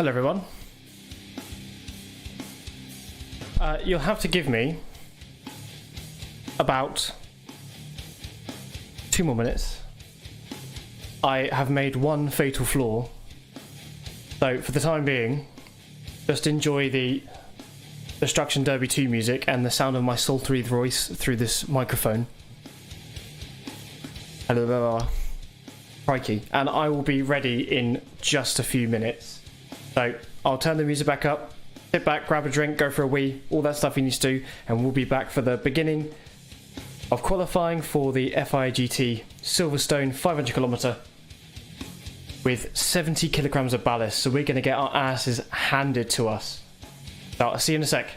Hello everyone. You'll have to give me about 2 more minutes. I have made one fatal flaw, so for the time being, just enjoy the Destruction Derby 2 music and the sound of my sultry voice through this microphone. Crikey. And I will be ready in just a few minutes. So I'll turn the music back up, sit back, grab a drink, go for a wee, all that stuff you need to do, and we'll be back for the beginning of qualifying for the FIA GT Silverstone 500km with 70 kilograms of ballast. So we're going to get our asses handed to us. So I'll see you in a sec.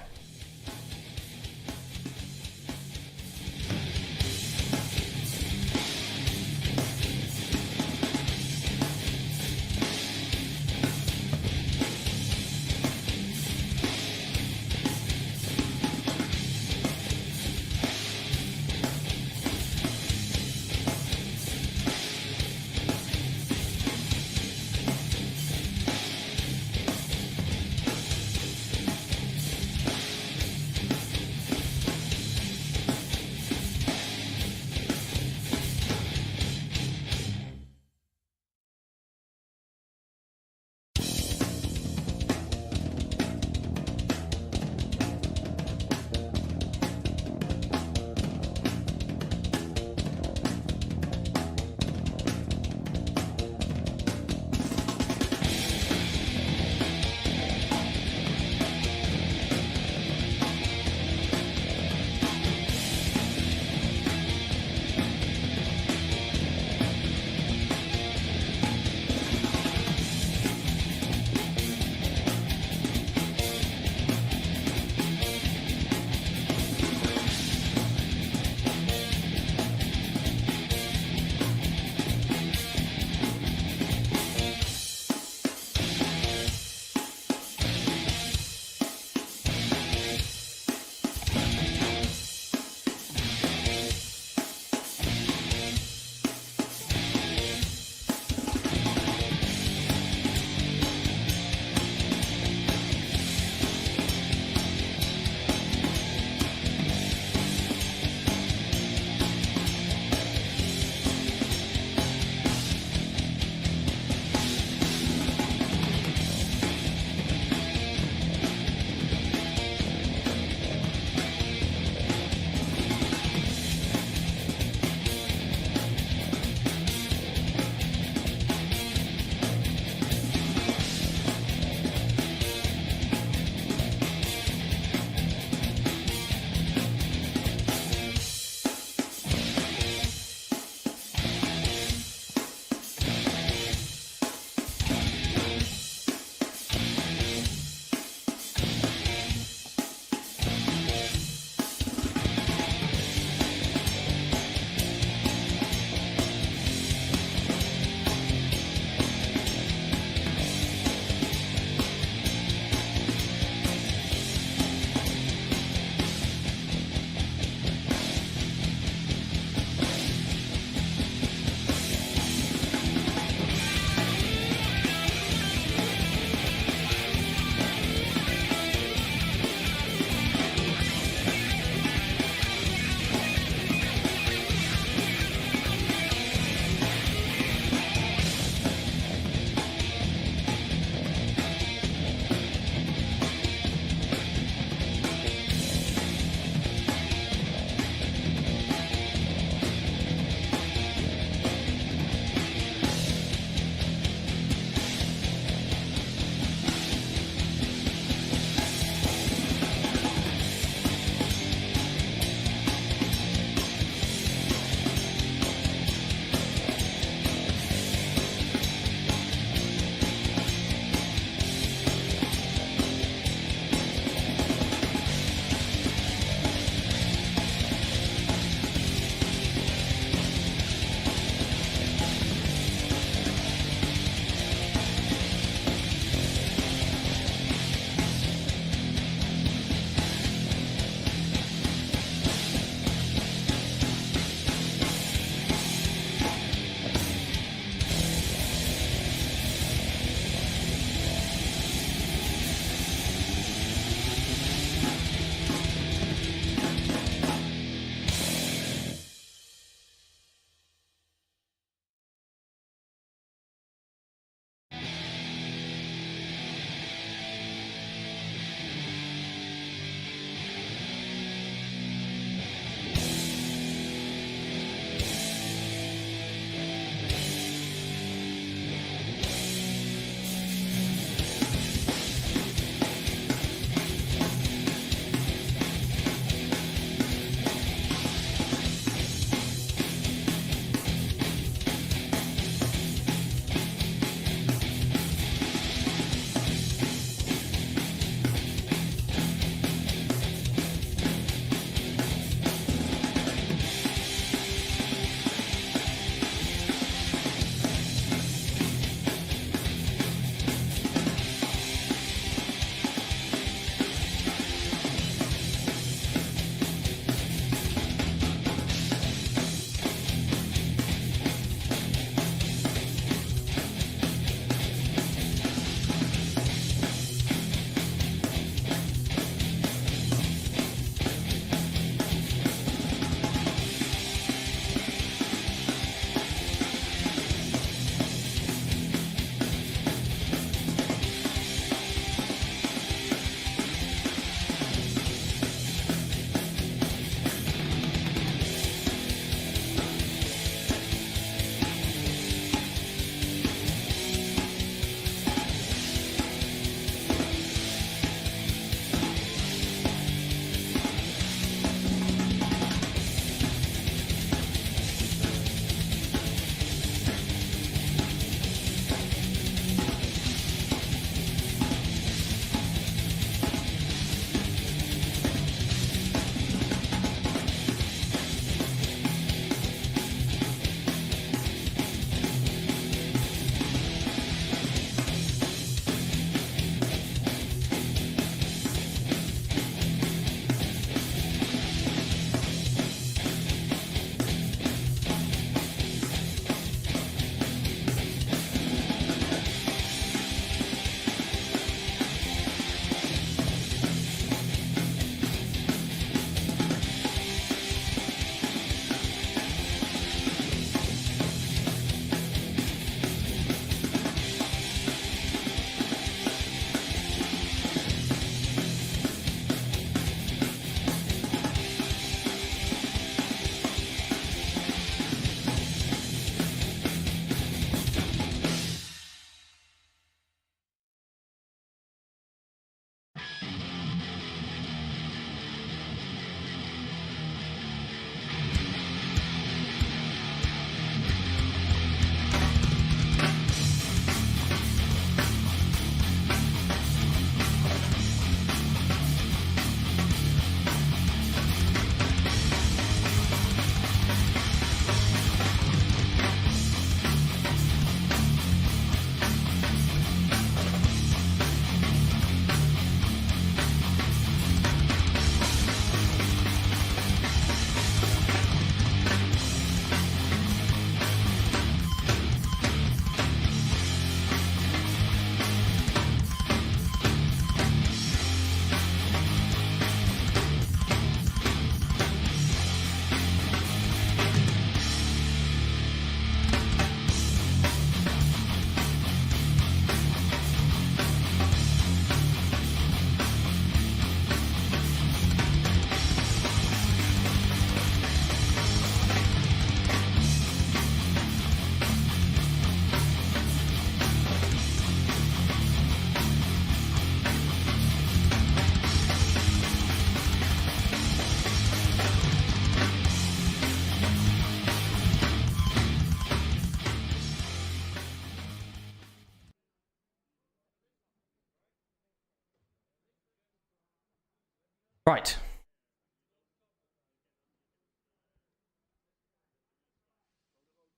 Right.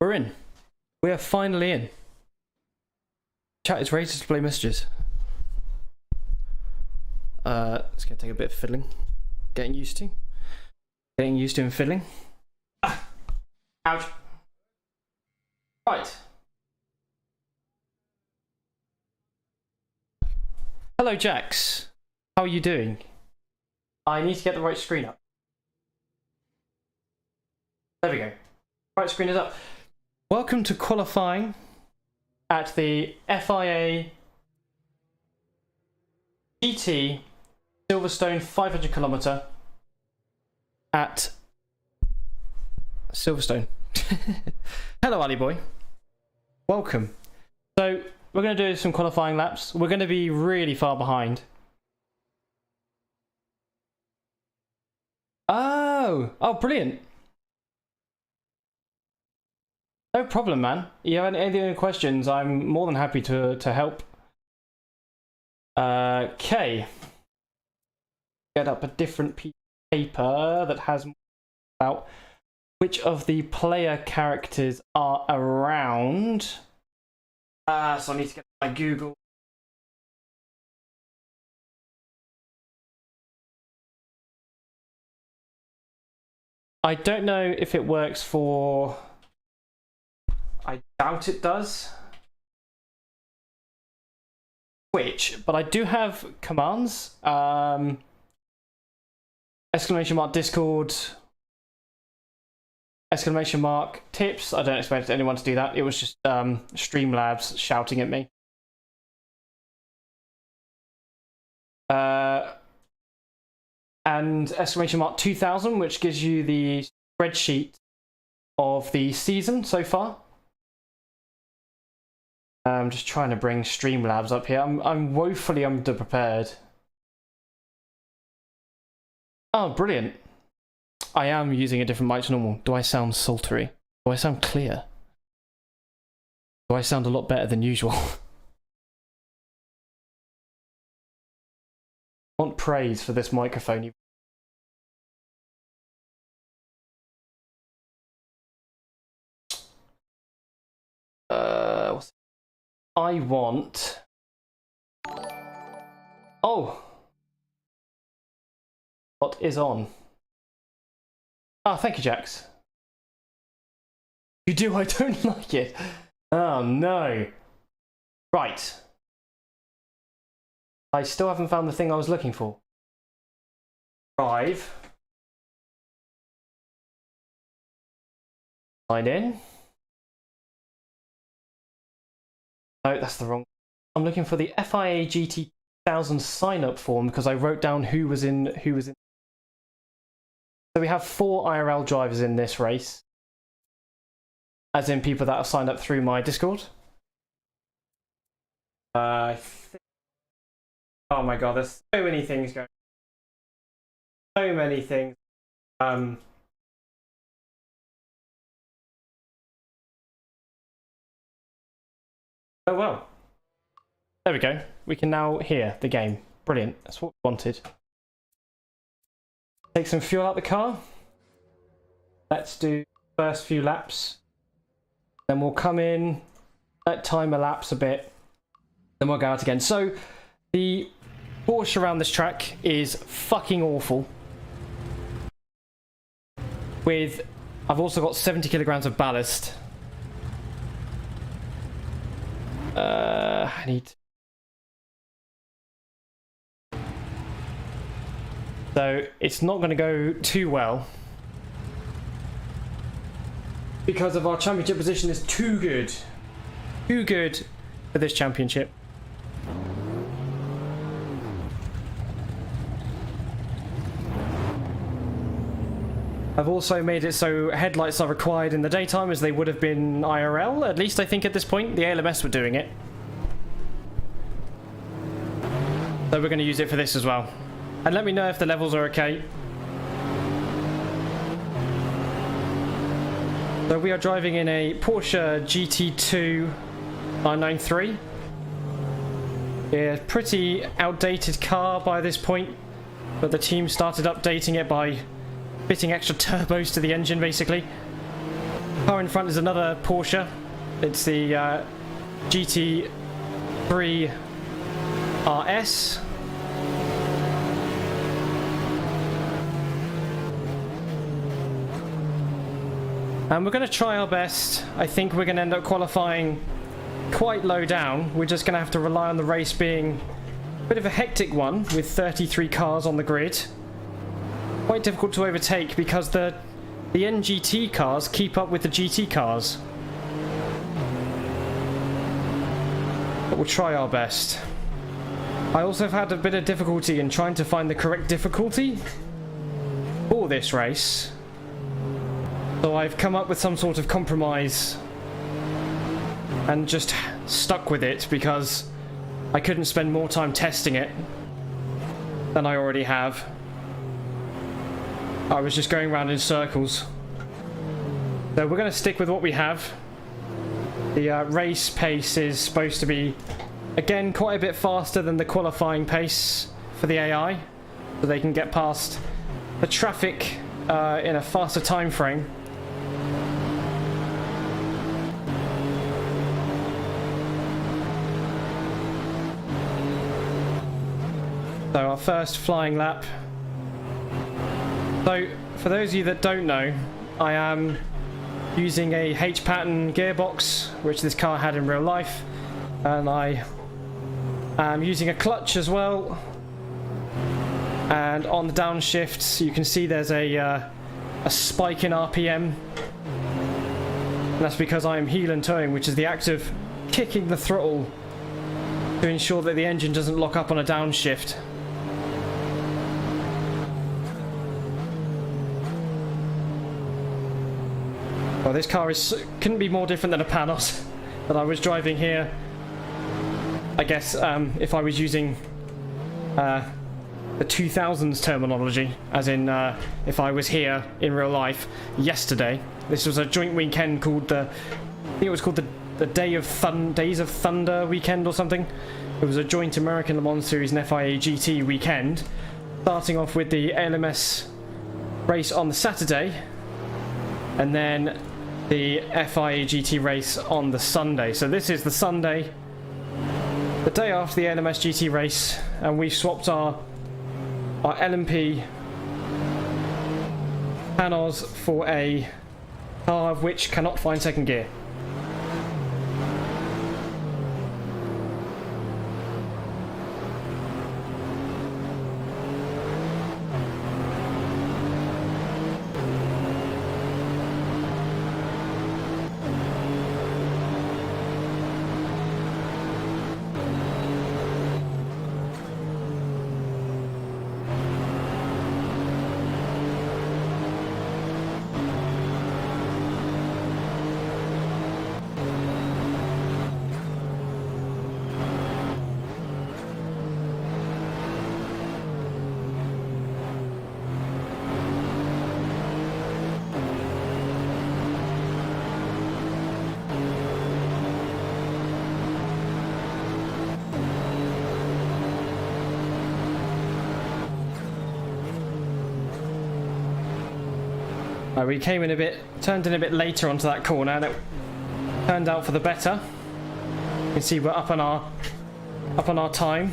We're in. We are finally in. Chat is ready to display messages. It's going to take a bit of fiddling. Getting used to and fiddling. Ah! Ouch. Right. Hello, Jax. How are you doing? I need to get the right screen up. There we go. Right screen is up. Welcome to qualifying at the FIA GT Silverstone 500 kilometer at Silverstone. Hello, Ali boy. Welcome. So we're going to do some qualifying laps. We're going to be really far behind. Oh, brilliant. No problem, man. You have any questions? I'm more than happy to help. Okay. Get up a different piece of paper that has more about which of the player characters are around. So I need to get my Google. I don't know if it works for... I doubt it does. Twitch, but I do have commands. Exclamation mark Discord. Exclamation mark tips. I don't expect anyone to do that. It was just Streamlabs shouting at me. And exclamation mark 2000, which gives you the spreadsheet of the season so far. I'm just trying to bring Streamlabs up here. I'm woefully underprepared. Oh, brilliant. I am using a different mic to normal. Do I sound sultry? Do I sound clear? Do I sound a lot better than usual? I want praise for this microphone. I want... Oh! What is on? Ah, thank you, Jax. You do? I don't like it. Oh, no. Right. I still haven't found the thing I was looking for. Drive. Sign in. No, that's the wrong. I'm looking for the FIA GT 1000 sign-up form because I wrote down who was in. So we have 4 IRL drivers in this race, as in people that have signed up through my Discord. Oh my god, there's so many things going. So many things. Oh well. There we go. We can now hear the game. Brilliant. That's what we wanted. Take some fuel out the car. Let's do the first few laps. Then we'll come in, let time elapse a bit. Then we'll go out again. So the Porsche around this track is fucking awful. I've also got 70 kilograms of ballast. I need... So it's not going to go too well because of our championship position is too good for this championship. I've also made it so headlights are required in the daytime as they would have been IRL, at least I think at this point. The ALMS were doing it. So we're going to use it for this as well. And let me know if the levels are okay. So we are driving in a Porsche GT2 993. Yeah, pretty outdated car by this point. but the team started updating it by fitting extra turbos to the engine, basically. Car in front is another Porsche. It's the GT3 RS. And we're going to try our best. I think we're going to end up qualifying quite low down. We're just going to have to rely on the race being a bit of a hectic one with 33 cars on the grid. Quite difficult to overtake because the NGT cars keep up with the GT cars. But we'll try our best. I also have had a bit of difficulty in trying to find the correct difficulty for this race. So I've come up with some sort of compromise and just stuck with it because I couldn't spend more time testing it than I already have. I was just going around in circles. So we're going to stick with what we have. The race pace is supposed to be, again, quite a bit faster than the qualifying pace for the AI, so they can get past the traffic in a faster time frame. So our first flying lap. So for those of you that don't know, I am using a H-pattern gearbox, which this car had in real life, and I am using a clutch as well. And on the downshifts, you can see there's a spike in RPM. And that's because I am heel and toeing, which is the act of kicking the throttle to ensure that the engine doesn't lock up on a downshift. Well, this car couldn't be more different than a Panos that I was driving here. I guess if I was using the 2000s terminology, as in if I was here in real life yesterday. This was a joint weekend called I think it was called the Days of Thunder weekend or something. It was a joint American Le Mans Series and FIA GT weekend, starting off with the ALMS race on the Saturday, and then the FIA GT race on the Sunday. So this is the Sunday, the day after the ALMS GT race, and we've swapped our LMP Panos for a car which cannot find second gear. We turned in a bit later onto that corner, and it turned out for the better. You can see we're up on our time.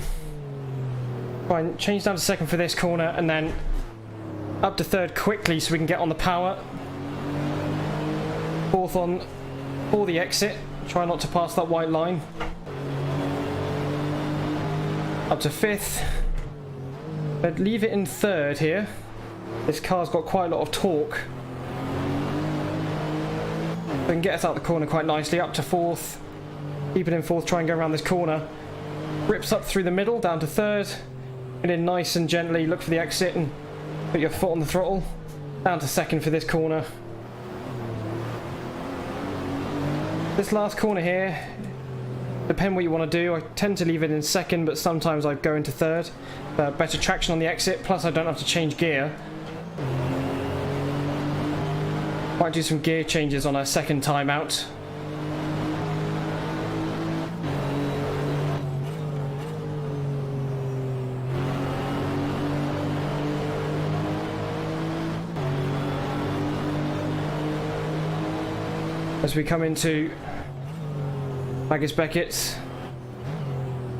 Try and change down to second for this corner, and then up to third quickly so we can get on the power. Fourth for the exit. Try not to pass that white line. Up to fifth. But leave it in third here. This car's got quite a lot of torque. We can get us out the corner quite nicely. Up to fourth. Keep it in fourth, try and go around this corner. Rips up through the middle, down to third. Get in nice and gently, look for the exit and put your foot on the throttle. Down to second for this corner. This last corner here, depend what you want to do. I tend to leave it in second, but sometimes I go into third. Better traction on the exit, plus I don't have to change gear. Might do some gear changes on our second time out. as we come into Magus Beckett's.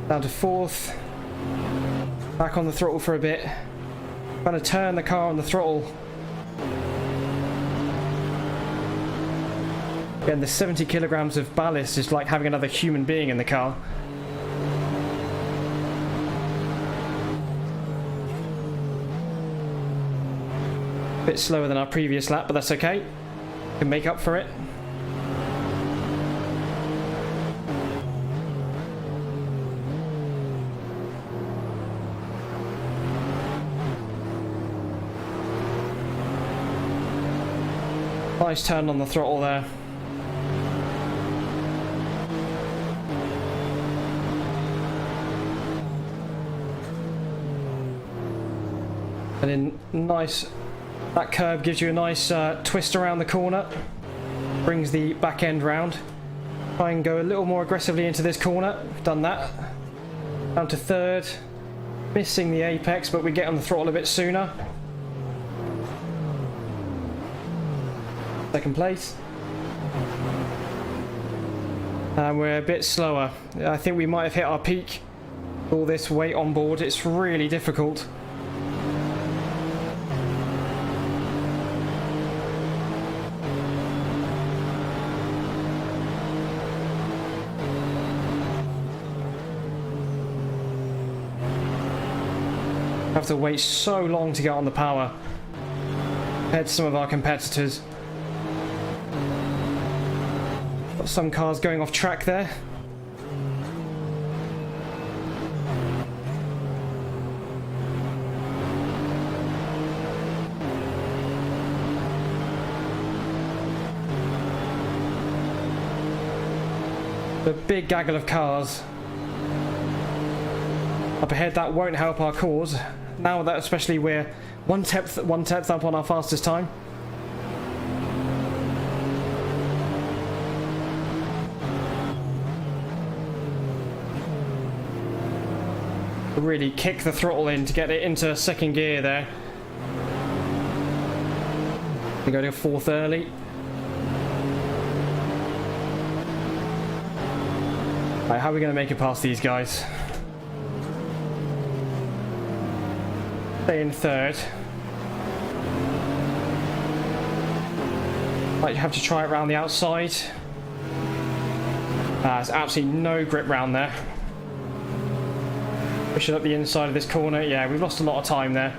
Down to 4th. Back on the throttle for a bit. Trying to turn the car on the throttle. Again, the 70 kilograms of ballast is like having another human being in the car. A bit slower than our previous lap, but that's okay. Can make up for it. Nice turn on the throttle there. And then nice, that curve gives you a nice twist around the corner. Brings the back end round. Try and go a little more aggressively into this corner. We've done that. Down to 3rd. Missing the apex, but we get on the throttle a bit sooner. 2nd place. And we're a bit slower. I think we might have hit our peak. All this weight on board, it's really difficult. Have to wait so long to get on the power compared to some of our competitors. Got some cars going off track there. The big gaggle of cars up ahead, that won't help our cause. Now that especially we're one tenth up on our fastest time. Really kick the throttle in to get it into 2nd gear there. We go to 4th early. Right, how are we going to make it past these guys? Stay in 3rd. Right, you have to try it around the outside. There's absolutely no grip round there. Push it up the inside of this corner. Yeah, we've lost a lot of time there.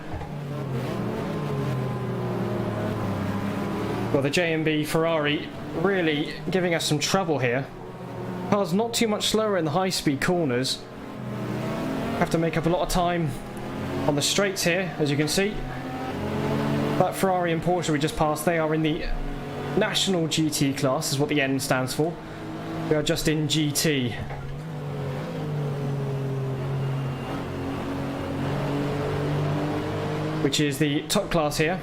Well, the J&B Ferrari really giving us some trouble here. Car's not too much slower in the high-speed corners. Have to make up a lot of time on the straights here, as you can see. That Ferrari and Porsche we just passed, they are in the National GT class, is what the N stands for. We are just in GT. Which is the top class here.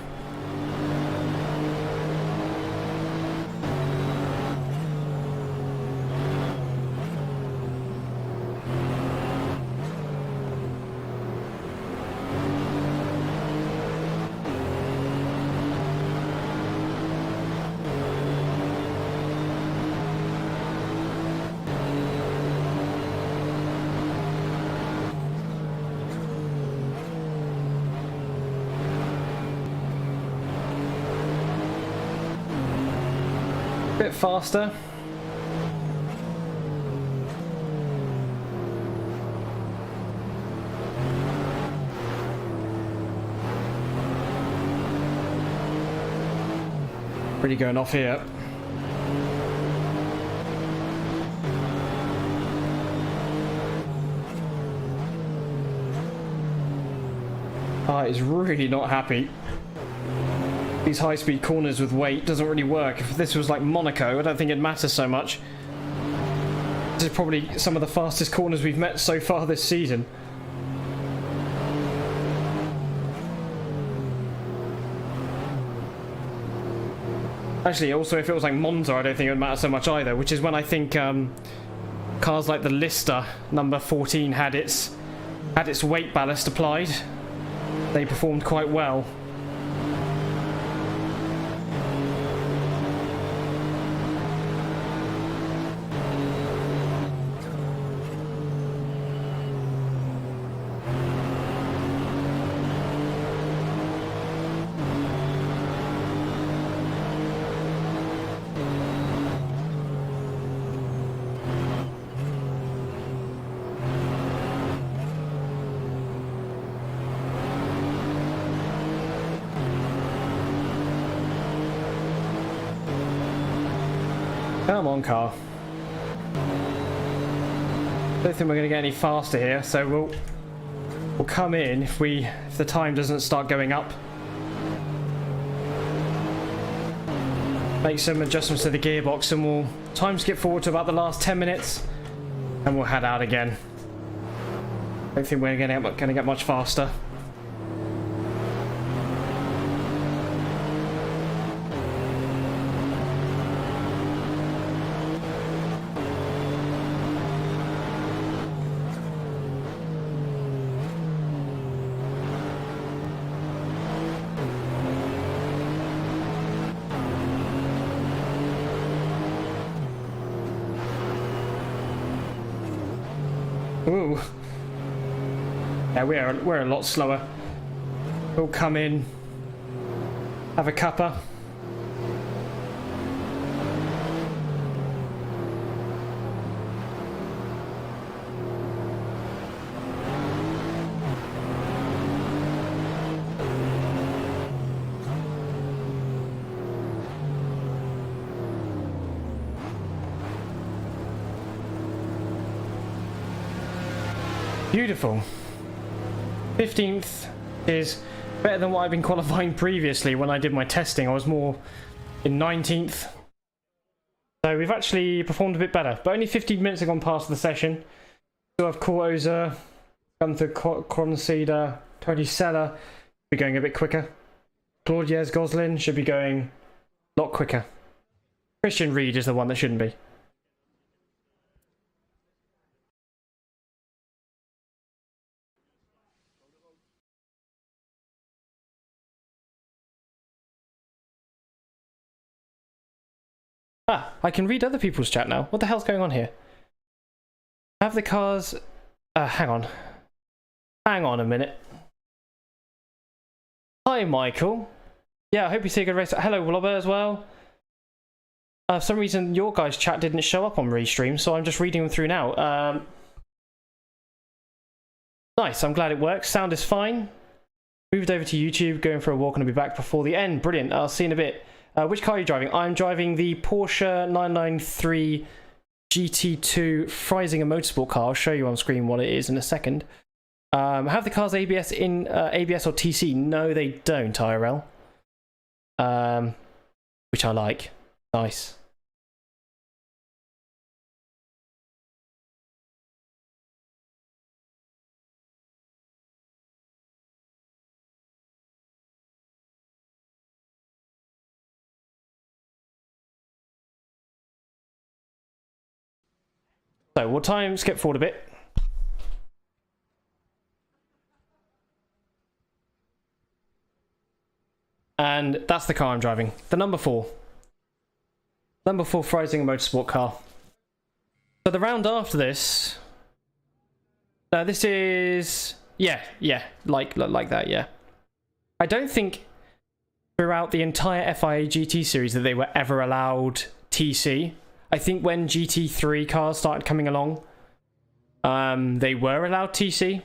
Bit faster. Really going off here. Is really not happy. These high-speed corners with weight doesn't really work. If this was like Monaco, I don't think it'd matter so much. This is probably some of the fastest corners we've met so far this season. Actually, also, if it was like Monza, I don't think it would matter so much either, which is when I think cars like the Lister number 14 had its weight ballast applied. They performed quite well. Come on, car. Don't think we're going to get any faster here, so we'll come in if the time doesn't start going up. Make some adjustments to the gearbox, and we'll time skip forward to about the last 10 minutes, and we'll head out again. Don't think we're going to get much faster. Ooh. Yeah, we're a lot slower. We'll come in, have a cuppa. Beautiful. 15th is better than what I've been qualifying previously. When I did my testing, I was more in 19th. So we've actually performed a bit better. But only 15 minutes have gone past the session. Still have Cortoza, Gunther Kronseeder, Tony Sella. Be going a bit quicker. Claudiez Goslin should be going a lot quicker. Christian Reed is the one that shouldn't be. Ah, I can read other people's chat now. What the hell's going on here? Have the cars... hang on. Hang on a minute. Hi, Michael. Yeah, I hope you see a good race. Hello, Robert, as well. For some reason, your guys' chat didn't show up on Restream, so I'm just reading them through now. Nice, I'm glad it works. Sound is fine. Moved over to YouTube, going for a walk, and I'll be back before the end. Brilliant. I'll see you in a bit. Which car are you driving? I'm driving the Porsche 993 GT2 Freisinger Motorsport car. I'll show you on screen what it is in a second. Have the cars ABS in ABS or TC? No, they don't, IRL. Which I like. Nice. So we'll time skip forward a bit. And that's the car I'm driving. The number 4. Number 4 Freisinger Motorsport car. So the round after this... this is... Yeah, like that, yeah. I don't think throughout the entire FIA GT series that they were ever allowed TC. I think when GT3 cars started coming along, they were allowed TC.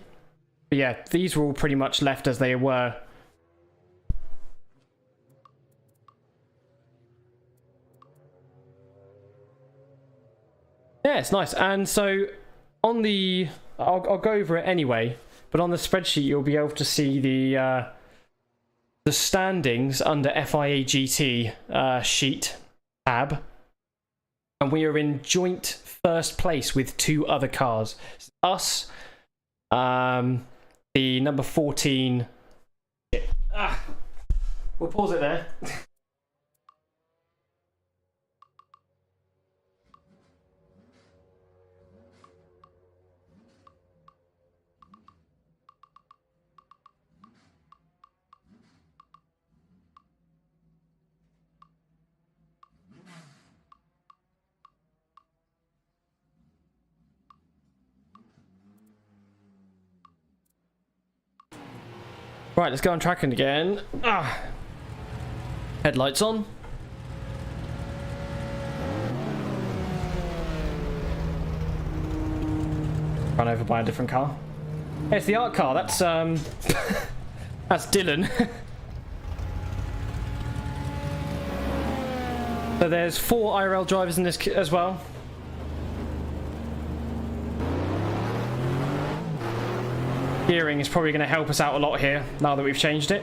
But yeah, these were all pretty much left as they were. Yeah, it's nice. And so on the... I'll go over it anyway, but on the spreadsheet you'll be able to see the standings under FIA GT sheet tab. And we are in joint first place with 2 other cars. Us, the number 14... We'll pause it there. Right, let's go on tracking again. Headlights on. Run over by a different car. Hey, it's the art car. That's that's Dylan. So there's 4 IRL drivers in this as well. Gearing is probably going to help us out a lot here now that we've changed it.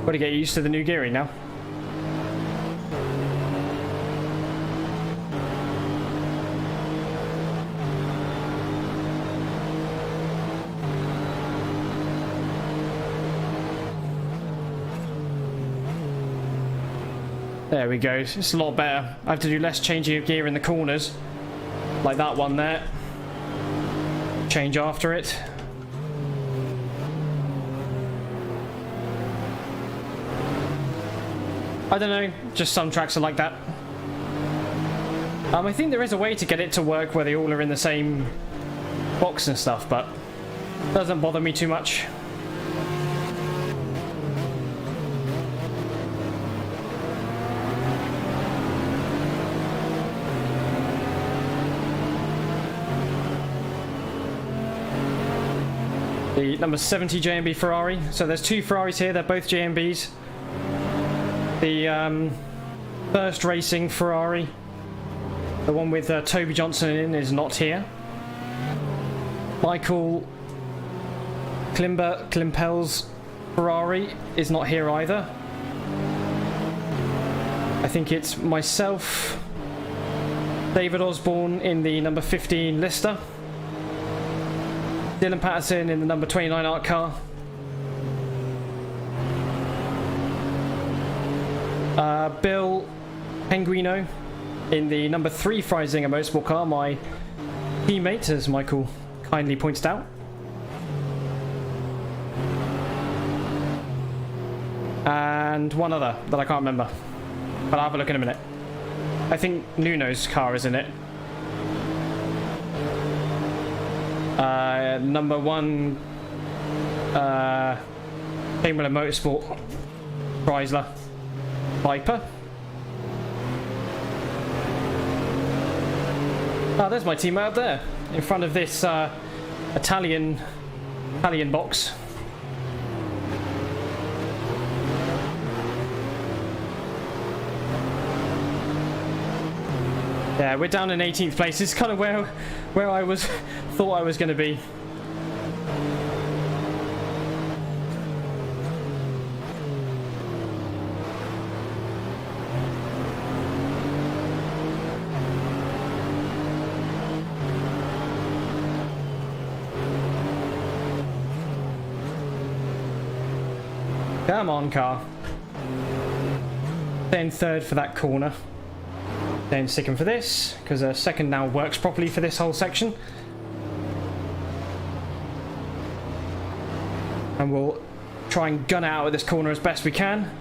Got to get used to the new gearing now. There we go, it's a lot better. I have to do less changing of gear in the corners, like that one there. Change after it. I don't know, just some tracks are like that. I think there is a way to get it to work where they all are in the same box and stuff, but it doesn't bother me too much. The number 70 JMB Ferrari. So there's 2 Ferraris here, they're both JMBs. The first racing Ferrari, the one with Toby Johnson in, is not here. Michael Klimpel's Ferrari is not here either. I think it's myself, David Osborne in the number 15 Lister, Dylan Patterson in the number 29 Art Car, Bill Penguino in the number 3 Freisinger Motorsport car, my teammate, as Michael kindly pointed out. And one other that I can't remember, but I'll have a look in a minute. I think Nuno's car is in it. Number 1 Chamberlain Motorsport Chrysler Viper. Oh, there's my teammate up there in front of this Italian box. Yeah, we're down in 18th place. It's kind of where I thought I was going to be. Come on, car. Then third for that corner. Then second for this, because second now works properly for this whole section. And we'll try and gun out of this corner as best we can.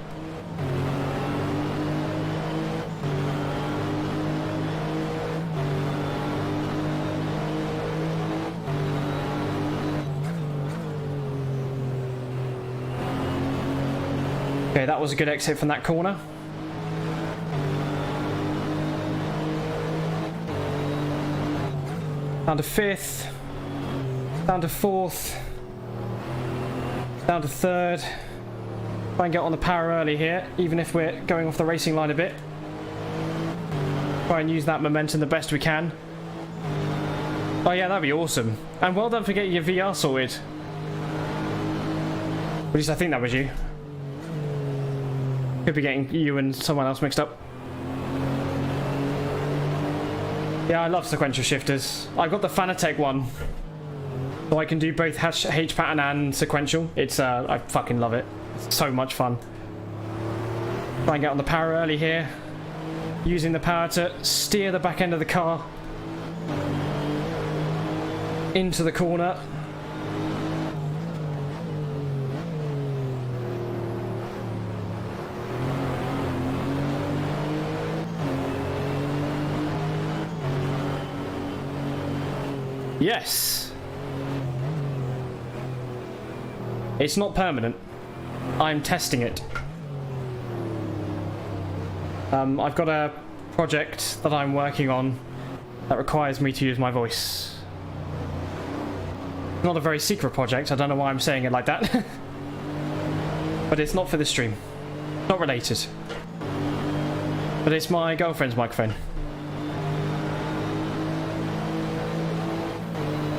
Okay, that was a good exit from that corner. Down to 5th, down to 4th, down to 3rd. Try and get on the power early here, even if we're going off the racing line a bit. Try and use that momentum the best we can. Oh yeah, that'd be awesome. And well done for getting your VR sorted. At least I think that was you. Could be getting you and someone else mixed up. Yeah, I love sequential shifters. I've got the Fanatec one, so I can do both H pattern and sequential. It's I fucking love it. It's so much fun. Try and get on the power early here, using the power to steer the back end of the car into the corner. Yes! It's not permanent. I'm testing it. I've got a project that I'm working on that requires me to use my voice. Not a very secret project, I don't know why I'm saying it like that. But it's not for this stream. Not related. But it's my girlfriend's microphone.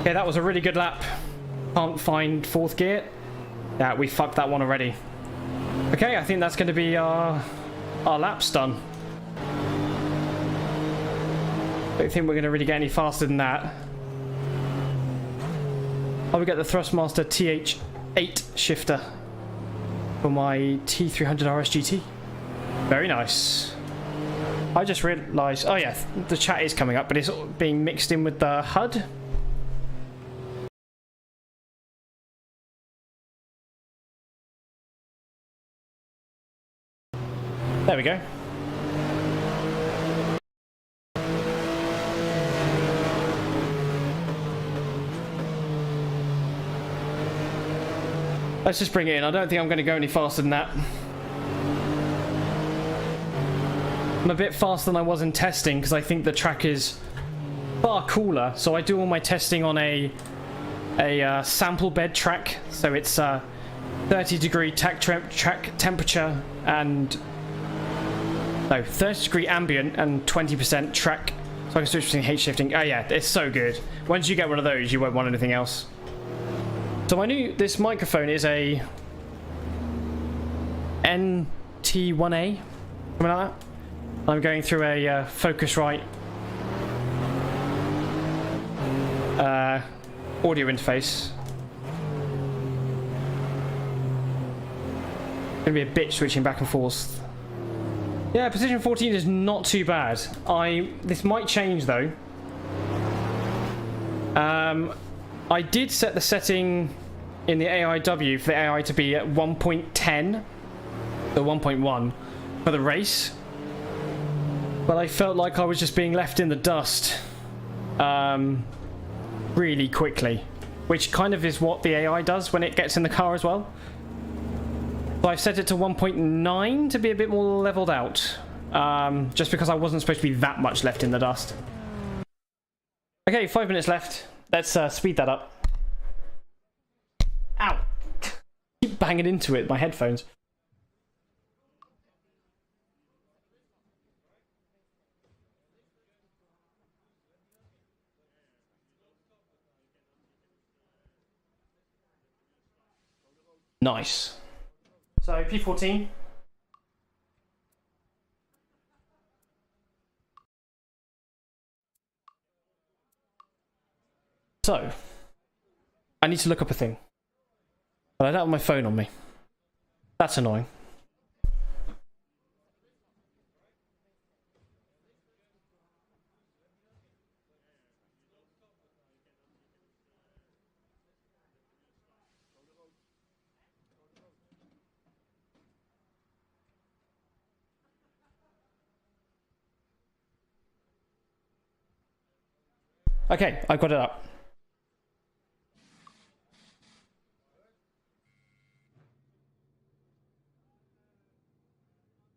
Okay, that was a really good lap. Can't find fourth gear. Yeah, we fucked that one already. Okay, I think that's going to be our laps done. Don't think we're going to really get any faster than that. Oh, we get the Thrustmaster TH8 shifter for my T300 RS GT. Very nice. I just realised, oh yeah, the chat is coming up, but it's being mixed in with the HUD. There we go. Let's just bring it in. I don't think I'm going to go any faster than that. I'm a bit faster than I was in testing because I think the track is far cooler. So I do all my testing on a sample bed track. So it's 30-degree track temperature and 30-degree ambient and 20% track. So I can switch between H shifting. Oh yeah, it's so good. Once you get one of those, you won't want anything else. So I knew this microphone is a NT1A, something like that. I'm going through a Focusrite audio interface. Gonna be a bitch switching back and forth. Yeah, position 14 is not too bad. This might change though. I did set the setting in the AIW for the AI to be at 1.10, the 1.1 for the race, but I felt like I was just being left in the dust really quickly, which kind of is what the AI does when it gets in the car as well. So I set it to 1.9 to be a bit more leveled out, just because I wasn't supposed to be that much left in the dust. Okay, 5 minutes left. Let's speed that up. Ow! Keep banging into it, my headphones. Nice. So, P14. So, I need to look up a thing. But I don't have my phone on me. That's annoying. Okay, I've got it up.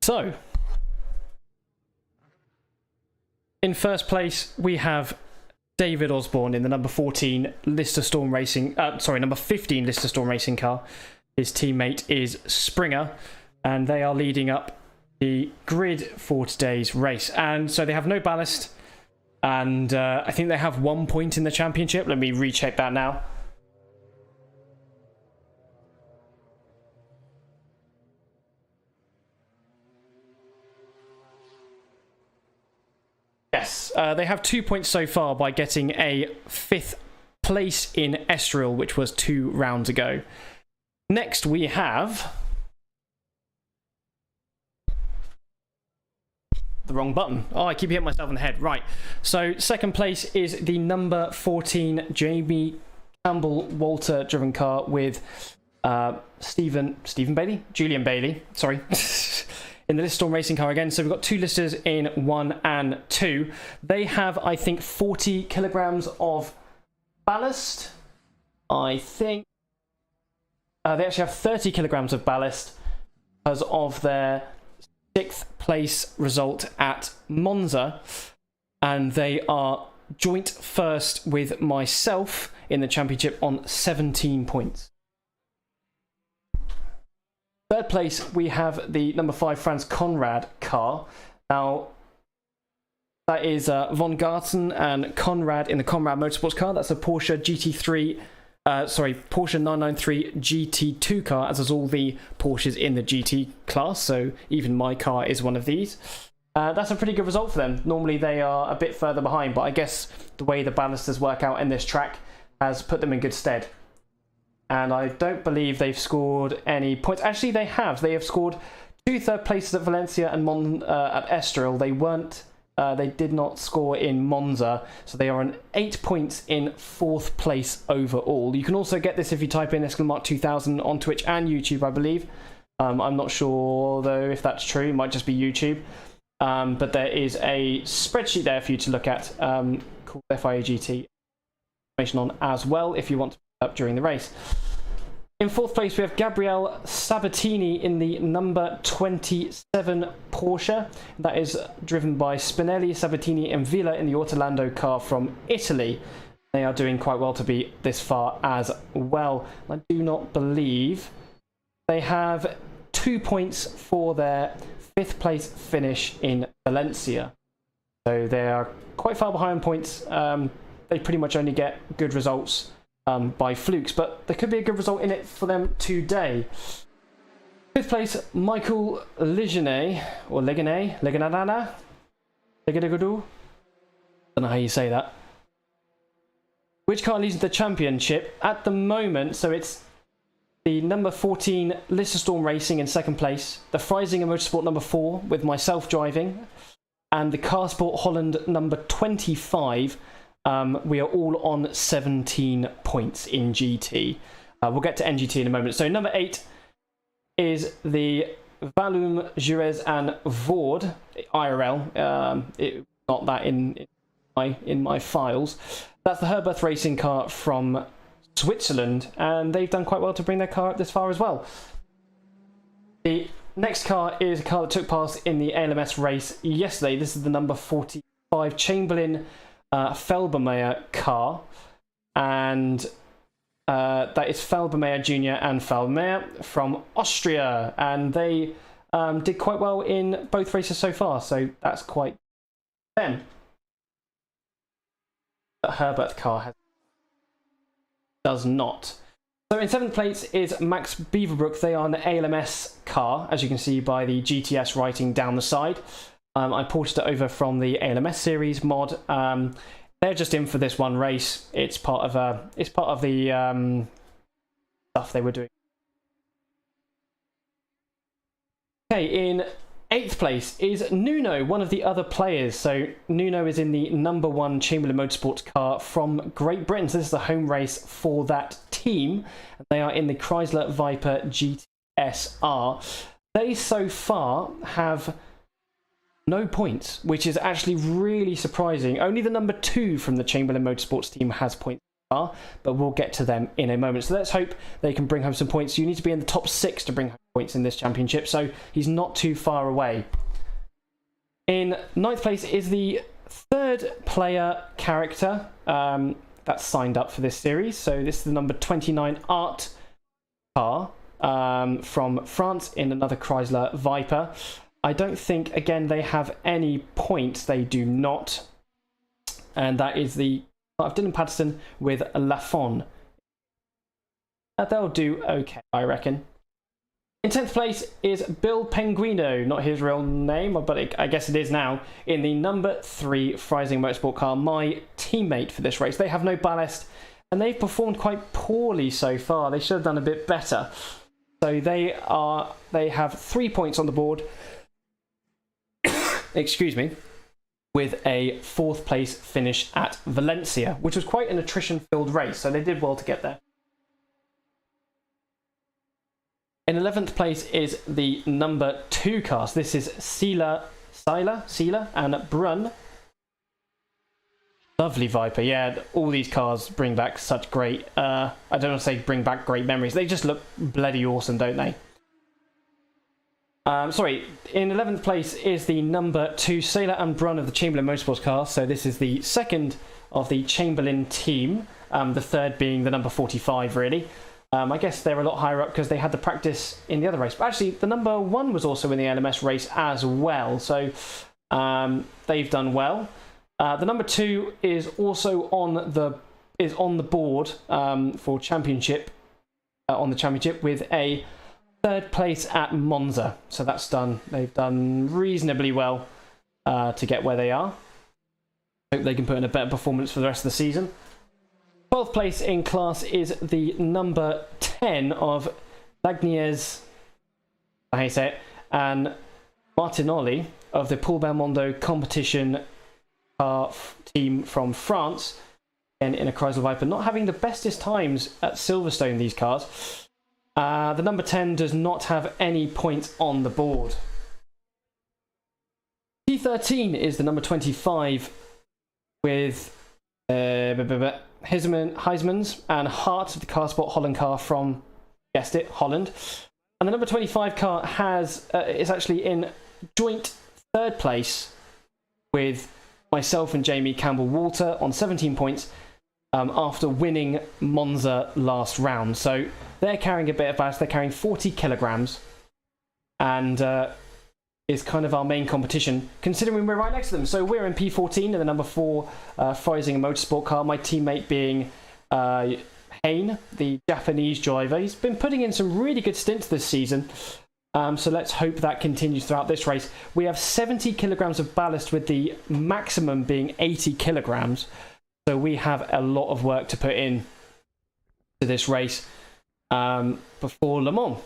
So, in first place, we have David Osborne in the number 14 Lister Storm Racing, number 15 Lister Storm Racing car. His teammate is Springer, and they are leading up the grid for today's race. And so they have no ballast, and I think they have 1 point in the championship. Let me recheck that now. Yes, they have 2 points so far by getting a 5th place in Estoril, which was 2 rounds ago. Next, we have the wrong button. Oh, I keep hitting myself in the head. Right. So, second place is the number 14 Jamie Campbell Walter driven car with Julian Bailey. Sorry. In the Lister Storm Racing car again. So we've got 2 listers in 1 and 2. They have, I think, 40 kilograms of ballast. I think they actually have 30 kilograms of ballast because of their 6th place result at Monza. And they are joint first with myself in the championship on 17 points. Third place, we have the number 5 Franz Conrad car. Now, that is Von Garten and Conrad in the Conrad Motorsports car. That's a Porsche Porsche 993 GT2 car, as is all the Porsches in the GT class. So even my car is one of these. That's a pretty good result for them. Normally they are a bit further behind, but I guess the way the balusters work out in this track has put them in good stead. And I don't believe they've scored any points. Actually, they have. They have scored 2 third places at Valencia and at Estoril. They did not score in Monza, so they are on 8 points in 4th place overall. You can also get this if you type in !2000 on Twitch and YouTube, I believe. I'm not sure though if that's true. It might just be YouTube. But there is a spreadsheet there for you to look at called FIA GT information on as well if you want to pick up during the race. In 4th place, we have Gabriele Sabatini in the number 27 Porsche. That is driven by Spinelli, Sabatini and Villa in the Orlando car from Italy. They are doing quite well to be this far as well. I do not believe they have 2 points for their 5th place finish in Valencia. So they are quite far behind points. They pretty much only get good results by flukes, but there could be a good result in it for them today. 5th place, Michael Legenet, or Legenet, Legenadana, Legenegudu. Don't know how you say that. Which car leads the championship at the moment? So it's the number 14 Silverstone Racing in 2nd place, the Freisinger Motorsport number 4 with myself driving, and the Carsport Holland number 25. We are all on 17 points in GT. We'll get to NGT in a moment. So number 8 is the Valum, Jerez and Vord IRL. Not that in my files. That's the Herberth Racing car from Switzerland, and they've done quite well to bring their car up this far as well. The next car is a car that took part in the ALMS race yesterday. This is the number 45 Chamberlain Felbermayer car, and that is Felbermayer Jr. and Felbermayer from Austria, and they did quite well in both races so far, so that's quite them. The Herbert car does not. So in 7th place is Max Beaverbrook. They are an ALMS car, as you can see by the GTS writing down the side. I ported it over from the ALMS series mod. They're just in for this one race. It's part of the stuff they were doing. Okay, in 8th place is Nuno, one of the other players. So Nuno is in the number 1 Chamberlain Motorsports car from Great Britain. So this is the home race for that team. They are in the Chrysler Viper GTSR. They so far have no points, which is actually really surprising. Only the number 2 from the Chamberlain Motorsports team has points so far, but we'll get to them in a moment. So let's hope they can bring home some points. You need to be in the top 6 to bring home points in this championship, so he's not too far away. In 9th place is the 3rd player character that's signed up for this series. So this is the number 29 Art car from France in another Chrysler Viper. I don't think, again, they have any points. They do not. And that is the of Dylan Patterson with Lafon. They'll do okay, I reckon. In 10th place is Bill Penguino, not his real name, but I guess it is now, in the number 3 Freising Motorsport car, my teammate for this race. They have no ballast, and they've performed quite poorly so far. They should have done a bit better. So they have 3 points on the board. Excuse me, with a 4th place finish at Valencia, which was quite an attrition-filled race, so they did well to get there. In 11th place is the number 2 car. So this is Sila and Brunn. Lovely Viper. Yeah, all these cars bring back such great, I don't want to say bring back great memories. They just look bloody awesome, don't they? Sorry, in 11th place is the number 2 Sailor and Brunn of the Chamberlain Motorsports car. So this is the 2nd of the Chamberlain team. The third being the number 45, really. I guess they're a lot higher up because they had the practice in the other race. But actually, the number 1 was also in the LMS race as well. So they've done well. The number 2 is also on the board for championship on the championship with a 3rd place at Monza. So that's done. They've done reasonably well to get where they are. Hope they can put in a better performance for the rest of the season. 12th place in class is the number 10 of Lagniez, how you say it, and Martinoli of the Paul Belmondo competition car team from France, and in a Chrysler Viper, not having the bestest times at Silverstone, these cars. The number 10 does not have any points on the board. P13 is the number 25 with Heismans and Hart of the Carsport Holland car from, guessed it, Holland. And the number 25 car is actually in joint 3rd place with myself and Jamie Campbell-Walter on 17 points after winning Monza last round. So they're carrying a bit of ballast. They're carrying 40 kilograms and is kind of our main competition, considering we're right next to them. So we're in P14 in the number 4 Freising Motorsport car, my teammate being Hain, the Japanese driver. He's been putting in some really good stints this season, so let's hope that continues throughout this race. We have 70 kilograms of ballast with the maximum being 80 kilograms, so we have a lot of work to put in to this race before Le Mans.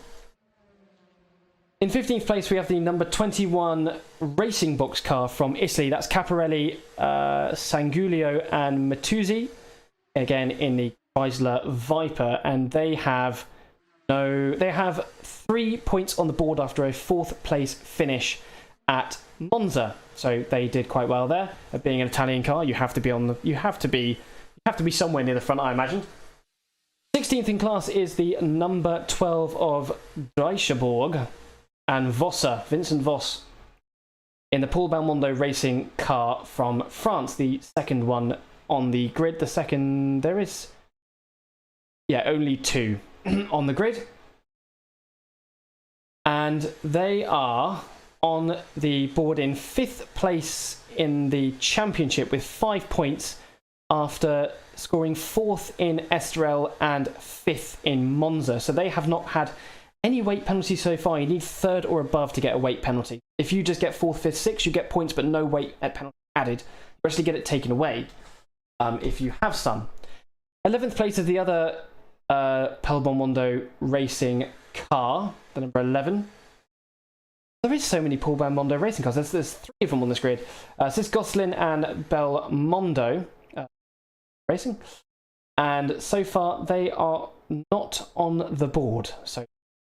In 15th place, we have the number 21 Racing Box car from Italy. That's Caparelli, Sangulio, and Matuzzi, again in the Chrysler Viper, and they have 3 points on the board after a 4th place finish at Monza. So they did quite well there. Being an Italian car, you have to be somewhere near the front, I imagine. 16th in class is the number 12 of Dreischeborg and Vosser, Vincent Voss, in the Paul Belmondo racing car from France, the second one on the grid. The second, there is, only 2 on the grid. And they are on the board in 5th place in the championship with 5 points after scoring 4th in Estoril and 5th in Monza. So they have not had any weight penalty so far. You need 3rd or above to get a weight penalty. If you just get 4th, 5th, 6th, you get points but no weight penalty added. You actually get it taken away if you have some. 11th place is the other Paul Belmondo racing car, the number 11. There is so many Paul Belmondo racing cars. There's 3 of them on this grid. So it's Gosselin and Belmondo racing. And so far they are not on the board. So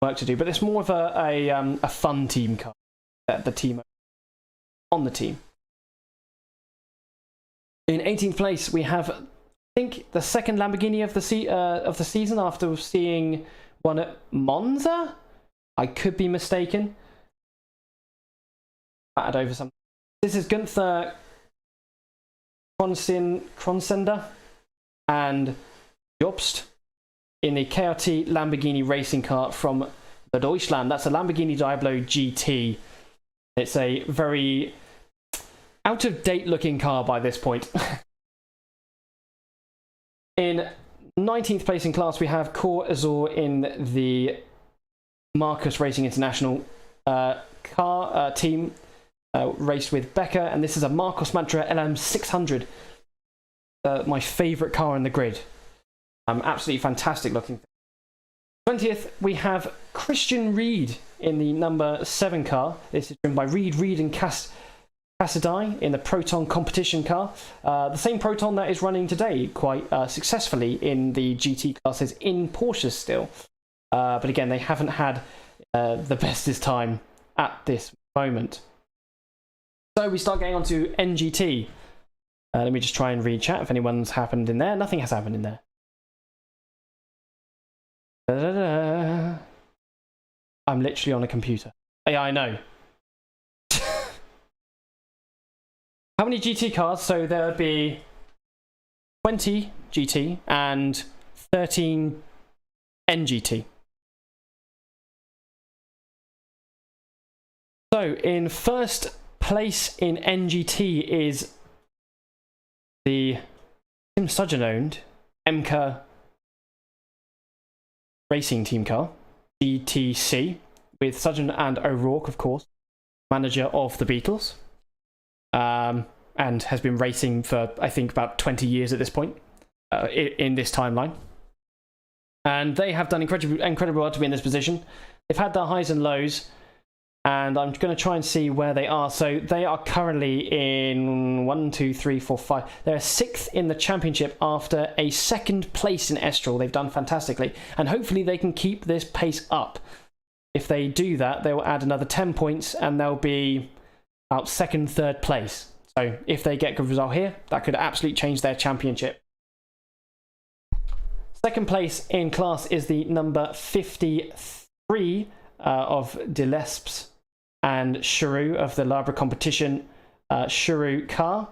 work to do, but it's more of a fun team car. The team on the team. In 18th place, we have, I think, the second Lamborghini of the season after seeing one at Monza. I could be mistaken. Batted over some. This is Gunther Kronsender and Jobst in the KRT Lamborghini racing car from the Deutschland. That's a Lamborghini Diablo GT. It's a very out-of-date looking car by this point. In 19th place in class, we have Core Azur in the Marcus Racing International car team, raced with Becker, and this is a Marcos Mantra LM600, my favourite car in the grid. Absolutely fantastic looking. 20th, we have Christian Reed in the number 7 car. This is driven by Reed and Cassadai in the Proton competition car. The same Proton that is running today quite successfully in the GT classes in Porsche still. But again, they haven't had the bestest time at this moment. So we start getting on to NGT. Let me just try and read chat if anyone's happened in there. Nothing has happened in there. I'm literally on a computer. Yeah, I know. How many GT cars? So there would be 20 GT and 13 NGT. So in first place in NGT is the Tim Sudgeon owned MK Racing Team car, DTC, with Sudgeon and O'Rourke, of course, manager of the Beatles, and has been racing for, I think, about 20 years at this point in this timeline. And they have done incredibly well to be in this position. They've had their highs and lows, and I'm going to try and see where they are. So they are currently in 1, 2, 3, 4, 5. They're 6th in the championship after a 2nd place in Estoril. They've done fantastically, and hopefully they can keep this pace up. If they do that, they will add another 10 points, and they'll be about 2nd, 3rd place. So if they get a good result here, that could absolutely change their championship. 2nd place in class is the number 53 of De Lesseps and Chirou of the Labre competition Chirou car.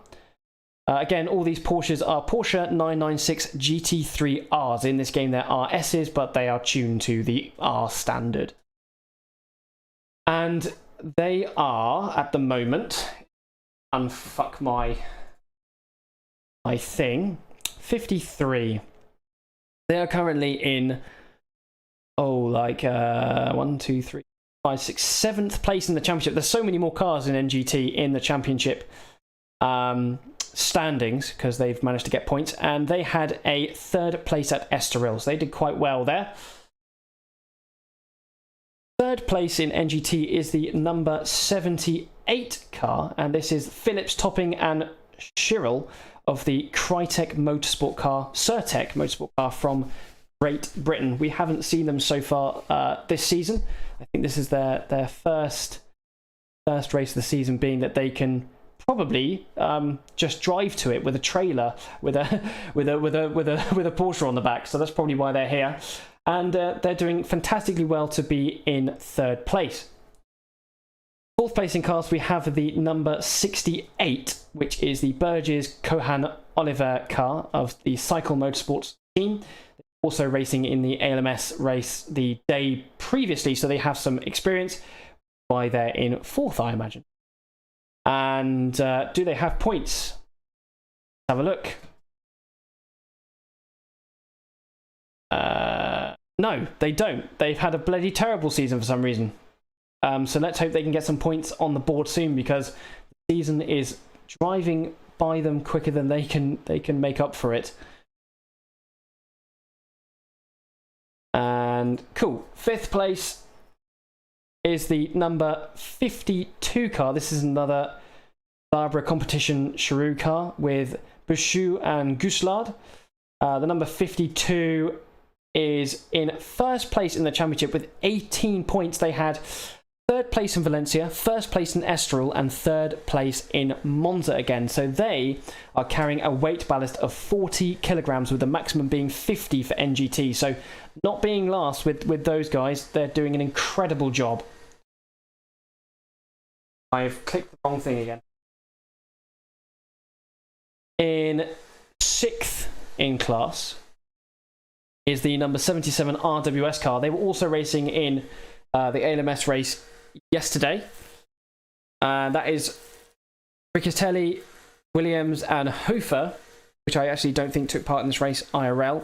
Again, all these Porsches are Porsche 996 GT3Rs. In this game, there are S's, but they are tuned to the R standard. And they are, at the moment, unfuck my thing, 53. They are currently in, 1, 2, 3, 5, 6, 7th place in the championship. There's so many more cars in NGT in the championship standings because they've managed to get points, and they had a 3rd place at Estoril, so they did quite well there. 3rd place in NGT is the number 78 car, and this is Phillips, Topping and Shirrell of the Crytek Motorsport car, Certec Motorsport car from Great Britain. We haven't seen them so far this season. I think this is their first race of the season, being that they can probably just drive to it with a trailer with a Porsche on the back. So that's probably why they're here, and they're doing fantastically well to be in 3rd place. 4th place in cars, we have the number 68, which is the Burgess Cohan Oliver car of the Cycle Motorsports team. Also racing in the ALMS race the day previously, so they have some experience. Why they're in 4th, I imagine. And do they have points? Let's have a look. No, they don't. They've had a bloody terrible season for some reason. So let's hope they can get some points on the board soon, because the season is driving by them quicker than they can make up for it. And cool. 5th place is the number 52 car. This is another Labre competition Chirou car with Bouchou and Gouslard. The number 52 is in 1st place in the championship with 18 points. They had 3rd place in Valencia, 1st place in Estoril, and 3rd place in Monza again. So they are carrying a weight ballast of 40 kilograms, with the maximum being 50 for NGT. So not being last with those guys, they're doing an incredible job. I've clicked the wrong thing again. In 6th in class is the number 77 RWS car. They were also racing in the ALMS race yesterday. That is Riccatelli, Williams and Hofer, which I actually don't think took part in this race IRL.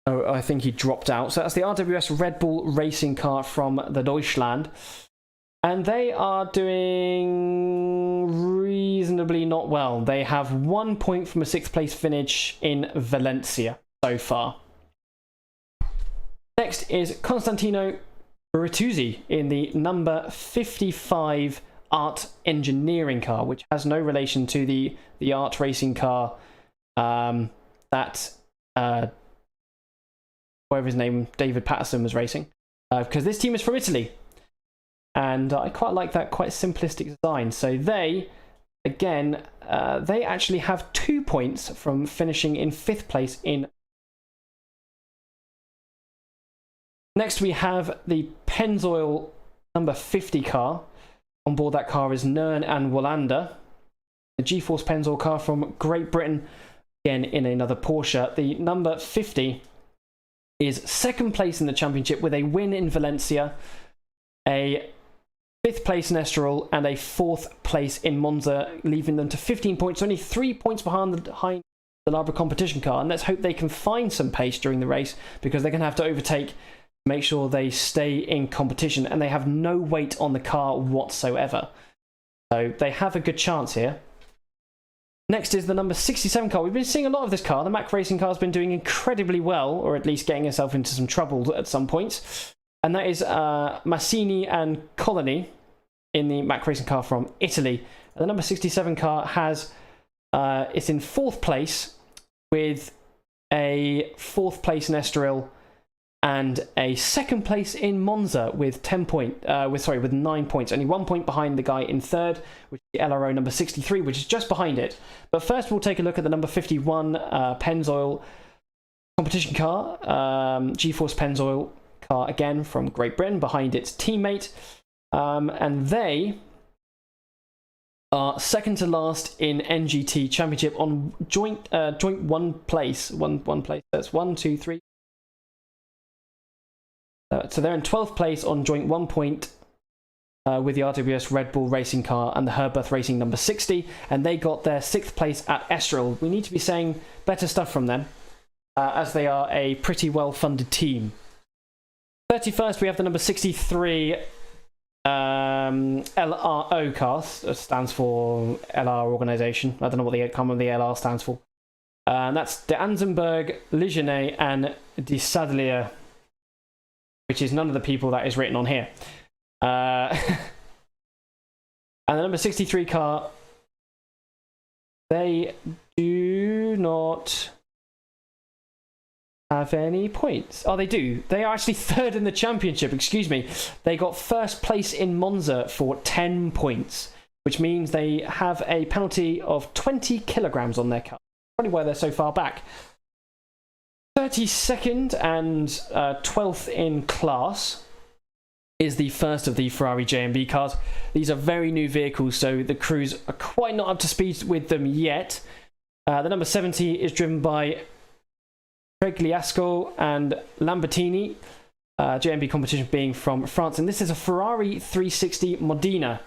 Oh, I think he dropped out. So that's the RWS Red Bull racing car from the Deutschland. And they are doing reasonably not well. They have 1 point from a 6th place finish in Valencia so far. Next is Constantino Bertuzzi in the number 55 Art Engineering car, which has no relation to the Art racing car that whatever his name, David Patterson, was racing. Because this team is from Italy. And I quite like that quite simplistic design. So they, again, they actually have 2 points from finishing in 5th place in. Next we have the Pennzoil number 50 car. On board that car is Nern and Wallander. The GeForce Pennzoil car from Great Britain again in another Porsche. The number 50 is second place in the championship with a win in Valencia, a 5th place in Estoril, and a 4th place in Monza, leaving them to 15 points, only 3 points behind the Labre competition car. And let's hope they can find some pace during the race, because they're going to have to overtake, make sure they stay in competition, and they have no weight on the car whatsoever. So they have a good chance here. Next is the number 67 car. We've been seeing a lot of this car. The Mac Racing car has been doing incredibly well, or at least getting herself into some trouble at some points. And that is Massini and Colony in the Mac Racing car from Italy. And the number 67 car has it's in 4th place with a 4th place in Estoril and a 2nd place in Monza with 9 points, only 1 point behind the guy in 3rd, which is the LRO number 63, which is just behind it. But first we'll take a look at the number 51 Pennzoil competition car, G-Force Pennzoil car again from Great Britain, behind its teammate, and they are second to last in NGT Championship on joint one place. That's 1, 2, 3. So they're in 12th place on joint 1 point with the RWS Red Bull Racing car and the Herberth Racing number 60, and they got their 6th place at Estoril. We need to be saying better stuff from them, as they are a pretty well-funded team. 31st, we have the number 63 LRO car. Stands for LR organisation. I don't know what the LR stands for. And that's De Anzenberg, Ligenet, and De Sadelier, which is none of the people that is written on here. And the number 63 car, they do not have any points. Oh, they do. They are actually 3rd in the championship, excuse me. They got 1st place in Monza for 10 points, which means they have a penalty of 20 kilograms on their car. Probably why they're so far back. 32nd and 12th in class is the first of the Ferrari JMB cars. These are very new vehicles, so the crews are quite not up to speed with them yet. The number 70 is driven by Pregliasco and Lambertini, JMB competition being from France, and this is a Ferrari 360 Modena,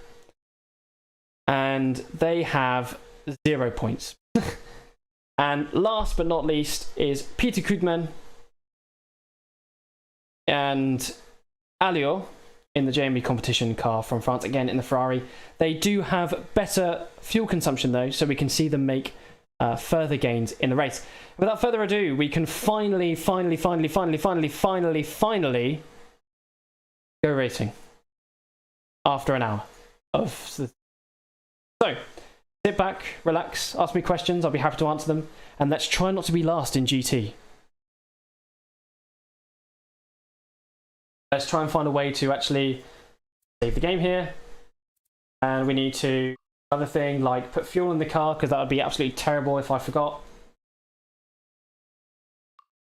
and they have 0 points. And last but not least is Peter Koopman and Alio in the JMB competition car from France, again in the Ferrari. They do have better fuel consumption though, so we can see them make further gains in the race. Without further ado, we can finally go racing after an hour of... So, sit back, relax, ask me questions, I'll be happy to answer them, and let's try not to be last in GT. Let's try and find a way to actually save the game here, and we need to, another thing, like put fuel in the car, because that would be absolutely terrible if I forgot.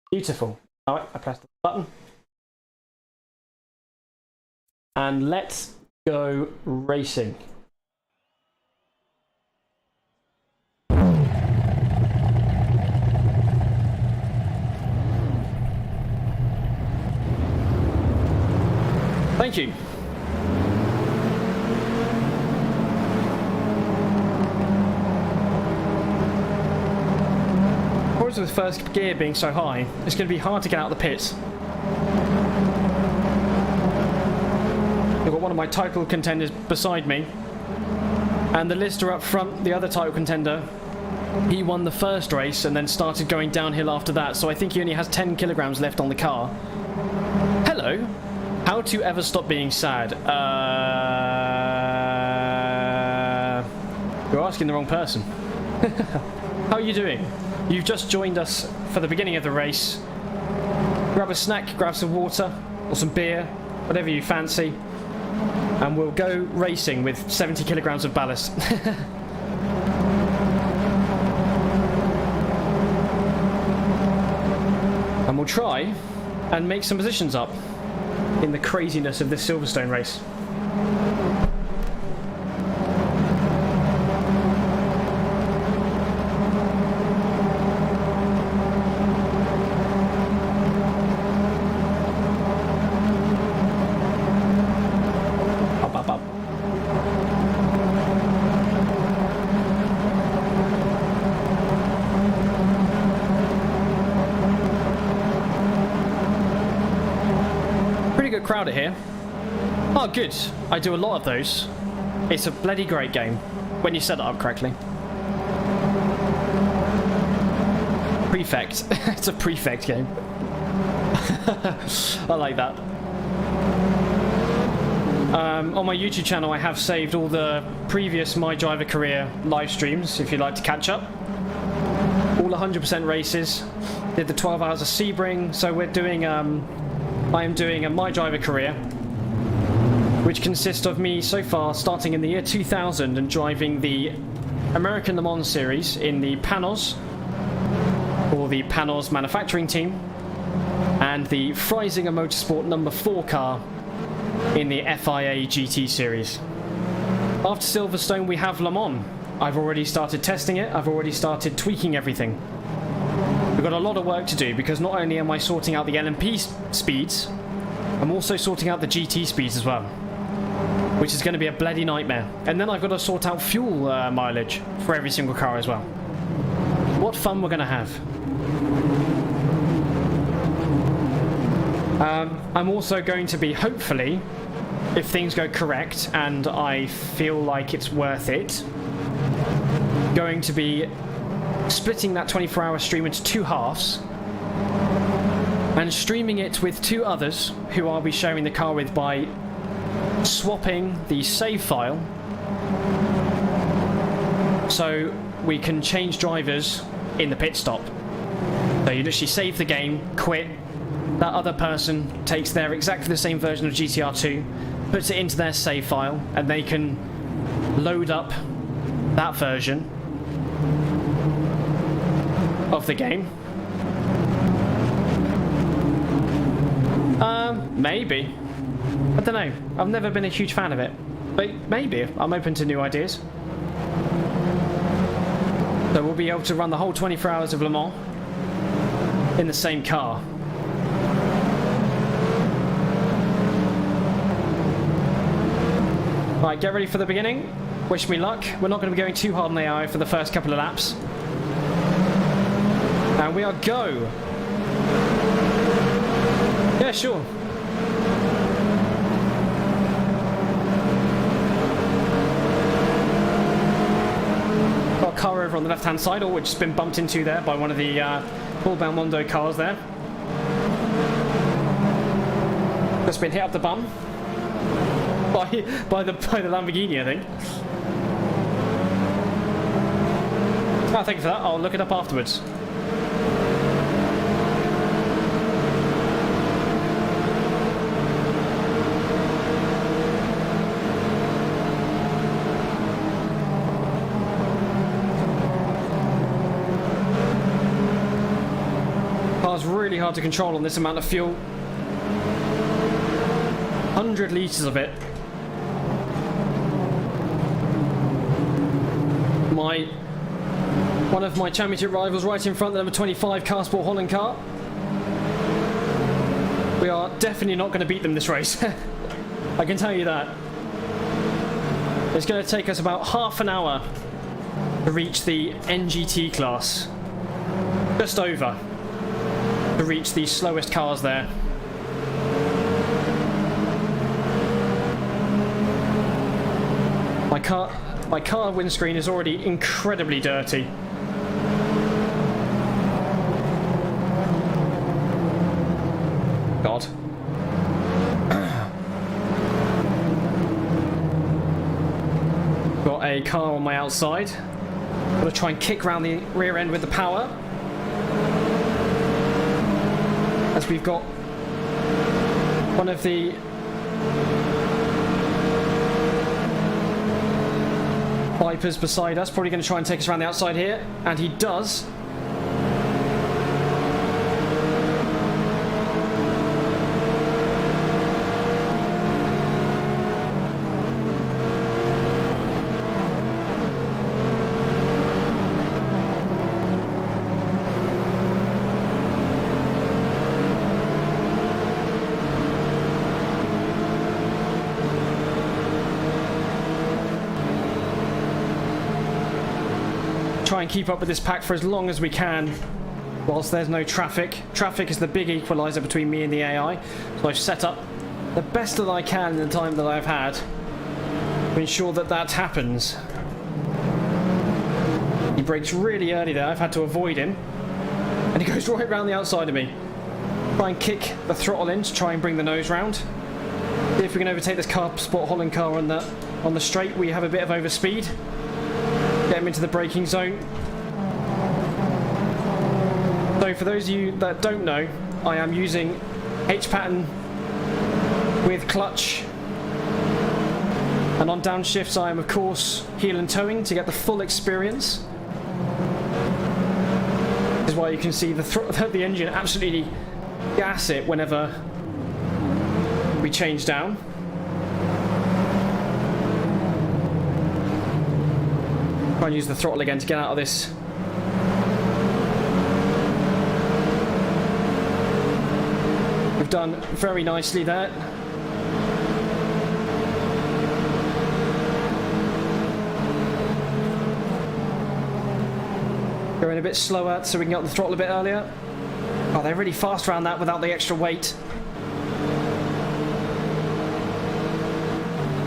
Beautiful. Alright, I pressed the button. And let's go racing. Thank you. Because of the first gear being so high, it's going to be hard to get out of the pits. I've got one of my title contenders beside me, and the Lister up front, the other title contender. He won the first race and then started going downhill after that, so I think he only has 10 kilograms left on the car. Hello. How to ever stop being sad? You're asking the wrong person. How are you doing? You've just joined us for the beginning of the race. Grab a snack, grab some water, or some beer, whatever you fancy, and we'll go racing with 70 kilograms of ballast. And we'll try and make some positions up in the craziness of this Silverstone race. get crowded here. Oh, good. I do a lot of those. It's a bloody great game when you set it up correctly. Prefect. It's a prefect game. I like that. On my YouTube channel, I have saved all the previous My Driver Career live streams if you'd like to catch up. All 100% races. Did the 12 hours of Sebring. So we're doing, I am doing a My Driver Career, which consists of me so far starting in the year 2000 and driving the American Le Mans series in the Panos, or the Panos manufacturing team, and the Freisinger Motorsport number 4 car in the FIA GT series. After Silverstone we have Le Mans. I've already started testing it, I've already started tweaking everything. We've got a lot of work to do because not only am I sorting out the LMP speeds, I'm also sorting out the GT speeds as well, which is going to be a bloody nightmare. And then I've got to sort out fuel mileage for every single car as well. What fun we're going to have. I'm also going to be, hopefully, if things go correct and I feel like it's worth it, going to be splitting that 24-hour stream into 2 halves and streaming it with 2 others who I'll be sharing the car with by swapping the save file so we can change drivers in the pit stop. So you literally save the game, quit, that other person takes their exactly the same version of GTR 2, puts it into their save file, and they can load up that version of the game. Maybe. I don't know. I've never been a huge fan of it. But maybe. I'm open to new ideas. So we'll be able to run the whole 24 hours of Le Mans in the same car. Right, get ready for the beginning. Wish me luck. We're not going to be going too hard on the AI for the first couple of laps. And we are go. Yeah, sure. Got a car over on the left-hand side, which has been bumped into there by one of the Paul Belmondo cars there. Just been hit up the bum by the Lamborghini, I think. Oh, thank you for that. I'll look it up afterwards. Car's really hard to control on this amount of fuel. 100 litres of it. One of my championship rivals right in front, the number 25 Carsport Holland car. We are definitely not going to beat them this race. I can tell you that. It's going to take us about half an hour to reach the NGT class. Just over. To reach the slowest cars there. My car windscreen is already incredibly dirty. God. Got a car on my outside. Got to try and kick around the rear end with the power. As we've got one of the Vipers beside us, probably going to try and take us around the outside here, and he does. Try and keep up with this pack for as long as we can whilst there's no traffic. Traffic is the big equalizer between me and the AI. So I've set up the best that I can in the time that I've had to ensure that that happens. He brakes really early there. I've had to avoid him. And he goes right around the outside of me. Try and kick the throttle in to try and bring the nose round. See if we can overtake this Sport Holland car on the straight. We have a bit of overspeed. Get him into the braking zone. So for those of you that don't know, I am using H-pattern with clutch. And on downshifts I am of course heel and toeing to get the full experience. This is why you can see the engine absolutely gas it whenever we change down. Try and use the throttle again to get out of this. We've done very nicely there. Going a bit slower so we can get on the throttle a bit earlier. Oh, they're really fast around that without the extra weight.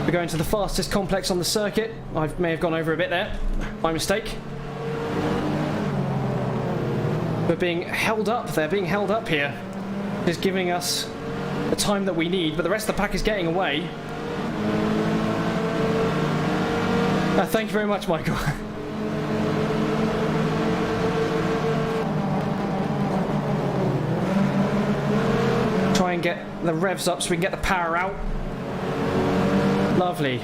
We're going to the fastest complex on the circuit. I may have gone over a bit there. My mistake. We're being held up. They're being held up here. Just giving us the time that we need, but the rest of the pack is getting away. Thank you very much, Michael. Try and get the revs up so we can get the power out. Lovely.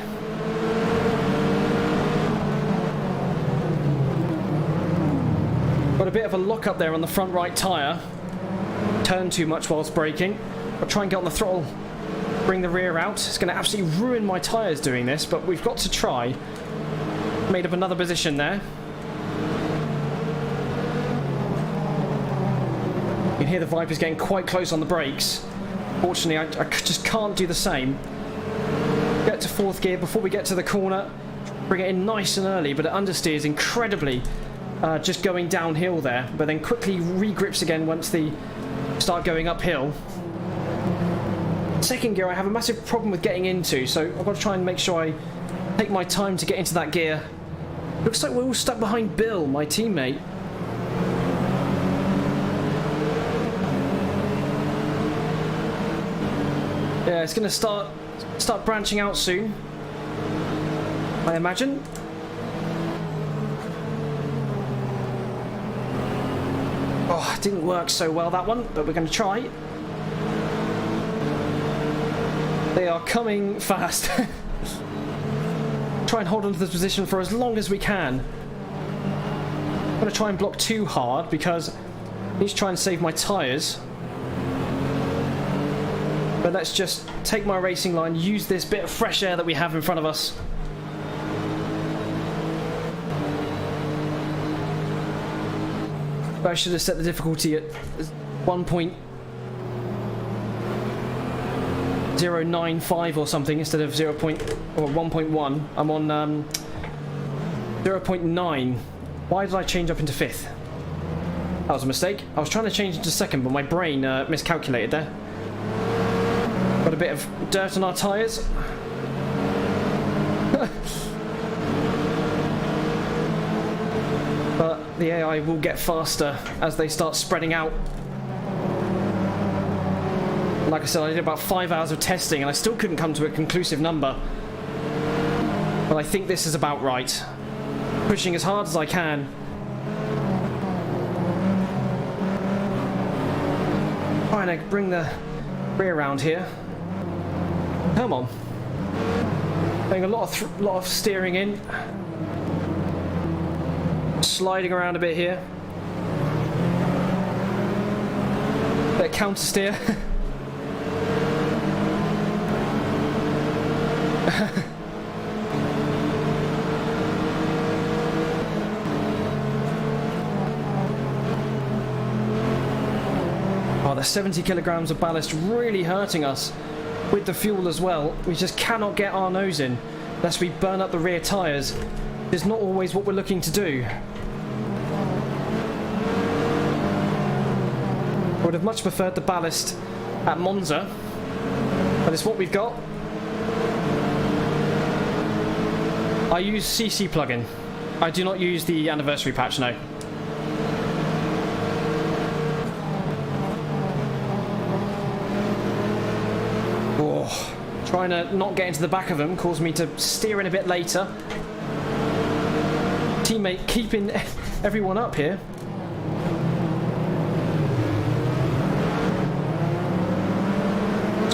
Got a bit of a lock up there on the front right tyre. Turn too much whilst braking. I'll try and get on the throttle, bring the rear out. It's going to absolutely ruin my tyres doing this, but we've got to try. Made up another position there. You can hear the Vipers getting quite close on the brakes. Fortunately, I just can't do the same. Get to fourth gear before we get to the corner. Bring it in nice and early, but it understeers incredibly just going downhill there, but then quickly regrips again once they start going uphill. Second gear I have a massive problem with getting into, so I've got to try and make sure I take my time to get into that gear. Looks like we're all stuck behind Bill, my teammate. Yeah, it's going to start branching out soon, I imagine. Oh, it didn't work so well, that one, but we're going to try. They are coming fast. Try and hold on to this position for as long as we can. I'm going to try and block too hard because I need to try and save my tyres. But let's just take my racing line, use this bit of fresh air that we have in front of us. But I should have set the difficulty at 1.095 or something instead of 1.1. I'm on 0.9. Why did I change up into fifth? That was a mistake. I was trying to change into second, but my brain miscalculated there. Got a bit of dirt on our tyres. But the AI will get faster as they start spreading out. Like I said, I did about 5 hours of testing and I still couldn't come to a conclusive number. But I think this is about right. Pushing as hard as I can. Trying to bring the rear round here. Come on. Doing a lot of steering in. Sliding around a bit here. Bit of counter steer. Oh, the 70 kilograms of ballast really hurting us with the fuel as well. We just cannot get our nose in unless we burn up the rear tyres. It's not always what we're looking to do. I would have much preferred the ballast at Monza. But it's what we've got. I use CC plugin. I do not use the anniversary patch, no. Oh, trying to not get into the back of them caused me to steer in a bit later. Teammate keeping everyone up here.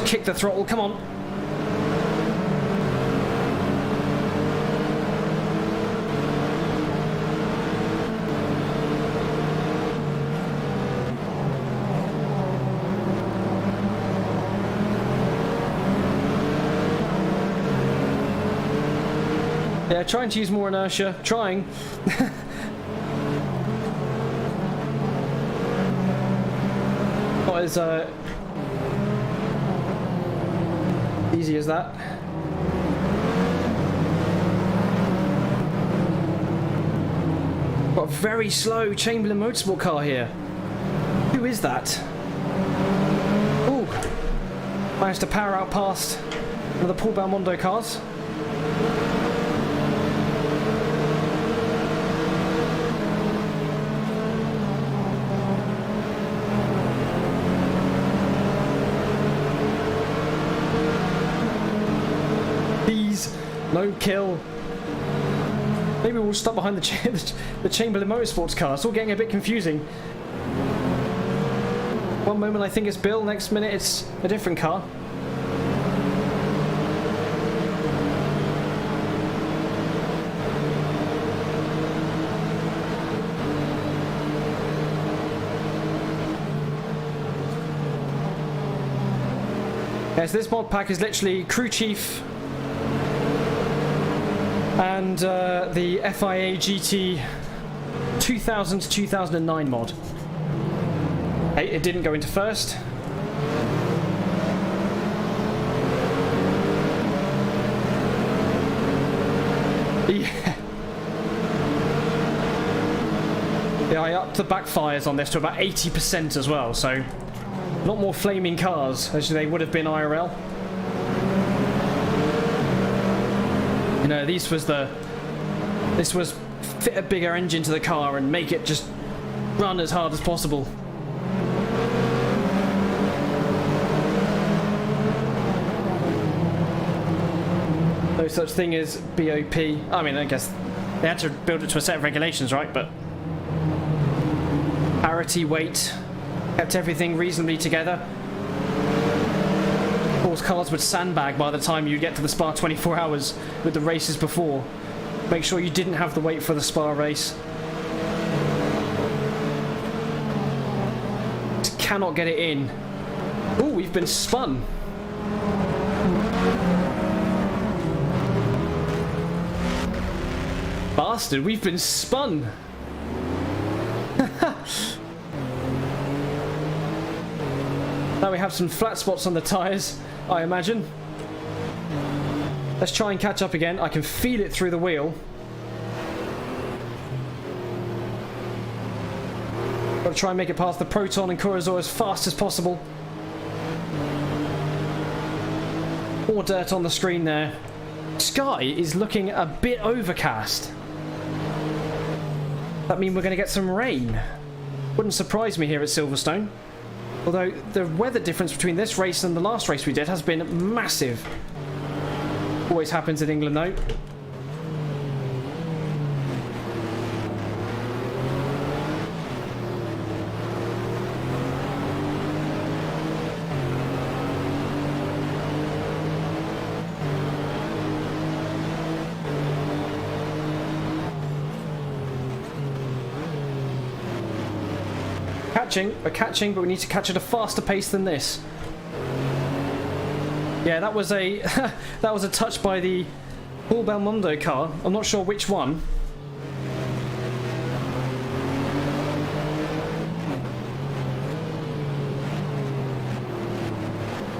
Kick the throttle, come on. Yeah, trying to use more inertia, trying. Not as easy as that. Got a very slow Chamberlain Motorsport car here. Who is that? Ooh, managed to power out past one of the Paul Belmondo cars. No kill. Maybe we'll stop behind the Chamberlain Motorsports car. It's all getting a bit confusing. One moment I think it's Bill, next minute it's a different car. Yes, this mod pack is literally crew chief and the FIA GT 2000 to 2009 mod. Hey, it didn't go into first. Yeah. Yeah, I upped the backfires on this to about 80% as well, so a lot more flaming cars as they would have been IRL. You know, this was fit a bigger engine to the car and make it just run as hard as possible. No such thing as BOP. I mean, I guess they had to build it to a set of regulations, right? But parity, weight, kept everything reasonably together. Of course, cars would sandbag by the time you get to the Spa 24 hours with the races before. Make sure you didn't have the weight for the Spa race. Just cannot get it in. Oh, we've been spun. Bastard, we've been spun. Now we have some flat spots on the tyres, I imagine. Let's try and catch up again. I can feel it through the wheel. Got to try and make it past the Proton and Kurosawa as fast as possible. More dirt on the screen there. Sky is looking a bit overcast. That means we're going to get some rain. Wouldn't surprise me here at Silverstone. Although the weather difference between this race and the last race we did has been massive. Always happens in England though. We're catching, but we need to catch at a faster pace than this. Yeah, that was a that was a touch by the Paul Belmondo car. I'm not sure which one.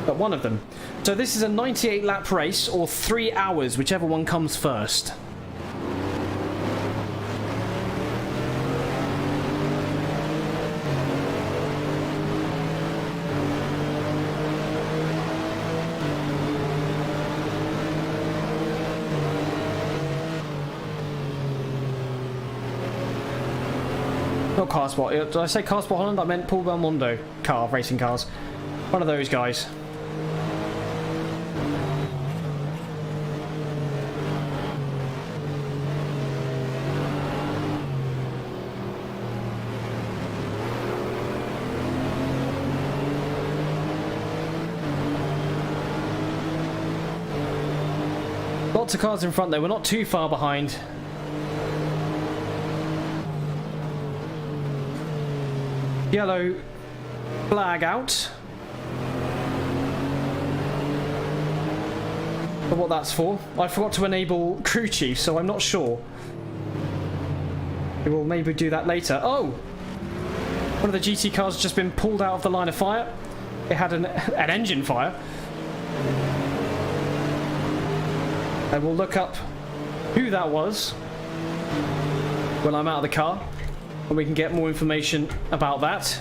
But one of them. So this is a 98 lap race, or 3 hours, whichever one comes first. Not Car Sport. Did I say Car Sport Holland? I meant Paul Belmondo car, racing cars. One of those guys. Lots of cars in front though, we're not too far behind. Yellow flag out. But what that's for. I forgot to enable crew chief, so I'm not sure. We will maybe do that later. Oh! One of the GT cars has just been pulled out of the line of fire. It had an engine fire. And we'll look up who that was when I'm out of the car, and we can get more information about that.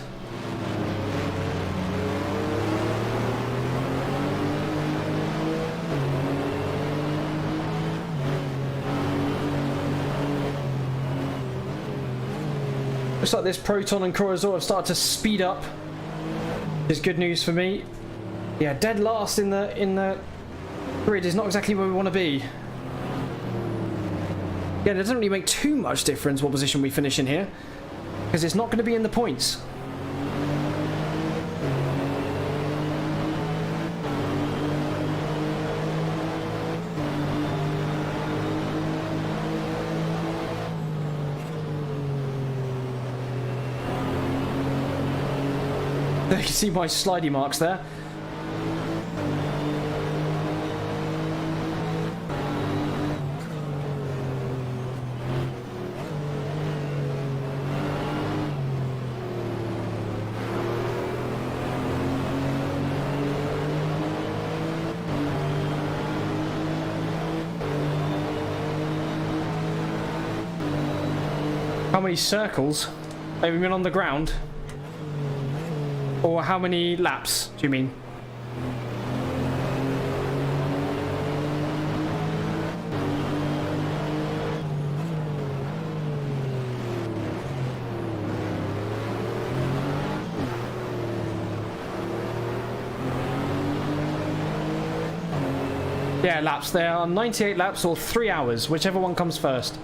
Looks like this Proton and Corazor have started to speed up. It's good news for me. Yeah, dead last in the grid is not exactly where we want to be. Yeah, it doesn't really make too much difference what position we finish in here, because it's not going to be in the points. There you can see my slidey marks there. How many circles have we been on the ground? Or how many laps, do you mean? Yeah, laps. There are 98 laps or 3 hours, whichever one comes first.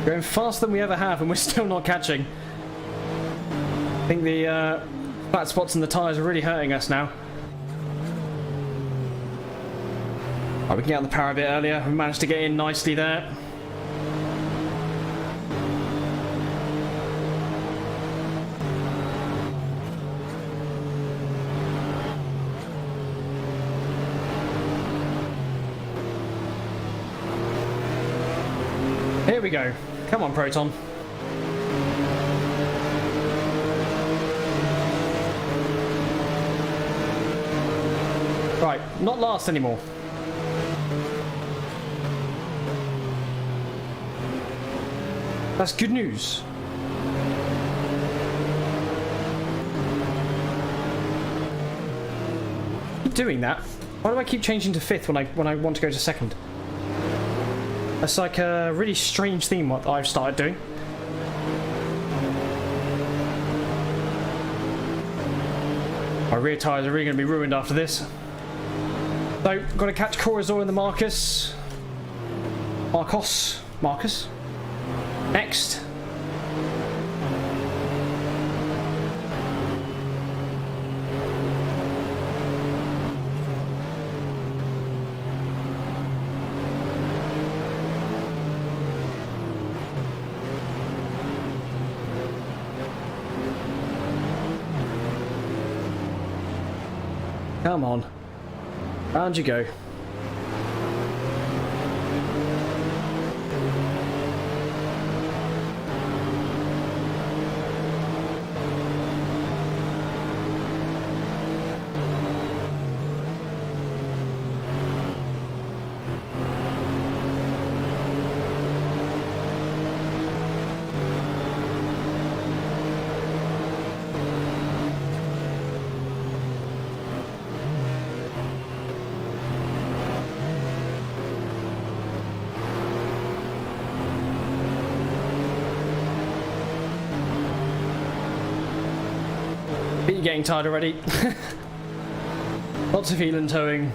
Going faster than we ever have, and we're still not catching. I think the flat spots in the tyres are really hurting us now. Right, we can get on the power a bit earlier. We managed to get in nicely there. Here we go. Come on, Proton. Right, not last anymore. That's good news. Keep doing that. Why do I keep changing to fifth when I want to go to second? That's like a really strange theme what I've started doing. My rear tyres are really going to be ruined after this. So, got to catch Corazor in the Marcus. Marcus. Next. Come on. Round you go. But you're getting tired already. Lots of heel and towing.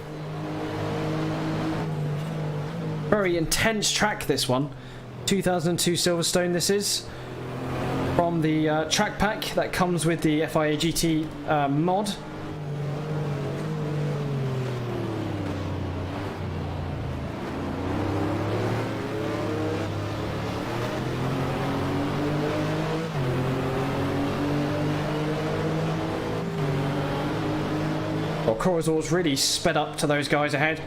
Very intense track, this one. 2002 Silverstone this is. From the track pack that comes with the FIA GT mod. Well, Corazor's really sped up to those guys ahead.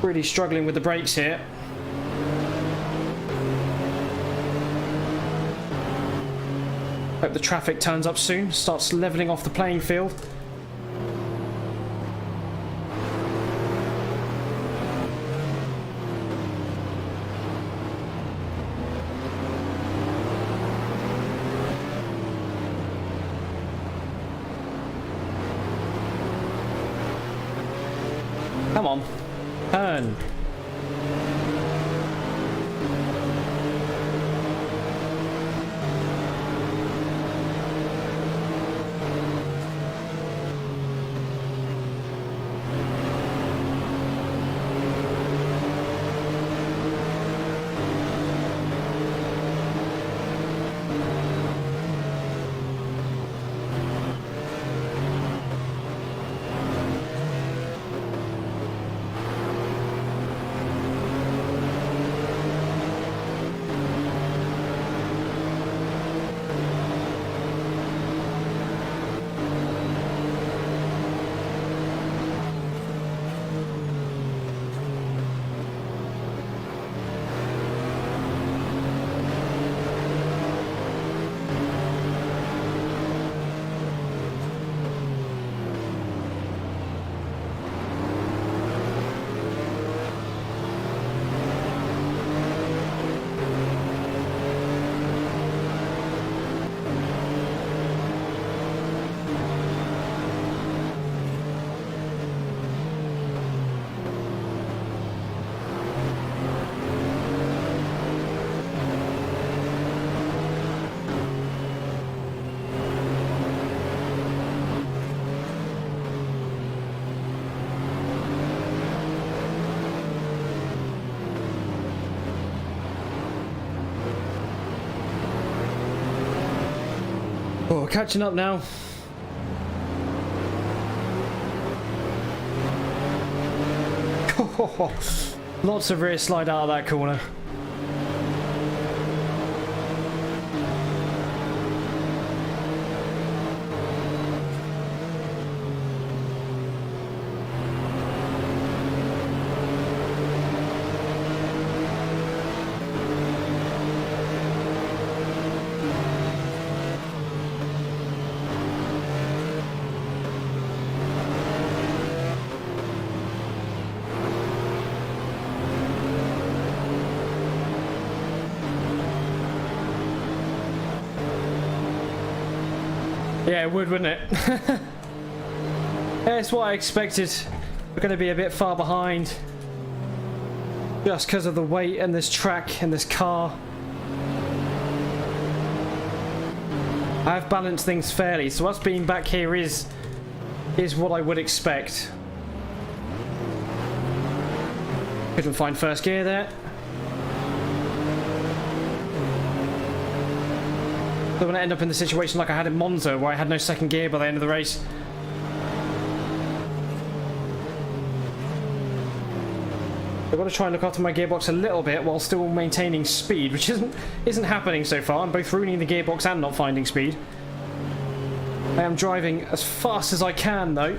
Really struggling with the brakes here. Hope the traffic turns up soon, starts levelling off the playing field. Come on, turn. Oh, catching up now. Lots of rear slide out of that corner. Yeah, it would, wouldn't it? Yeah, it's what I expected. We're going to be a bit far behind. Just because of the weight and this track and this car. I've balanced things fairly, so us being back here is what I would expect. Couldn't find first gear there. Don't want to end up in the situation like I had in Monza, where I had no second gear by the end of the race. I've got to try and look after my gearbox a little bit while still maintaining speed, which isn't happening so far. I'm both ruining the gearbox and not finding speed. I am driving as fast as I can, though.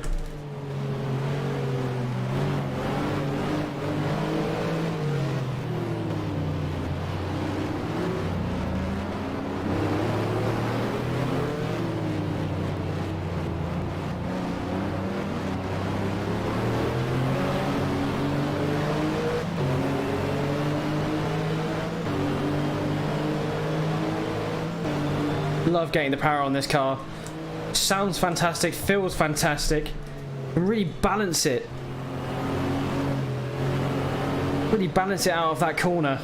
Love getting the power on this car. Sounds fantastic, feels fantastic. And really balance it. Really balance it out of that corner.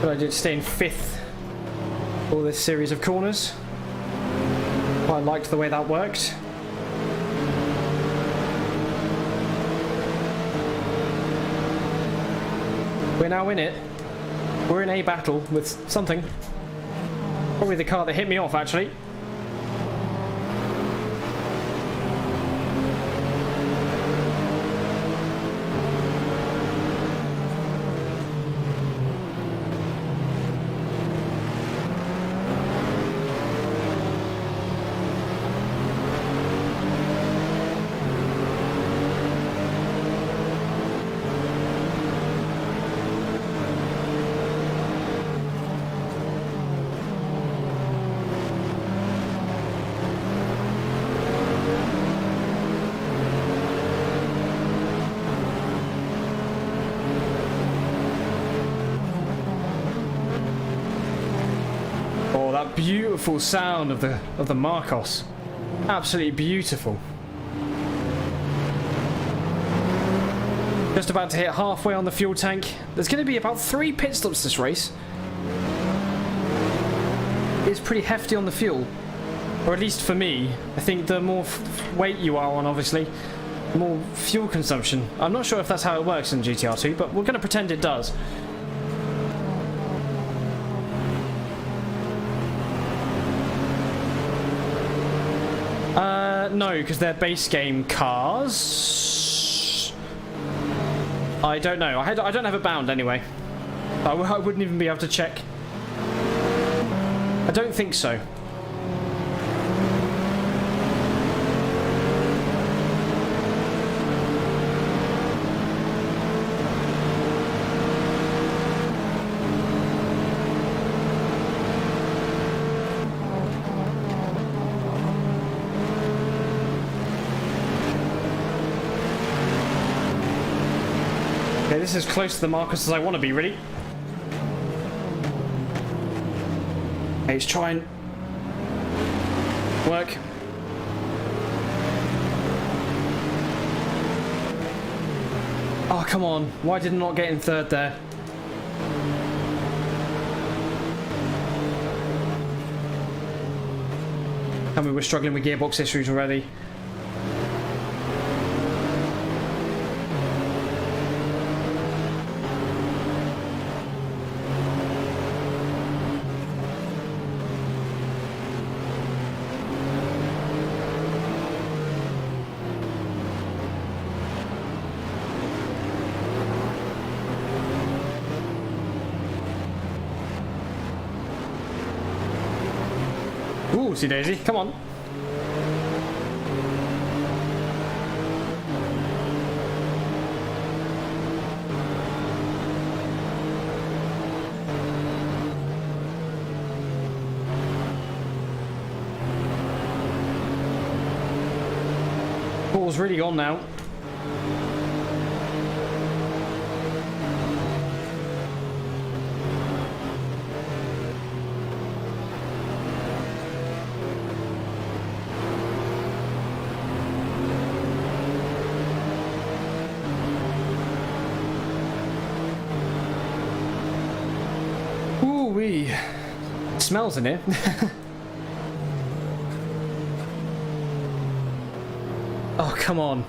But I did stay in 5th for this series of corners. Quite liked the way that worked. We're now in it. We're in a battle with something. Probably the car that hit me off, actually. That beautiful sound of the Marcos. Absolutely beautiful. Just about to hit halfway on the fuel tank. There's going to be about 3 pit stops this race. It's pretty hefty on the fuel. Or at least for me. I think the more weight you are on, obviously, the more fuel consumption. I'm not sure if that's how it works in GTR2, but we're going to pretend it does. No, because they're base game cars. I don't know. I don't have it bound anyway. I wouldn't even be able to check. I don't think so. Okay, this is as close to the Marcus as I want to be, really. Okay, let's try and work. Oh, come on. Why did I not get in 3rd there? I mean, we're struggling with gearbox issues already. Ooh, see Daisy, come on. Ball's really gone now. Ooh-wee. It smells in here. Oh, come on.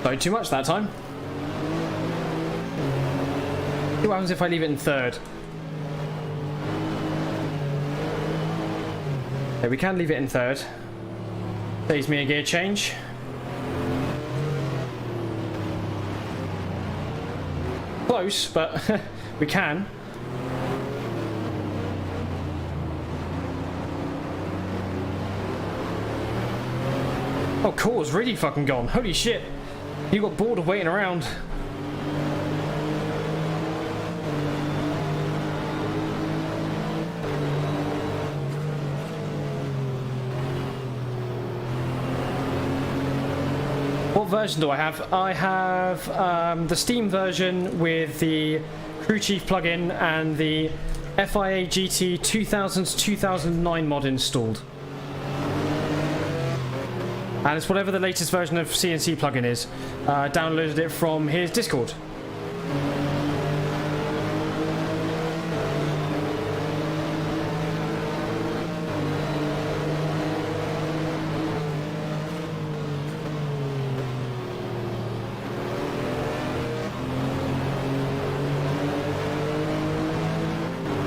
Not too much that time. See what happens if I leave it in 3rd. Okay, we can leave it in 3rd. Saves me a gear change. Close, but we can. Oh, core's really fucking gone. Holy shit. You got bored of waiting around. What version do I have? I have the Steam version with the Crew Chief plugin and the FIA GT 2000-2009 mod installed. And it's whatever the latest version of CNC plugin is. I downloaded it from his Discord.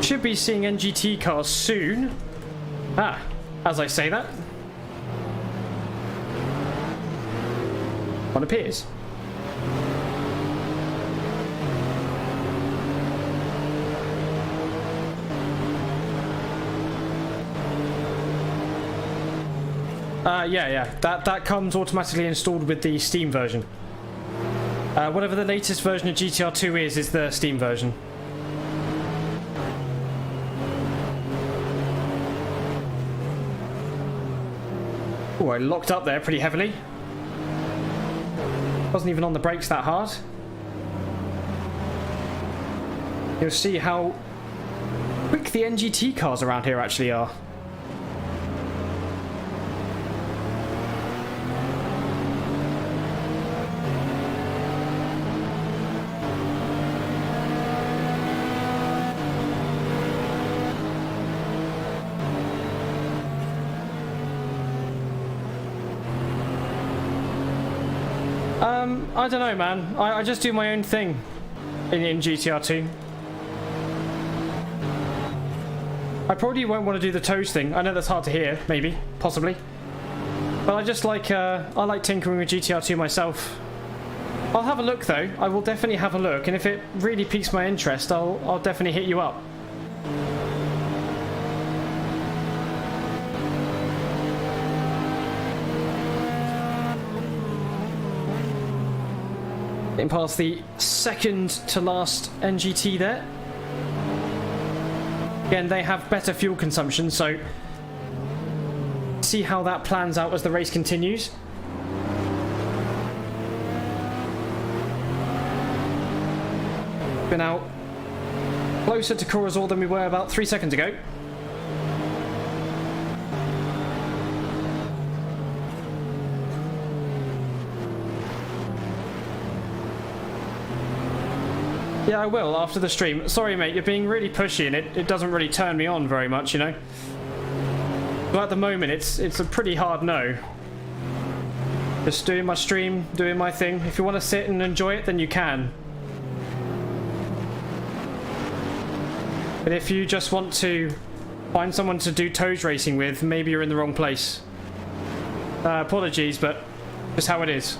Should be seeing NGT cars soon. As I say that, one appears. Yeah. That comes automatically installed with the Steam version. Whatever the latest version of GTR 2 is the Steam version. Oh, I locked up there pretty heavily. Wasn't even on the brakes that hard. You'll see how quick the NGT cars around here actually are. I don't know, man. I just do my own thing in GTR 2. I probably won't want to do the toes thing. I know that's hard to hear, maybe, possibly. But I just like, I like tinkering with GTR 2 myself. I'll have a look though. I will definitely have a look, and if it really piques my interest, I'll definitely hit you up. Getting past the second to last NGT there. Again, they have better fuel consumption, so see how that plans out as the race continues. Been out closer to Corazon than we were about 3 seconds ago. Yeah, I will, after the stream. Sorry, mate, you're being really pushy, and it doesn't really turn me on very much, you know? But at the moment, it's a pretty hard no. Just doing my stream, doing my thing. If you want to sit and enjoy it, then you can. But if you just want to find someone to do toes racing with, maybe you're in the wrong place. Apologies, but just how it is.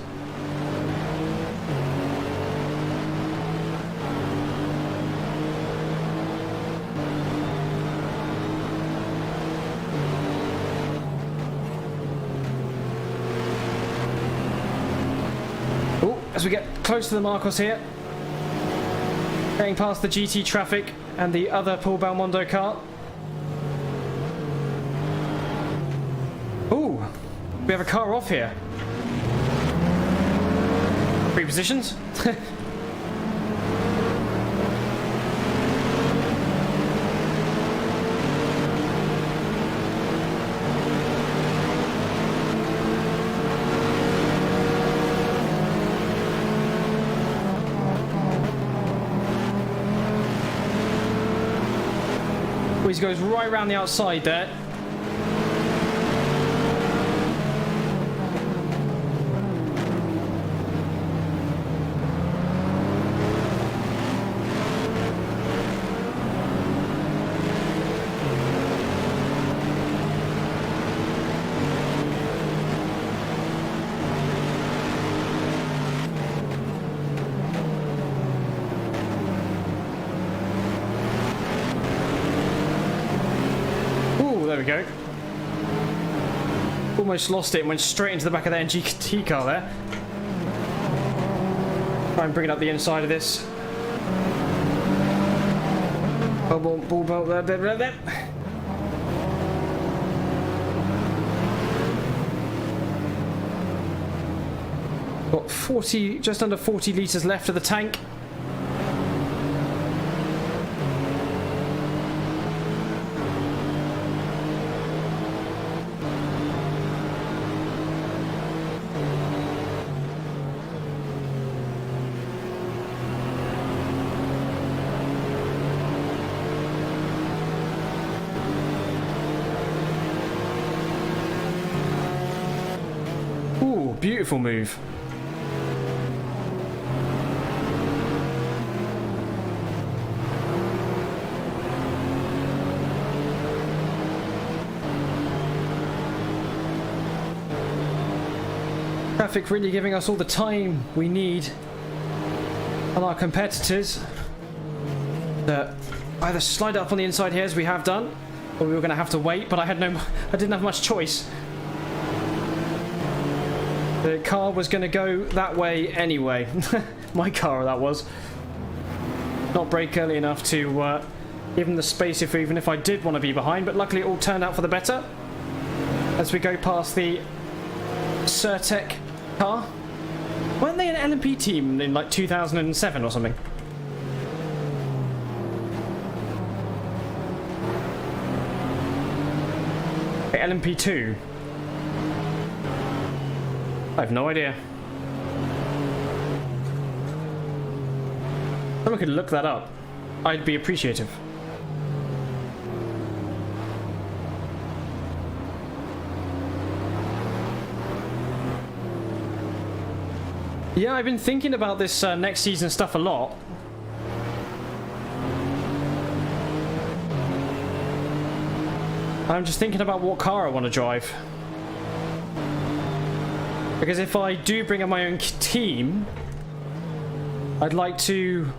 As we get close to the Marcos here, getting past the GT traffic and the other Paul Belmondo car. Ooh, we have a car off here. 3 positions. He goes right around the outside there. There we go. Almost lost it and went straight into the back of the NGT car there. Try and bring it up the inside of this. Ball there. Got 40, just under 40 litres left of the tank. Ooh, beautiful move. Traffic really giving us all the time we need on our competitors to either slide up on the inside here as we have done, or we were going to have to wait, but I didn't have much choice. The car was going to go that way anyway. My car, that was. Not brake early enough to give him the space even if I did want to be behind, but luckily it all turned out for the better as we go past the Certec car. Weren't they an LMP team in like 2007 or something? Okay, LMP2. I have no idea. Someone could look that up. I'd be appreciative. Yeah, I've been thinking about this next season stuff a lot. I'm just thinking about what car I want to drive. Because if I do bring up my own team, I'd like to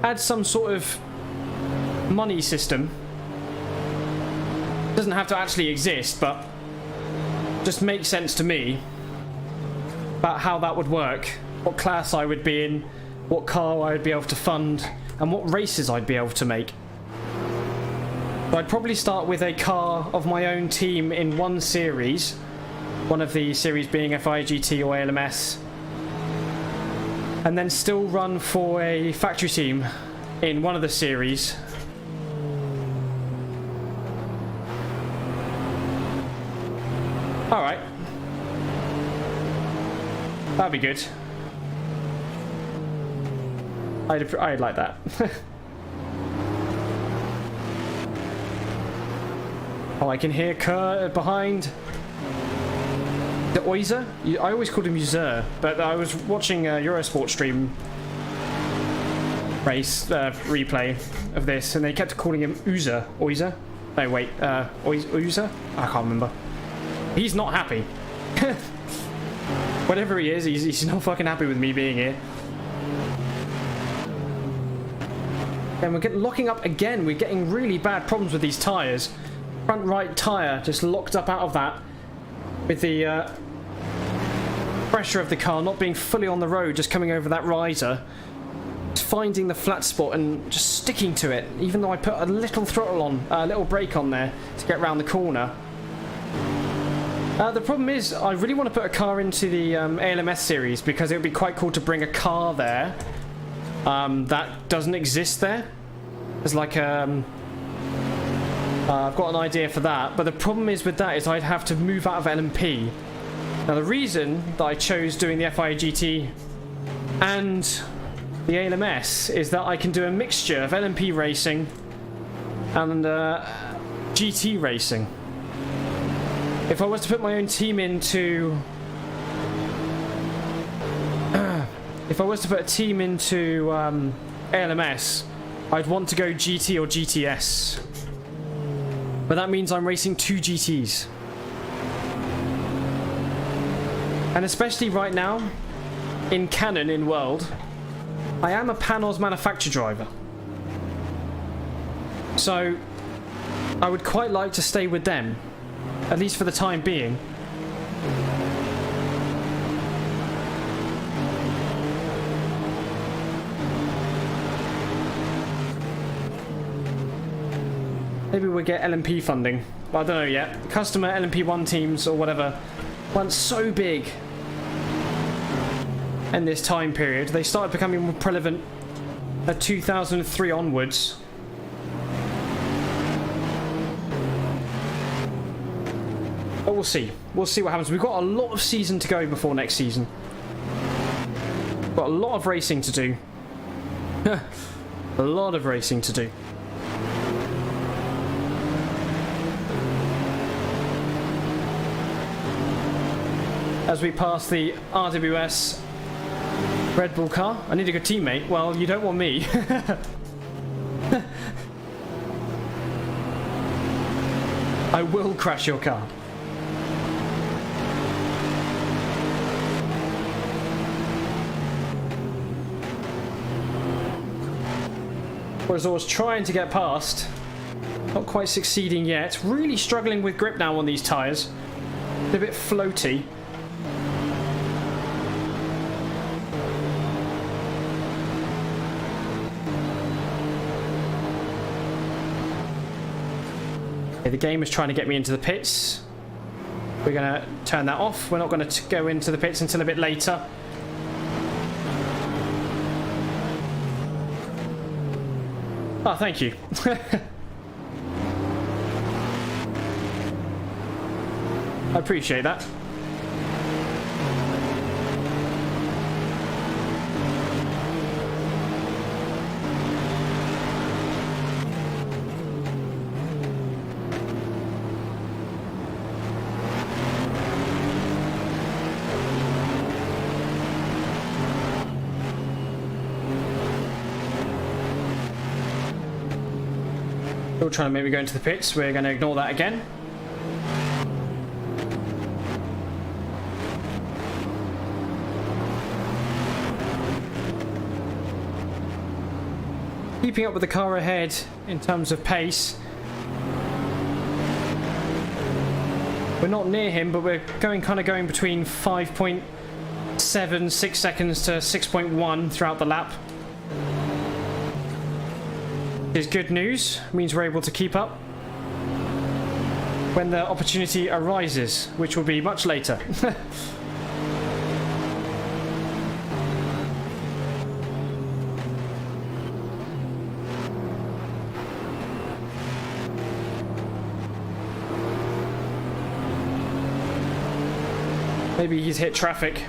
add some sort of money system. It doesn't have to actually exist, but just makes sense to me about how that would work, what class I would be in, what car I would be able to fund, and what races I'd be able to make. So I'd probably start with a car of my own team in one series, one of the series being FIA GT or ALMS, and then still run for a factory team in one of the series. Alright. That'd be good. I'd like that. Oh, I can hear Kerr behind. The Oizer? I always called him Uzer, but I was watching a Eurosport stream race replay of this, and they kept calling him Uzer. Oizer? No, wait. Uzer? I can't remember. He's not happy. Whatever he is, he's not fucking happy with me being here. And we're locking up again. We're getting really bad problems with these tyres. Front right tyre just locked up out of that. With the pressure of the car not being fully on the road, just coming over that riser. Just finding the flat spot and just sticking to it. Even though I put a little throttle on, a little brake on there to get round the corner. The problem is, I really want to put a car into the ALMS series because it would be quite cool to bring a car there that doesn't exist there. There's like I've got an idea for that, but the problem is with that is I'd have to move out of LMP. Now the reason that I chose doing the FIA GT and the ALMS is that I can do a mixture of LMP racing and GT racing. If I was to put my own team into... if I was to put a team into ALMS, I'd want to go GT or GTS. But that means I'm racing two GTs. And especially right now, in Canon, in World, I am a Panos manufacturer driver. So, I would quite like to stay with them. At least for the time being. Maybe we'll get LMP funding. But I don't know yet. Customer LMP1 teams or whatever. One's so big. in this time period. They started becoming more prevalent at 2003 onwards. But we'll see. We'll see what happens. We've got a lot of season to go before next season. Got a lot of racing to do. A lot of racing to do. As we pass the RWS Red Bull car. I need a good teammate. Well, you don't want me. I will crash your car. Whereas I was trying to get past. Not quite succeeding yet. Really struggling with grip now on these tyres. They're a bit floaty. Okay, the game is trying to get me into the pits. We're going to turn that off. We're not going to go into the pits until a bit later. Oh, thank you. I appreciate that. Still trying to make me go into the pits. We're going to ignore that again. Keeping up with the car ahead in terms of pace. We're not near him, but we're kind of going between 5.7, 6 seconds to 6.1 throughout the lap. Is good news. Means we're able to keep up when the opportunity arises, which will be much later. Maybe he's hit traffic.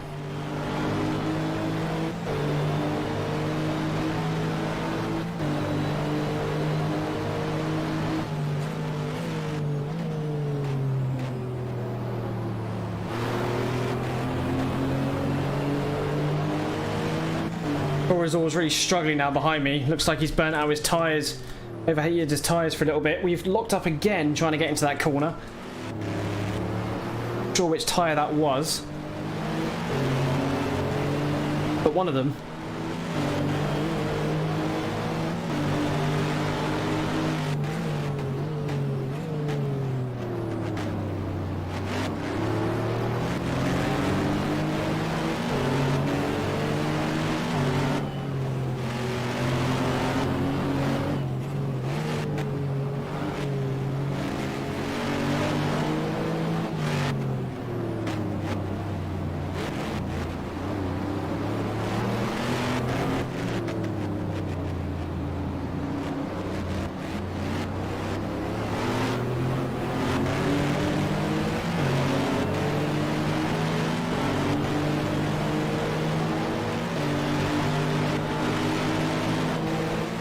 Is really struggling now behind me. Looks like he's burnt out his tyres. Overheated his tyres for a little bit. We've locked up again trying to get into that corner. Not sure which tyre that was, but one of them.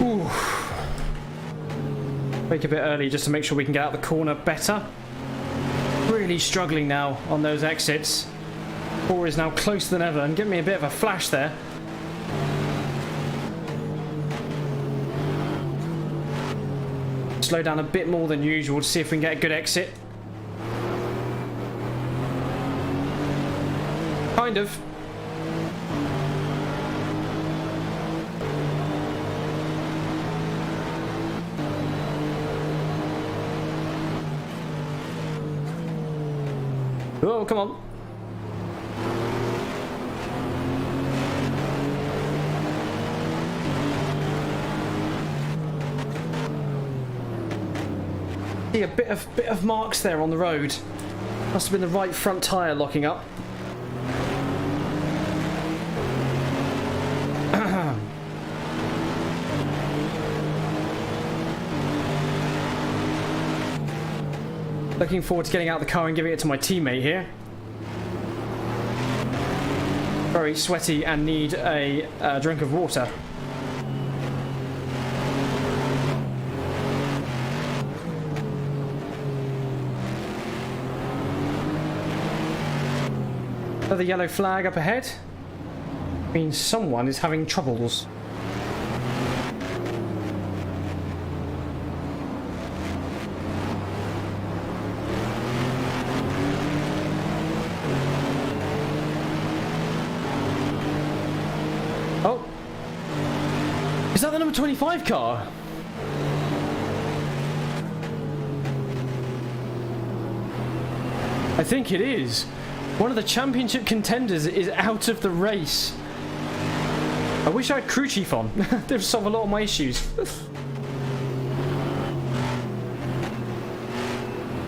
Ooh. Brake a bit early just to make sure we can get out the corner better. Really struggling now on those exits. 4 is now closer than ever and giving me a bit of a flash there. Slow down a bit more than usual to see if we can get a good exit. Kind of. Oh, come on. See a bit of marks there on the road. Must have been the right front tyre locking up. Looking forward to getting out of the car and giving it to my teammate here. Very sweaty and need a drink of water. Another yellow flag up ahead. Means someone is having troubles. Oh, is that the number 25 car? I think it is. One of the championship contenders is out of the race. I wish I had crew chief on. That would solve a lot of my issues.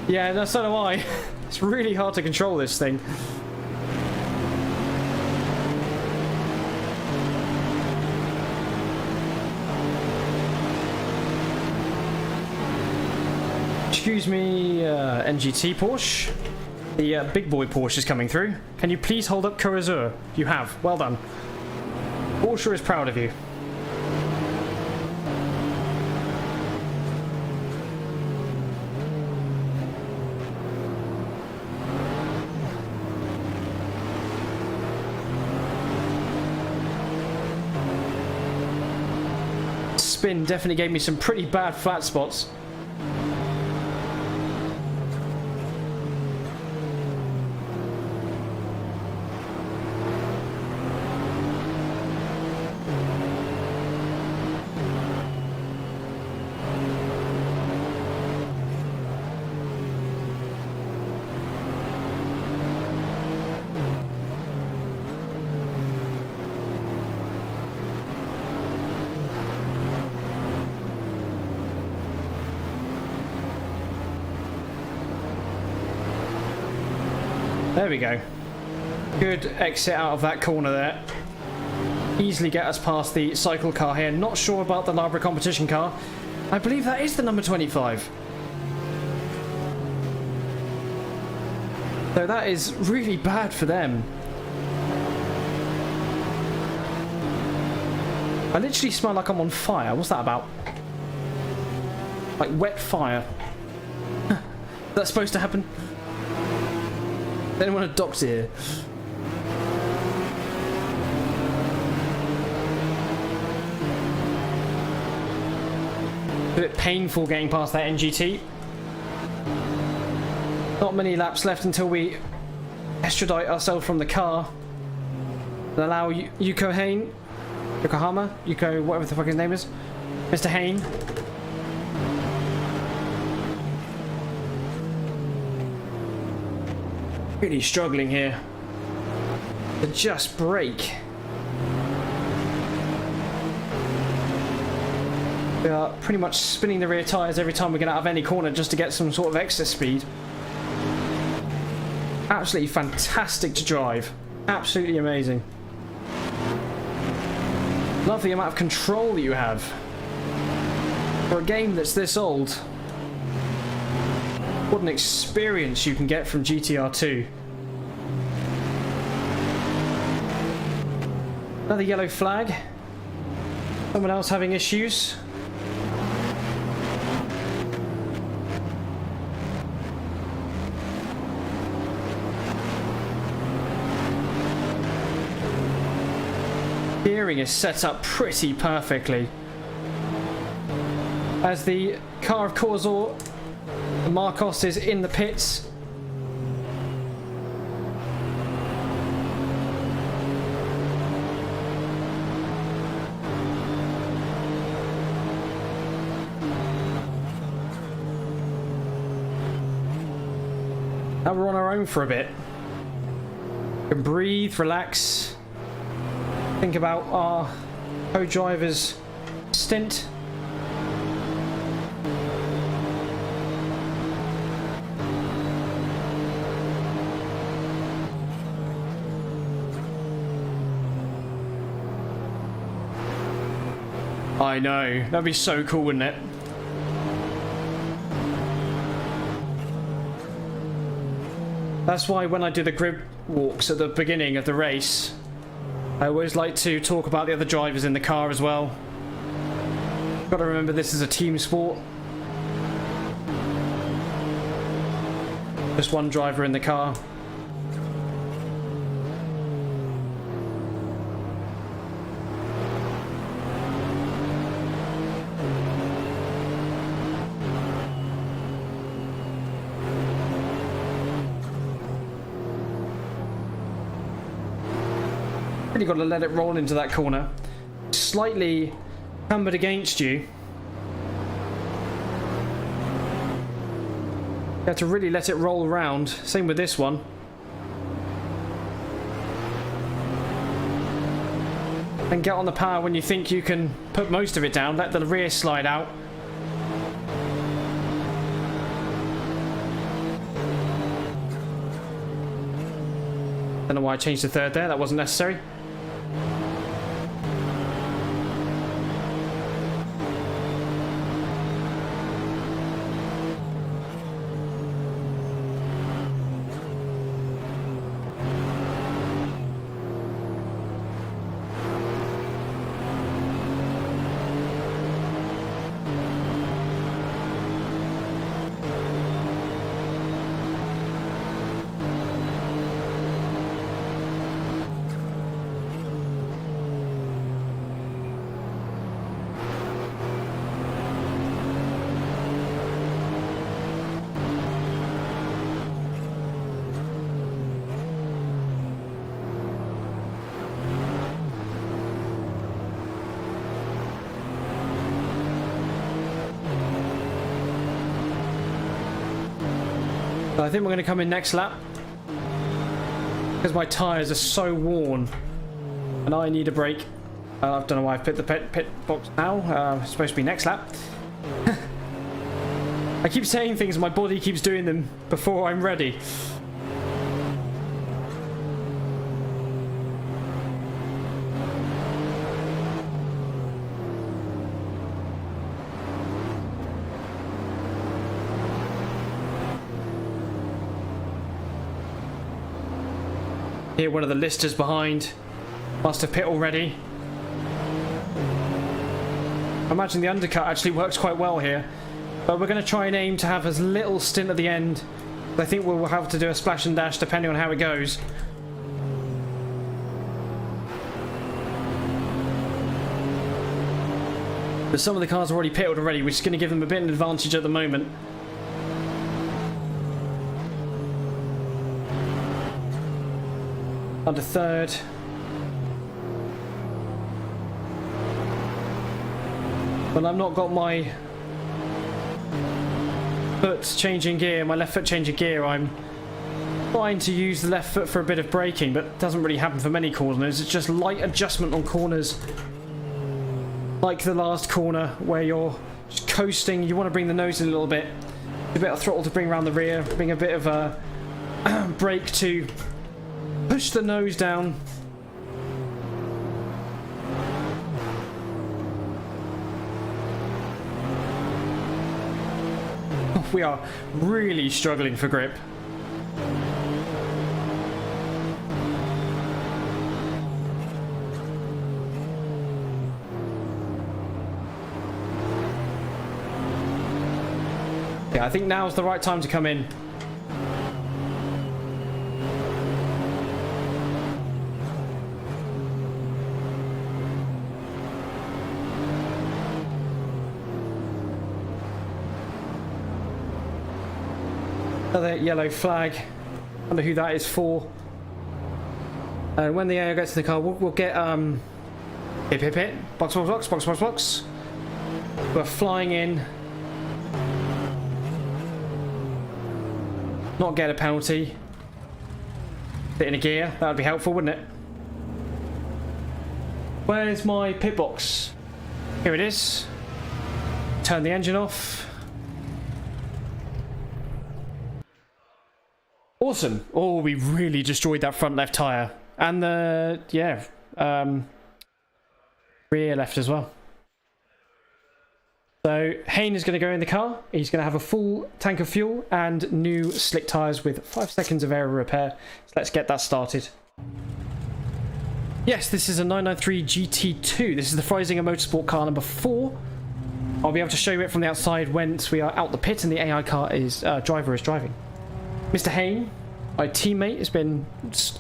Yeah, no, so do I. It's really hard to control this thing. Excuse me, NGT Porsche. The big boy Porsche is coming through. Can you please hold up Corazur? You have. Well done. Porsche is proud of you. Spin definitely gave me some pretty bad flat spots. There we go. Good exit out of that corner there. Easily get us past the cycle car here. Not sure about the Library competition car. I believe that is the number 25. So that is really bad for them. I literally smell like I'm on fire. What's that about? Like wet fire. That's supposed to happen? Anyone a doctor here? A bit painful getting past that NGT. Not many laps left until we extradite ourselves from the car and allow Yokohama, whatever the fuck his name is, Mr. Hain. Really struggling here to just brake. We are pretty much spinning the rear tyres every time we get out of any corner just to get some sort of extra speed. Absolutely fantastic to drive. Absolutely amazing. Love the amount of control that you have for a game that's this old. What an experience you can get from GTR 2. Another yellow flag. Someone else having issues. Steering is set up pretty perfectly. As the car of Corazur, Marcos is in the pits. Now we're on our own for a bit. We can breathe, relax, think about our co-driver's stint. I know, that'd be so cool, wouldn't it? That's why when I do the grid walks at the beginning of the race, I always like to talk about the other drivers in the car as well. Got to remember this is a team sport. Just one driver in the car. Really got to let it roll into that corner. Slightly cambered against you. You have to really let it roll around. Same with this one. And get on the power when you think you can put most of it down. Let the rear slide out. Don't know why I changed to third there. That wasn't necessary. I think we're going to come in next lap because my tyres are so worn and I need a break. I don't know why I've put the pit box now. It's supposed to be next lap. I keep saying things, my body keeps doing them before I'm ready. Here, one of the listers behind must have pit already. I imagine the undercut actually works quite well here, but we're going to try and aim to have as little stint at the end. I think we'll have to do a splash and dash depending on how it goes. But some of the cars are already pitted already, which is going to give them a bit of an advantage at the moment. Under third. But I've not got my foot changing gear, my left foot changing gear. I'm trying to use the left foot for a bit of braking, but it doesn't really happen for many corners. It's just light adjustment on corners. Like the last corner where you're just coasting, you want to bring the nose in a little bit. A bit of throttle to bring around the rear, bring a bit of a brake to push the nose down. We are really struggling for grip. Yeah, I think now's the right time to come in. Another yellow flag. I wonder who that is for. And when the AO gets to the car, we'll get hit, box, box. We're flying in. Not get a penalty. Fit in a gear. That would be helpful, wouldn't it? Where's my pit box? Here it is. Turn the engine off. Awesome. Oh, we really destroyed that front left tyre. And the, rear left as well. So Hayne is going to go in the car. He's going to have a full tank of fuel and new slick tyres with 5 seconds of air repair. So let's get that started. Yes, this is a 993 GT2. This is the Freisinger Motorsport car number 4. I'll be able to show you it from the outside once we are out the pit and the AI car is driver is driving. Mr. Hayne, my teammate, has been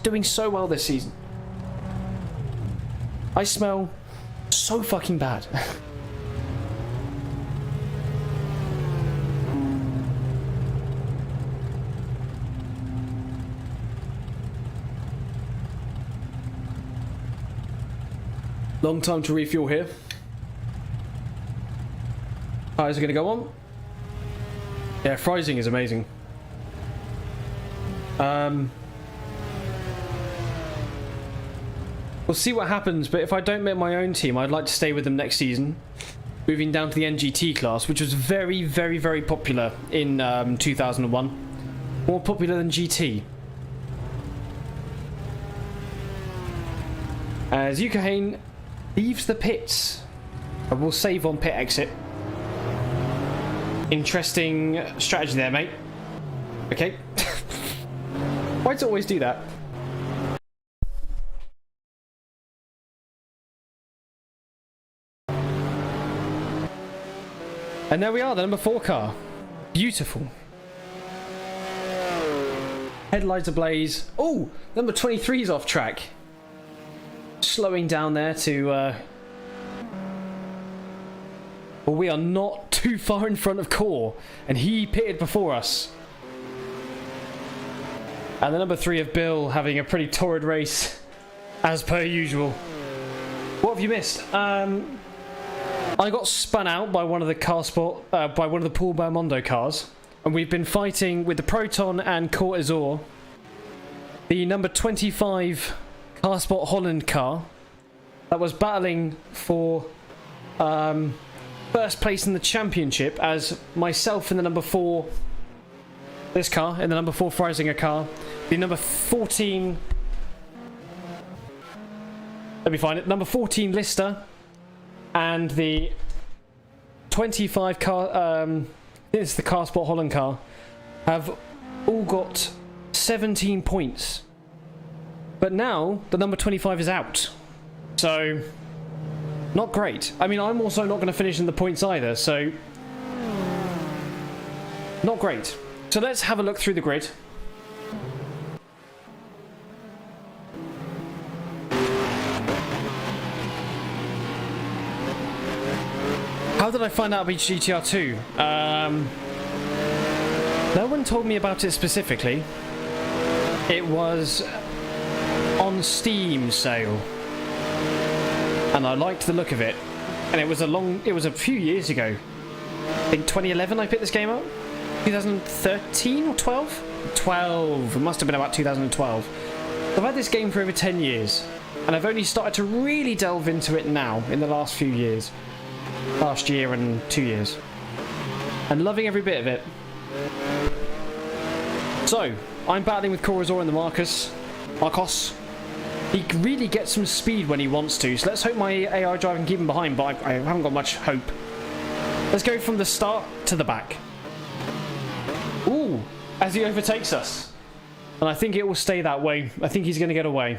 doing so well this season. I smell so fucking bad. Long time to refuel here. Tires are going to go on. Yeah, Freising is amazing. We'll see what happens, but if I don't make my own team, I'd like to stay with them next season. Moving down to the NGT class, which was very, very, very popular in 2001. More popular than GT. As Yuka Hayne leaves the pits. I will save on pit exit. Interesting strategy there, mate. Okay. Why does it always do that? And there we are, the number 4 car. Beautiful. Headlights ablaze. Oh, number 23 is off track. Slowing down there to well, we are not too far in front of Core, and he pitted before us. And the number 3 of Bill having a pretty torrid race as per usual. What have you missed? I got spun out by one of the by one of the Paul Bermondo cars, and we've been fighting with the Proton and Court Azor, the number 25 Carsport Holland car that was battling for first place in the championship, as myself in the number 4, this car, in the number 4 Freisinger car, the number 14, let me find it, number 14 Lister, and the 25 car, it's the Carsport Holland car, have all got 17 points. But now, the number 25 is out. So, not great. I mean, I'm also not going to finish in the points either, so not great. So let's have a look through the grid. How did I find out about GTR 2? No one told me about it specifically. It was on Steam sale, and I liked the look of it, and it was a few years ago. I think 2011 I picked this game up. 2013 or 12? It must have been about 2012. I've had this game for over 10 years, and I've only started to really delve into it now in the last few years. Last year and 2 years. And loving every bit of it. So, I'm battling with Corazor and the Marcos. He really gets some speed when he wants to, so let's hope my AI driver can keep him behind, but I haven't got much hope. Let's go from the start to the back. Ooh, as he overtakes us. And I think it will stay that way. I think he's going to get away.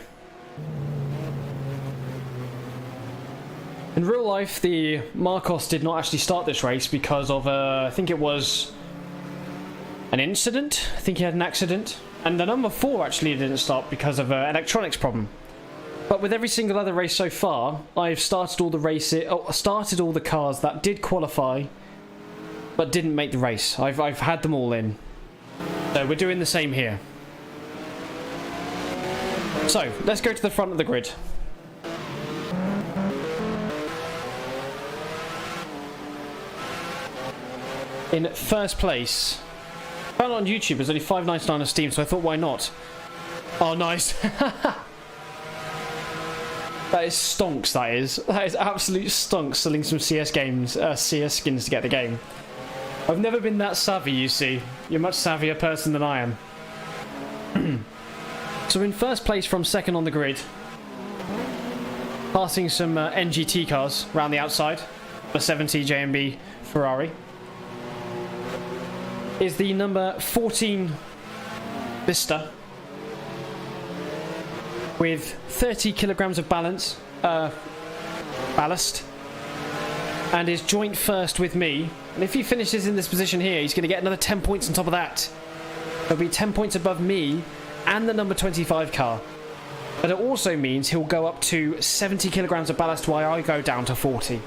In real life, the Marcos did not actually start this race because of, I think it was an incident. I think he had an accident. And the number 4 actually didn't start because of an electronics problem. But with every single other race so far, I've started all the cars that did qualify, but didn't make the race. I've had them all in. So we're doing the same here. So let's go to the front of the grid. In first place, found it on YouTube. It's only $5.99 on Steam, so I thought, why not? Oh, nice. That is stonks, that is. That is absolute stonks, selling some CS games, CS skins to get the game. I've never been that savvy, you see. You're a much savvier person than I am. So in first place from second on the grid, passing some NGT cars around the outside. A 70 JMB Ferrari is the number 14 Vista with 30 kilograms of ballast, and is joint first with me. And if he finishes in this position here, he's going to get another 10 points on top of that. He'll be 10 points above me and the number 25 car. But it also means he'll go up to 70 kilograms of ballast while I go down to 40.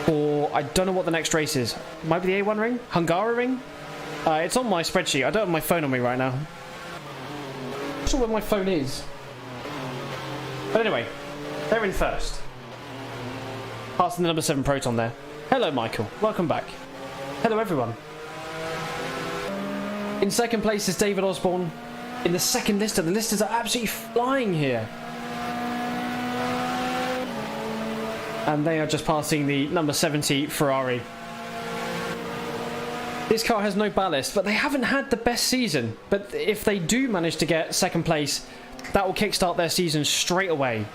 Or I don't know what the next race is. Might be the A1 ring? Hungary ring? It's on my spreadsheet. I don't have my phone on me right now. I'm not sure where my phone is. But anyway, they're in first. Passing the number 7 Proton there. Hello, Michael. Welcome back. Hello, everyone. In second place is David Osborne. In the second lister, the listers are absolutely flying here. And they are just passing the number 70 Ferrari. This car has no ballast, but they haven't had the best season. But if they do manage to get second place, that will kickstart their season straight away.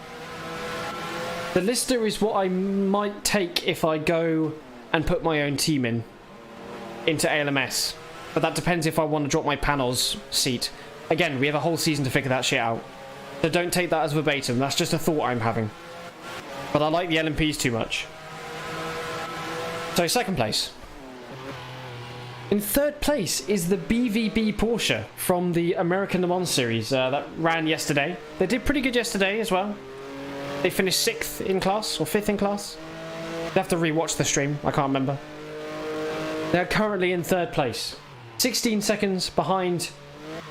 The lister is what I might take if I go and put my own team into ALMS. But that depends if I want to drop my panels seat. Again, we have a whole season to figure that shit out. So don't take that as verbatim. That's just a thought I'm having. But I like the LMPs too much. So second place. In third place is the BVB Porsche from the American Le Mans series that ran yesterday. They did pretty good yesterday as well. They finished 6th in class, or 5th in class. You'll have to rewatch the stream, I can't remember. They're currently in third place. 16 seconds behind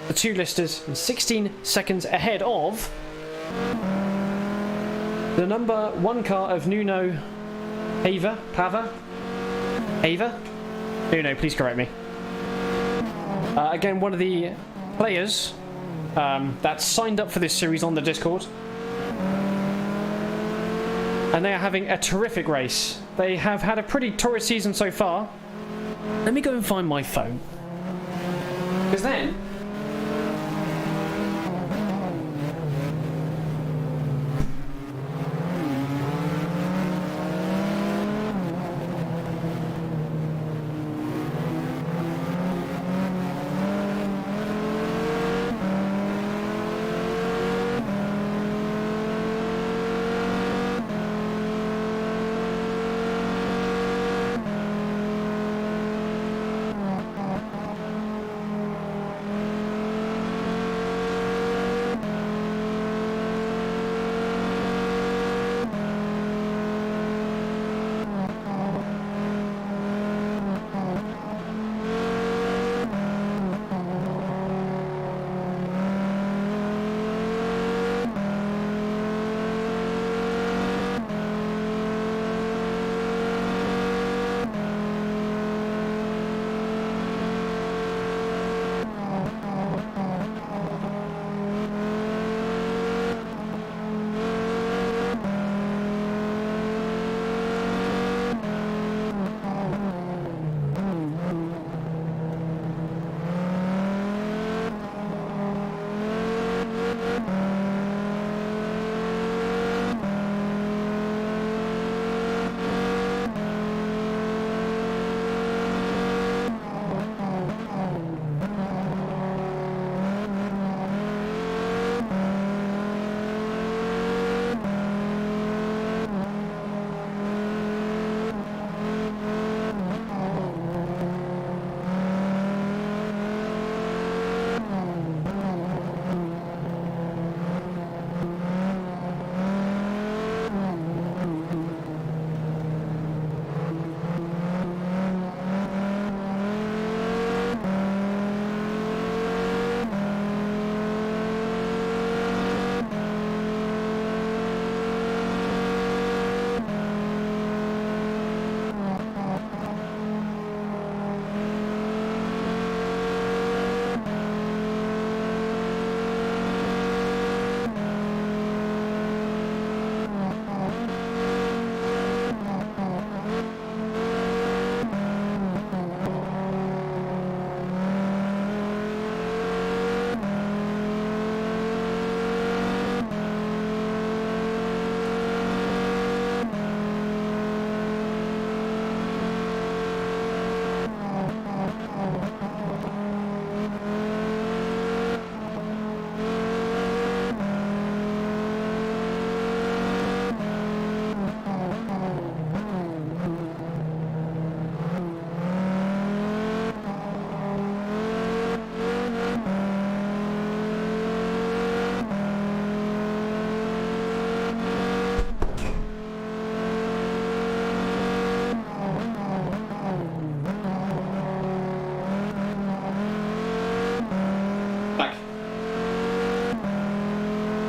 the two listers, and 16 seconds ahead of the number 1 car of Nuno Pava? Nuno, please correct me. Again, one of the players that signed up for this series on the Discord. And they are having a terrific race. They have had a pretty torrid season so far. Let me go and find my phone. Because then...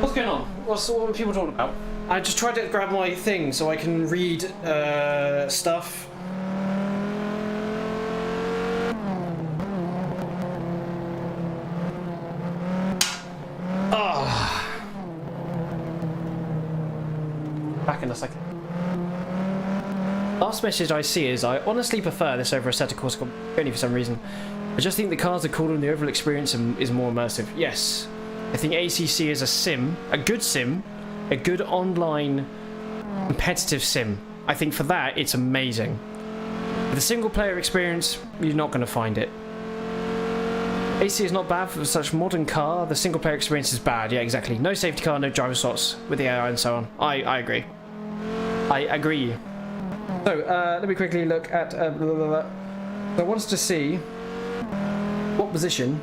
What's going on? What are people talking about? I just tried to grab my thing so I can read stuff. Back in a second. Last message I see is, I honestly prefer this over Assetto Corsa only for some reason. I just think the cars are cooler and the overall experience is more immersive. Yes, I think ACC is a sim, a good online competitive sim. I think for that it's amazing. For the single player experience, you're not going to find it. AC is not bad for such a modern car. The single player experience is bad. Yeah, exactly. No safety car, no driver slots with the AI and so on. I agree. I agree. So, let me quickly look at... So I want us to see what position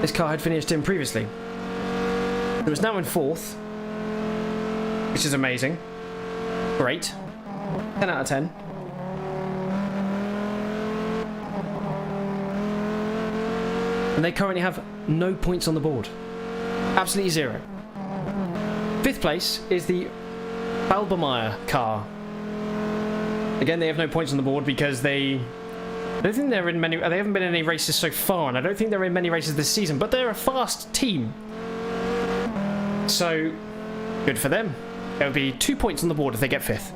this car had finished in previously. It was now in 4th, which is amazing. Great. 10 out of 10. And they currently have no points on the board. Absolutely zero. 5th place is the Balbermeyer car. Again, they have no points on the board because I don't think they're in many. They haven't been in any races so far, and I don't think they're in many races this season. But they're a fast team, so good for them. There will be 2 points on the board if they get 5th.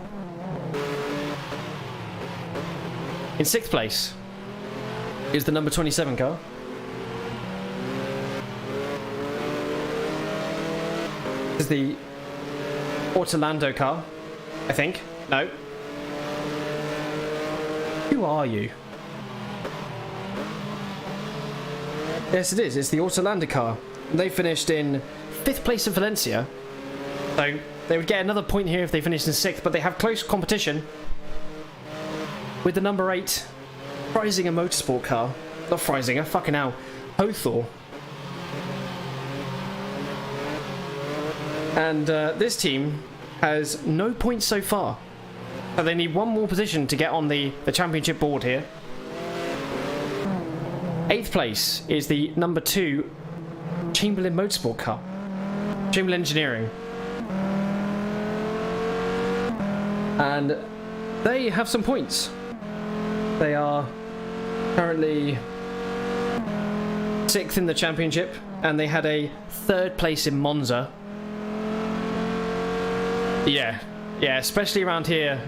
In 6th place is the number 27 car. This is the Orlando car, I think. No. Who are you? Yes, it is. It's the Orlando car. They finished in 5th place in Valencia. So they would get another point here if they finished in 6th, but they have close competition with the number 8 Freisinger Motorsport car. Not Freisinger, fucking hell. Hothor. And this team has no points so far. So they need one more position to get on the championship board here. 8th place is the number 2 Chamberlain Motorsport car. Chamberlain Engineering. And they have some points. They are currently 6th in the championship, and they had a 3rd place in Monza. Yeah, especially around here.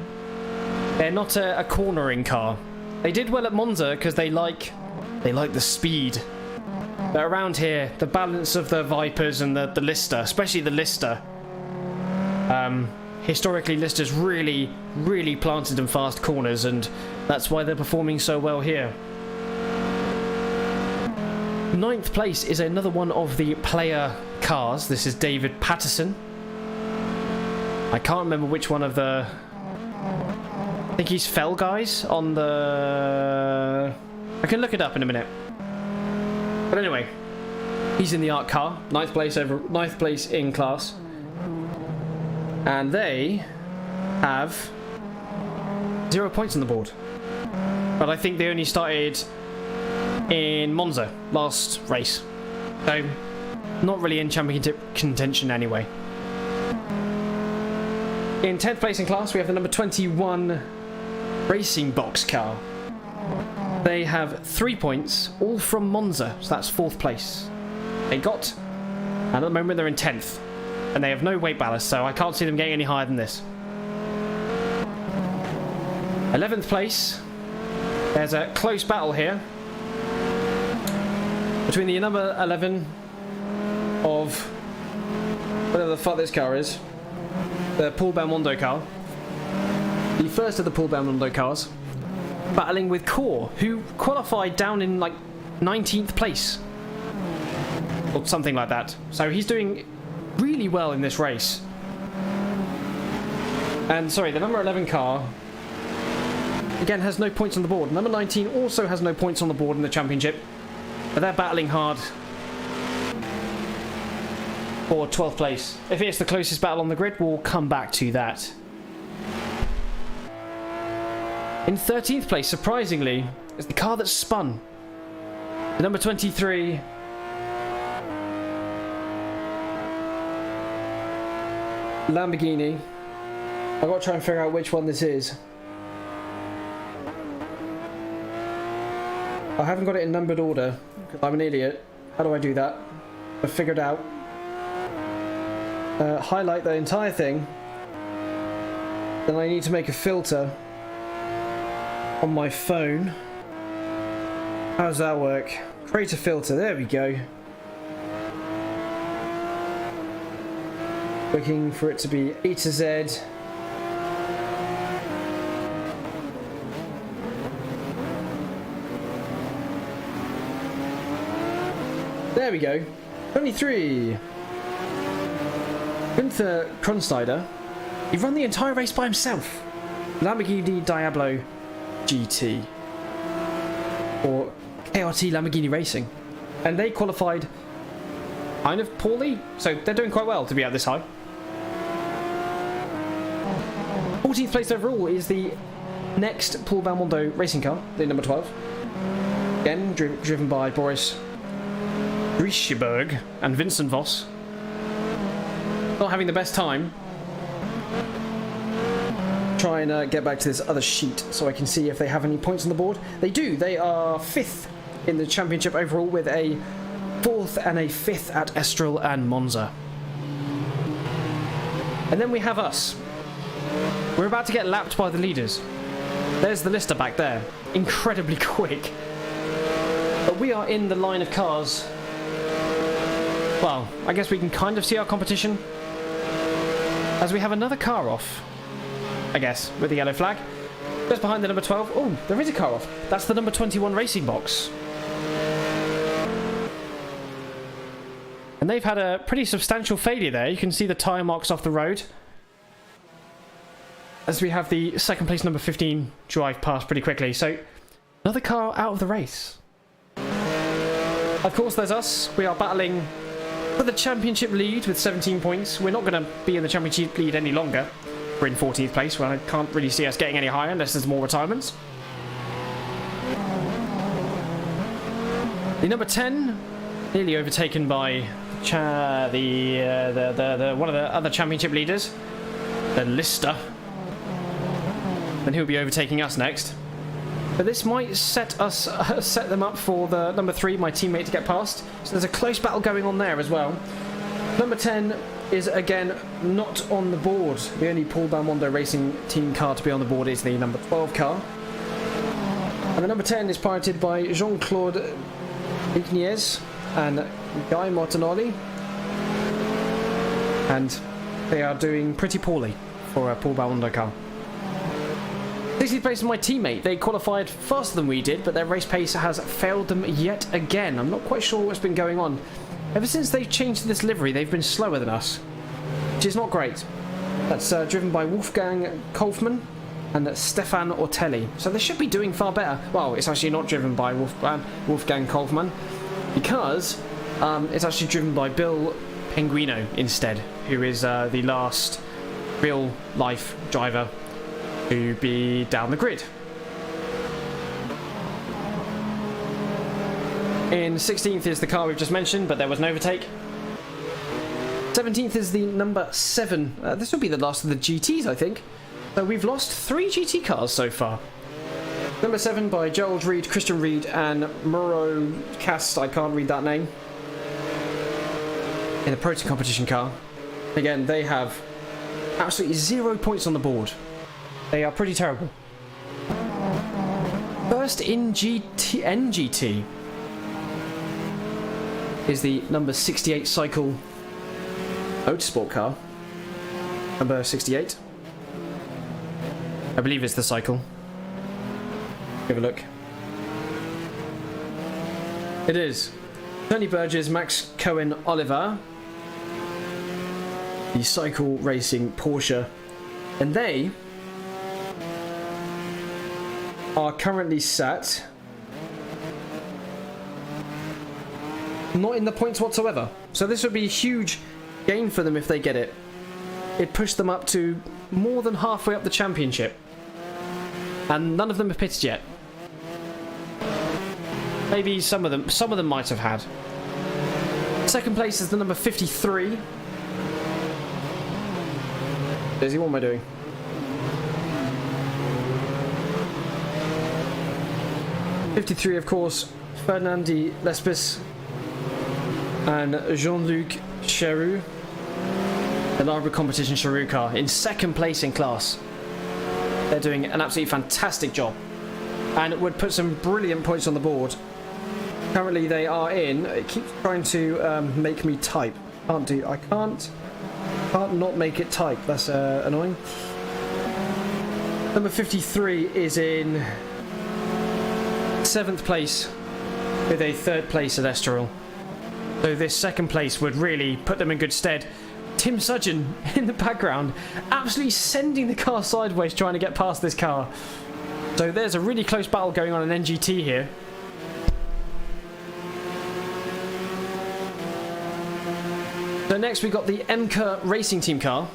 They're not a cornering car. They did well at Monza because they like the speed. But around here, the balance of the Vipers and the Lister, especially the Lister. Historically, Lister's really planted in fast corners, and that's why they're performing so well here. 9th place is another one of the player cars. This is David Patterson. I can't remember which one of the... I think he's Fell Guys on the... I can look it up in a minute. But anyway, he's in the art car. 9th place in class. And they have 0 points on the board. But I think they only started in Monza last race. So, not really in championship contention anyway. In 10th place in class, we have the number 21 Racing Box car. They have 3 points, all from Monza, so that's 4th place. And at the moment they're in 10th, and they have no weight ballast, so I can't see them getting any higher than this. 11th place, there's a close battle here between the number 11 of whatever the fuck this car is. The Paul Belmondo car. The first of the Paul Belmondo cars. Battling with Core, who qualified down in like 19th place. Or something like that. So he's doing really well in this race. And sorry, the number 11 car again has no points on the board. Number 19 also has no points on the board in the championship. But they're battling hard for 12th place. If it's the closest battle on the grid, we'll come back to that. In 13th place, surprisingly, is the car that spun. The number 23 Lamborghini. I've got to try and figure out which one this is. I haven't got it in numbered order because I'm an idiot. How do I do that? I've figured out. Highlight the entire thing. Then I need to make a filter on my phone. How does that work? Create a filter. There we go. Looking for it to be A to Z. There we go. 23. Gunther Kronsteider. He ran the entire race by himself. Lamborghini Diablo GT. Or KRT Lamborghini Racing. And they qualified kind of poorly. So they're doing quite well to be out this high. 14th place overall is the next Paul Belmondo racing car, the number 12. Again, driven by Boris Rischeberg and Vincent Voss. Not having the best time. Try and get back to this other sheet so I can see if they have any points on the board. They do. They are 5th in the championship overall with a 4th and a 5th at Estoril and Monza. And then we have us. We're about to get lapped by the leaders. There's the lister back there. Incredibly quick. But we are in the line of cars. Well, I guess we can kind of see our competition. As we have another car off. I guess, with the yellow flag. Just behind the number 12. Oh, there is a car off. That's the number 21 racing box. And they've had a pretty substantial failure there. You can see the tyre marks off the road. As we have the second place number 15 drive past pretty quickly. So, another car out of the race. Of course, there's us. We are battling for the championship lead with 17 points. We're not going to be in the championship lead any longer. We're in 14th place, where I can't really see us getting any higher unless there's more retirements. The number 10, nearly overtaken by one of the other championship leaders, the Lister. And he'll be overtaking us next. But this might set them up for the number 3, my teammate, to get past. So there's a close battle going on there as well. Number 10 is again not on the board. The only Paul Belmondo Racing Team car to be on the board is the number 12 car. And the number 10 is piloted by Jean-Claude Igniez and Guy Martinoli. And they are doing pretty poorly for a Paul Belmondo car. 60th place is my teammate. They qualified faster than we did, but their race pace has failed them yet again. I'm not quite sure what's been going on. Ever since they've changed to this livery, they've been slower than us, which is not great. That's driven by Wolfgang Kaufmann and Stefan Ortelli. So they should be doing far better. Well, it's actually not driven by Wolfgang Kaufmann, because it's actually driven by Bill Penguino instead, who is the last real-life driver to be down the grid. In 16th is the car we've just mentioned, but there was an overtake. 17th is the number 7. This will be the last of the GTs, I think. So we've lost 3 GT cars so far. Number 7 by Gerald Reed, Christian Reed, and Muro Cast. I can't read that name. In the Protein competition car. Again, they have absolutely 0 points on the board. They are pretty terrible. First in NGT is the number 68 Cycle Motorsport car. Number 68. I believe it's the Cycle. Give a look. It is. Tony Burgess, Max Cohen Oliver. The Cycle Racing Porsche. And they are currently sat not in the points whatsoever. So this would be a huge gain for them if they get it. It pushed them up to more than halfway up the championship. And none of them have pitted yet. Maybe some of them might have had. Second place is the number 53. Daisy, what am I doing? '53, of course, Fernand de Lespis and Jean-Luc Cheroux, the Library Competition Cheroux car, in second place in class. They're doing an absolutely fantastic job and would put some brilliant points on the board. Currently they are in, it keeps trying to make me type. I can't not make it type, that's annoying. Number 53 is in 7th place with a 3rd place at Estoril. So this second place would really put them in good stead. Tim Sudgeon in the background absolutely sending the car sideways trying to get past this car. So there's a really close battle going on in NGT here. So next we got the MK Racing Team car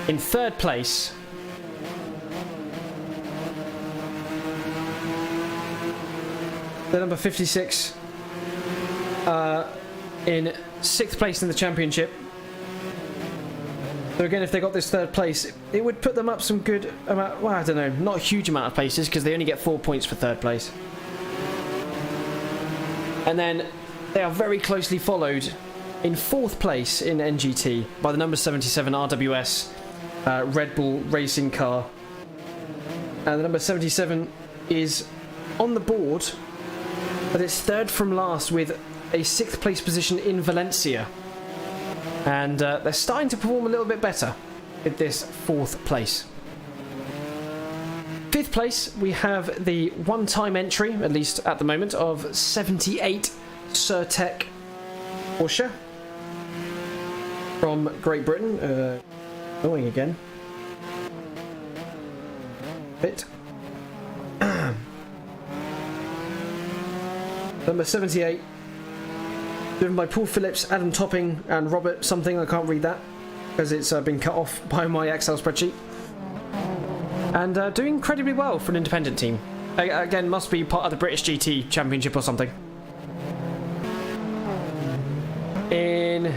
in 3rd place. The number 56 in 6th place in the championship. So again, if they got this 3rd place, it would put them up some good amount, well, I don't know, not a huge amount of places because they only get 4 points for 3rd place. And then they are very closely followed in 4th place in NGT by the number 77 RWS Red Bull racing car. And the number 77 is on the board, but it's 3rd from last with a 6th place position in Valencia. And they're starting to perform a little bit better with this 4th place. 5th place, we have the one-time entry, at least at the moment, of 78 Surtec Porsche from Great Britain. Going again. Bit. Number 78, driven by Paul Phillips, Adam Topping, and Robert something. I can't read that because it's been cut off by my Excel spreadsheet. And doing incredibly well for an independent team. Again, must be part of the British GT Championship or something. In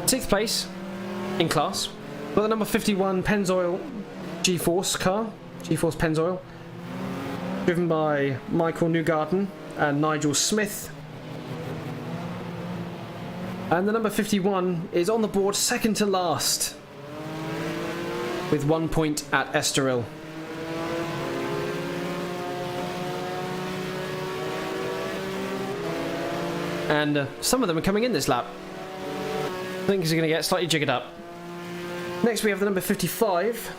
6th place in class, got the number 51 Pennzoil G-Force car, G-Force Pennzoil, driven by Michael Newgarden and Nigel Smith. And the number 51 is on the board, 2nd to last, with 1 point at Estoril. And some of them are coming in this lap. I think he's going to get slightly jiggered up. Next we have the number 55.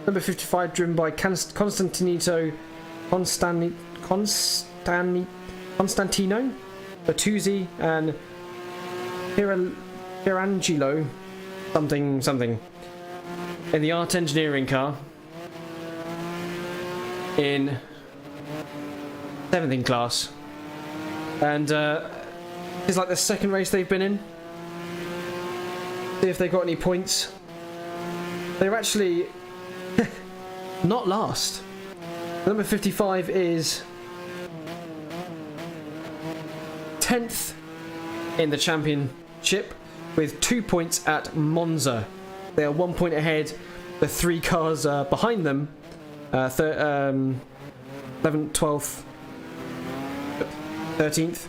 Number 55 driven by Constantino Bertuzzi and Pierangelo something in the Art Engineering car in 7th in class. And it's like the 2nd race they've been in. See if they got any points. They're actually not last. Number 55 is 10th in the championship with 2 points at Monza. They are 1 point ahead. The 3 cars behind them, 11th, 12th, 13th.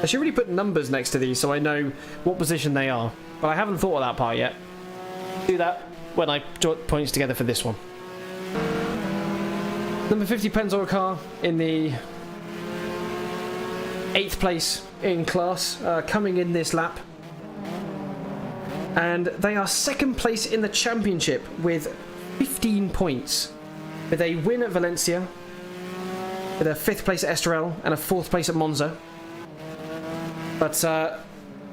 I should really put numbers next to these so I know what position they are. But I haven't thought of that part yet. Do that when I jot points together for this one. Number 50 Pennzoil car in the 8th place in class, coming in this lap. And they are 2nd place in the championship with 15 points. With a win at Valencia, with a 5th place at Estoril, and a 4th place at Monza. But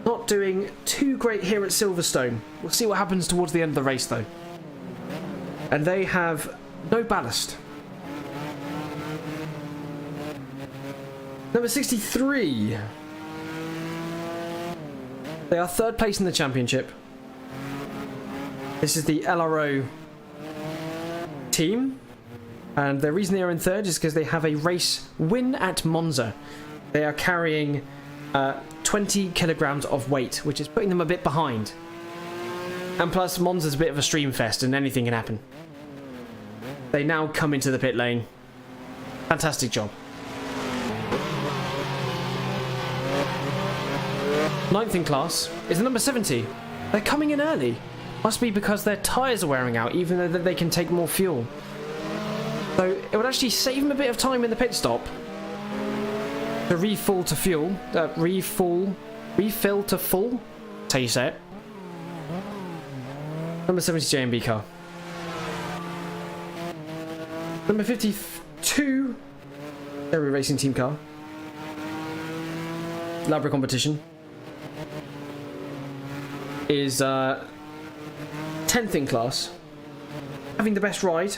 not doing too great here at Silverstone. We'll see what happens towards the end of the race though. And they have no ballast. Number 63. They are 3rd place in the championship. This is the LRO team. And the reason they are in 3rd is because they have a race win at Monza. They are carrying 20 kilograms of weight, which is putting them a bit behind. And plus, Monza's a bit of a stream fest and anything can happen. They now come into the pit lane. Fantastic job. 9th in class is the number 70. They're coming in early. Must be because their tyres are wearing out, even though they can take more fuel. So it would actually save them a bit of time in the pit stop to refill to fuel. Refill to full? That's how you say it. Number 70 JMB car. Number 52 Cherry Racing Team car. Labra competition. Is 10th in class. Having the best ride.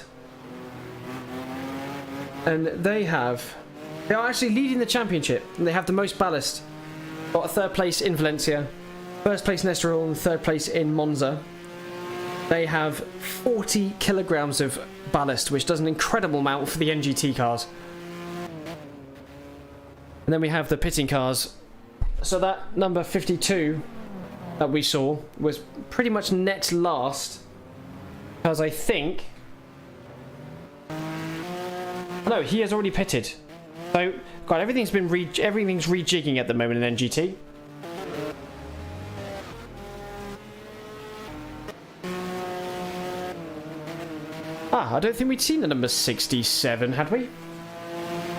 And they are actually leading the championship. And they have the most ballast. Got a 3rd place in Valencia. 1st place in Estoril and 3rd place in Monza. They have 40 kilograms of ballast, which does an incredible amount for the NGT cars. And then we have the pitting cars. So that number 52 that we saw was pretty much net last. Because I think... No, he has already pitted. So, God, everything's rejigging at the moment in NGT. I don't think we'd seen the number 67, had we? I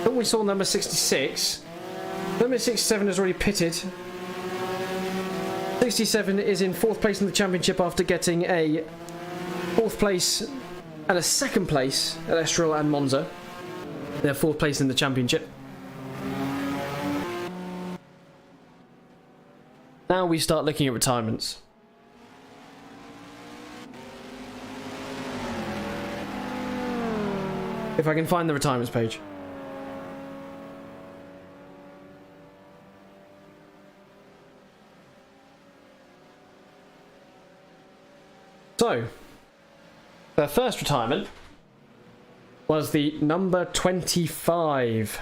thought we saw number 66. Number 67 has already pitted. 67 is in 4th place in the championship after getting a 4th place and a 2nd place at Estoril and Monza. They're 4th place in the championship. Now we start looking at retirements. If I can find the retirements page. So, the first retirement was the number 25.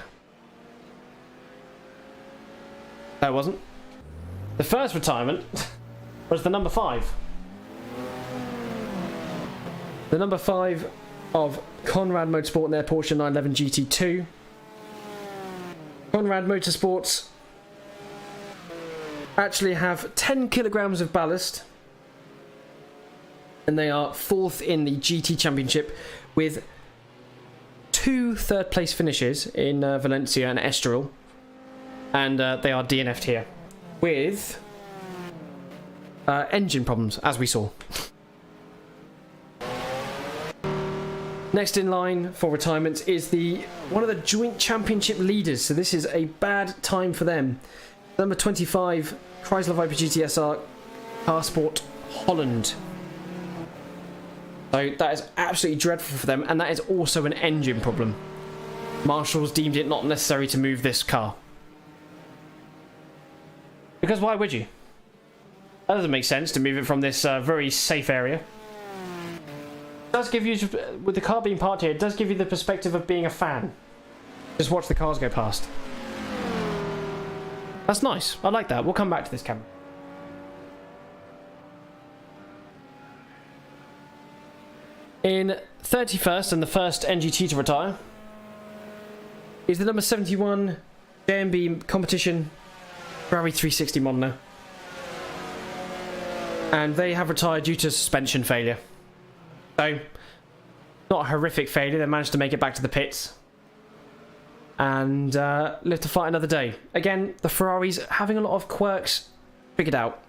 No, it wasn't. The first retirement was the number 5. The number 5 of Conrad Motorsport and their Porsche 911 GT2. Conrad Motorsports actually have 10 kilograms of ballast. And they are 4th in the GT Championship with 2 3rd place finishes in Valencia and Estoril. And they are DNF'd here with engine problems, as we saw. Next in line for retirement is one of the joint championship leaders. So this is a bad time for them. Number 25, Chrysler Viper GTSR Car Sport Holland. So that is absolutely dreadful for them, and that is also an engine problem. Marshall's deemed it not necessary to move this car. Because why would you? That doesn't make sense to move it from this very safe area. It does give you, with the car being parked here, it does give you the perspective of being a fan. Just watch the cars go past. That's nice. I like that. We'll come back to this camera. In 31st and the first NGT to retire is the number 71 JMB competition Ferrari 360 Modena. And they have retired due to suspension failure. So, not a horrific failure. They managed to make it back to the pits. And live to fight another day. Again, the Ferraris having a lot of quirks figured out.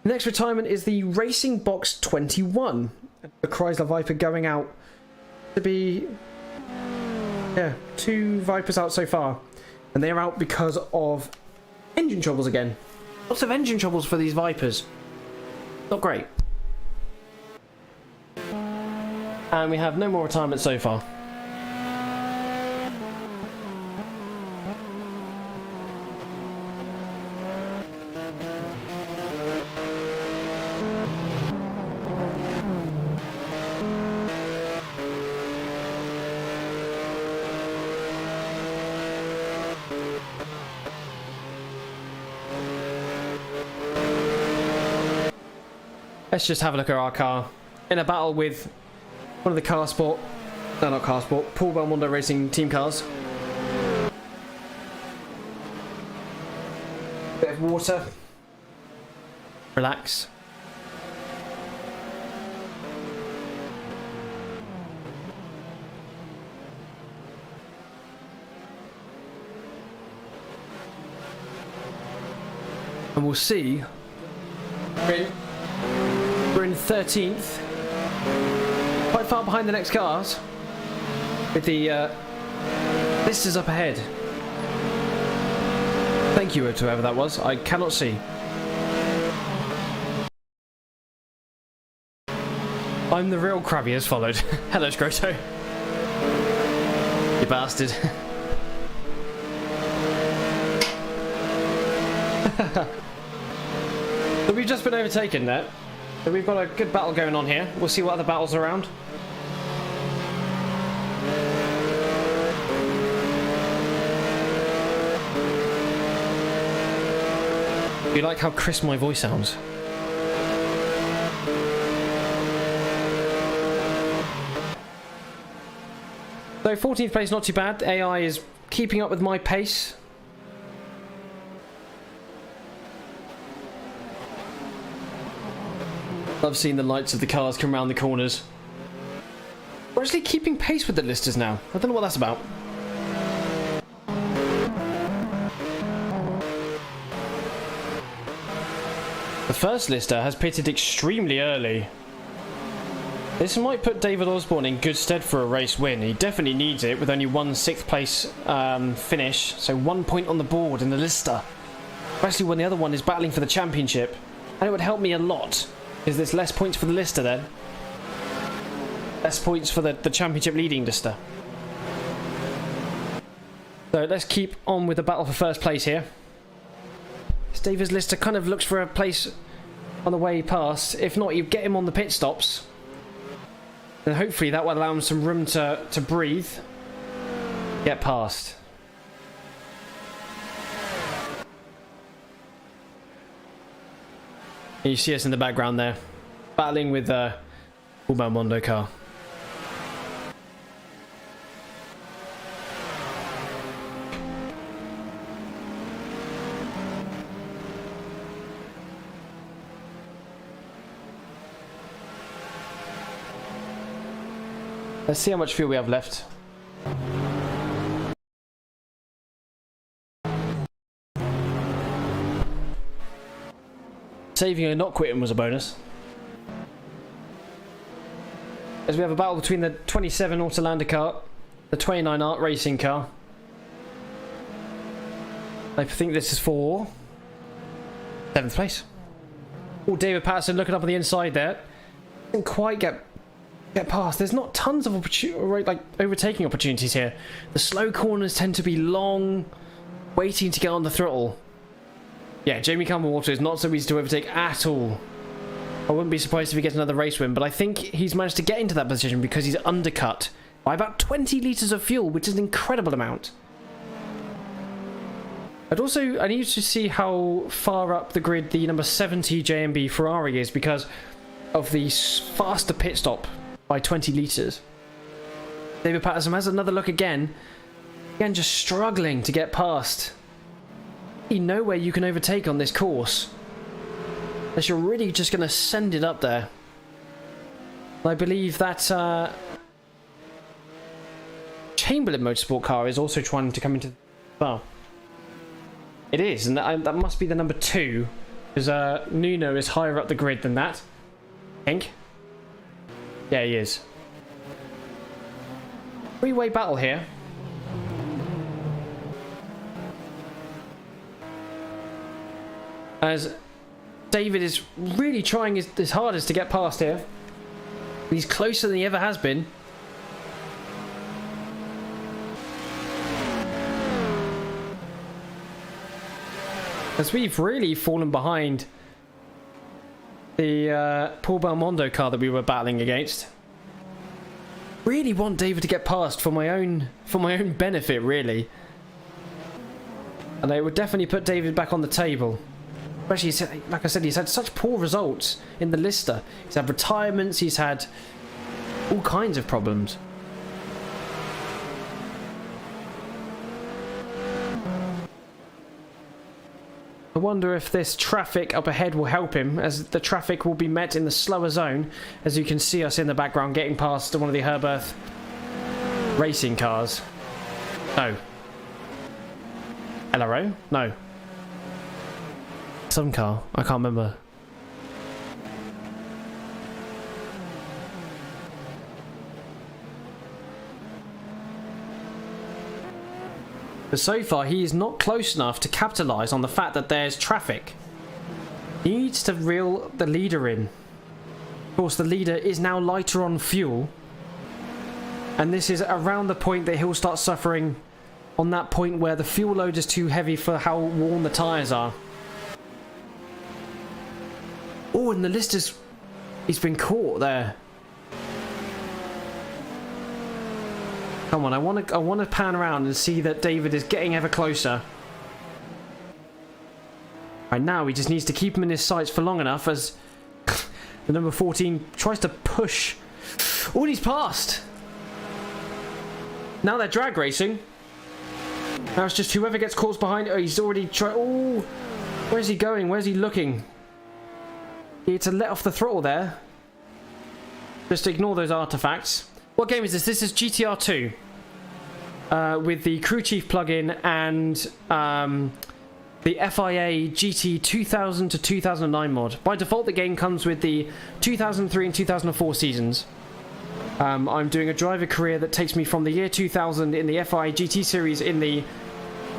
The next retirement is the Racing Box 21. The Chrysler Viper going out to be... Yeah, 2 Vipers out so far. And they are out because of engine troubles again. Lots of engine troubles for these Vipers. Not great. And we have no more retirements so far. let's just have a look at our car in a battle with one of the Car Sport, no, not Car Sport, Paul Belmondo Racing team cars. Bit of water. Relax. And we'll see. We're in 13th. Quite far behind the next cars. With the listers up ahead. Thank you to whoever that was. I cannot see. I'm the real Krabby has followed. Hello, Scroto. You bastard. So we've just been overtaken there. So we've got a good battle going on here. We'll see what other battles are around. Do you like how crisp my voice sounds? So 14th place, not too bad. AI is keeping up with my pace. Love seeing the lights of the cars come around the corners. We're actually keeping pace with the listers now. I don't know what that's about. The first lister has pitted extremely early. This might put David Osborne in good stead for a race win. He definitely needs it with only one 6th place finish. So 1 point on the board in the lister. Especially when the other one is battling for the championship. And it would help me a lot. Is this less points for the lister then? Less points for the championship leading lister. So let's keep on with the battle for first place here. David's lister kind of looks for a place on the way past. If not, you get him on the pit stops. And hopefully that will allow him some room to breathe. Get past. And you see us in the background there, battling with the Belmondo car. Let's see how much fuel we have left. Saving and not quitting was a bonus. As we have a battle between the 27 Autolander car, the 29 Art Racing car. I think this is for 7th place. Oh, David Patterson looking up on the inside there. Didn't quite get past. There's not tons of overtaking opportunities here. The slow corners tend to be long, waiting to get on the throttle. Yeah, Jamie Campbell-Walter is not so easy to overtake at all. I wouldn't be surprised if he gets another race win, but I think he's managed to get into that position because he's undercut by about 20 litres of fuel, which is an incredible amount. I need to see how far up the grid the number 70 JMB Ferrari is because of the faster pit stop by 20 litres. David Patterson has another look again. Again, just struggling to get past. Nowhere you can overtake on this course. Unless you're really just going to send it up there. I believe that Chamberlain Motorsport car is also trying to come into... Well, it is, and that must be the number 2. Because Nuno is higher up the grid than that. I think. Yeah, he is. 3-way battle here. As David is really trying his hardest to get past here. He's closer than he ever has been. As we've really fallen behind the Paul Belmondo car that we were battling against. Really want David to get past for my own benefit, really. And it would definitely put David back on the table. Especially, like I said, he's had such poor results in the Lister. He's had retirements, he's had all kinds of problems. I wonder if this traffic up ahead will help him, as the traffic will be met in the slower zone, as you can see us in the background getting past one of the Herberth racing cars. No. LRO? No. Some car. I can't remember. But so far, he is not close enough to capitalise on the fact that there's traffic. He needs to reel the leader in. Of course, the leader is now lighter on fuel. And this is around the point that he'll start suffering on that point where the fuel load is too heavy for how worn the tyres are. Oh, and the list is... He's been caught there. Come on, I want to pan around and see that David is getting ever closer. Right now, he just needs to keep him in his sights for long enough as the number 14 tries to push. Oh, and he's passed. Now they're drag racing. Now it's just whoever gets caught behind. Oh, he's already tried. Oh, where's he going? Where's he looking? He had to let off the throttle there. Just ignore those artifacts. What game is this? This is GTR 2 with the Crew Chief plugin and the FIA GT 2000 to 2009 mod. By default, the game comes with the 2003 and 2004 seasons. I'm doing a driver career that takes me from the year 2000 in the FIA GT series in the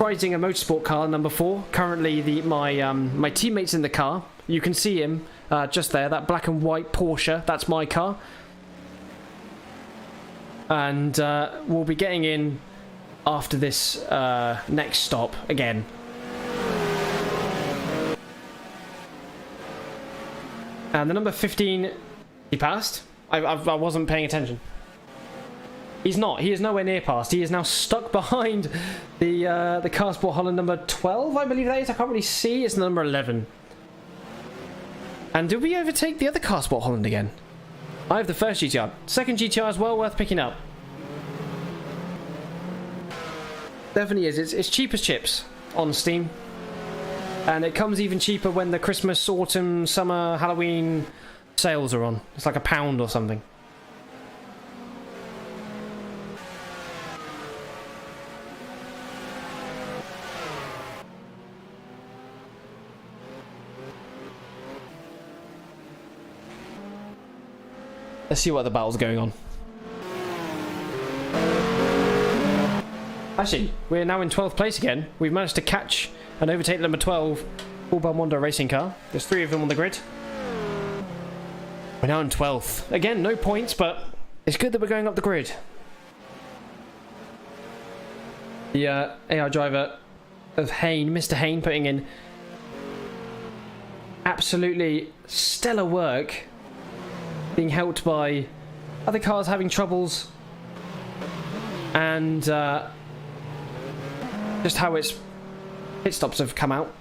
Rising a Motorsport car number 4. Currently, my teammate's in the car. You can see him just there, that black and white Porsche. That's my car. And we'll be getting in after this next stop again. And the number 15, he passed. I wasn't paying attention. He's not. He is nowhere near past. He is now stuck behind the Car Sport Holland number 12, I believe that is. I can't really see. It's number 11. And did we overtake the other Car Sport Holland again? I have the first GTR. Second GTR is well worth picking up. Definitely is. It's cheap as chips on Steam. And it comes even cheaper when the Christmas, autumn, summer, Halloween sales are on. It's like £1 or something. Let's see what the battle's going on. Actually, we're now in 12th place again. We've managed to catch and overtake number 12 All Belmondo racing car. There's 3 of them on the grid. We're now in 12th. Again, no points, but it's good that we're going up the grid. The AI driver of Hayne, Mr. Hayne, putting in absolutely stellar work. Being helped by other cars having troubles, and just how its pit stops have come out.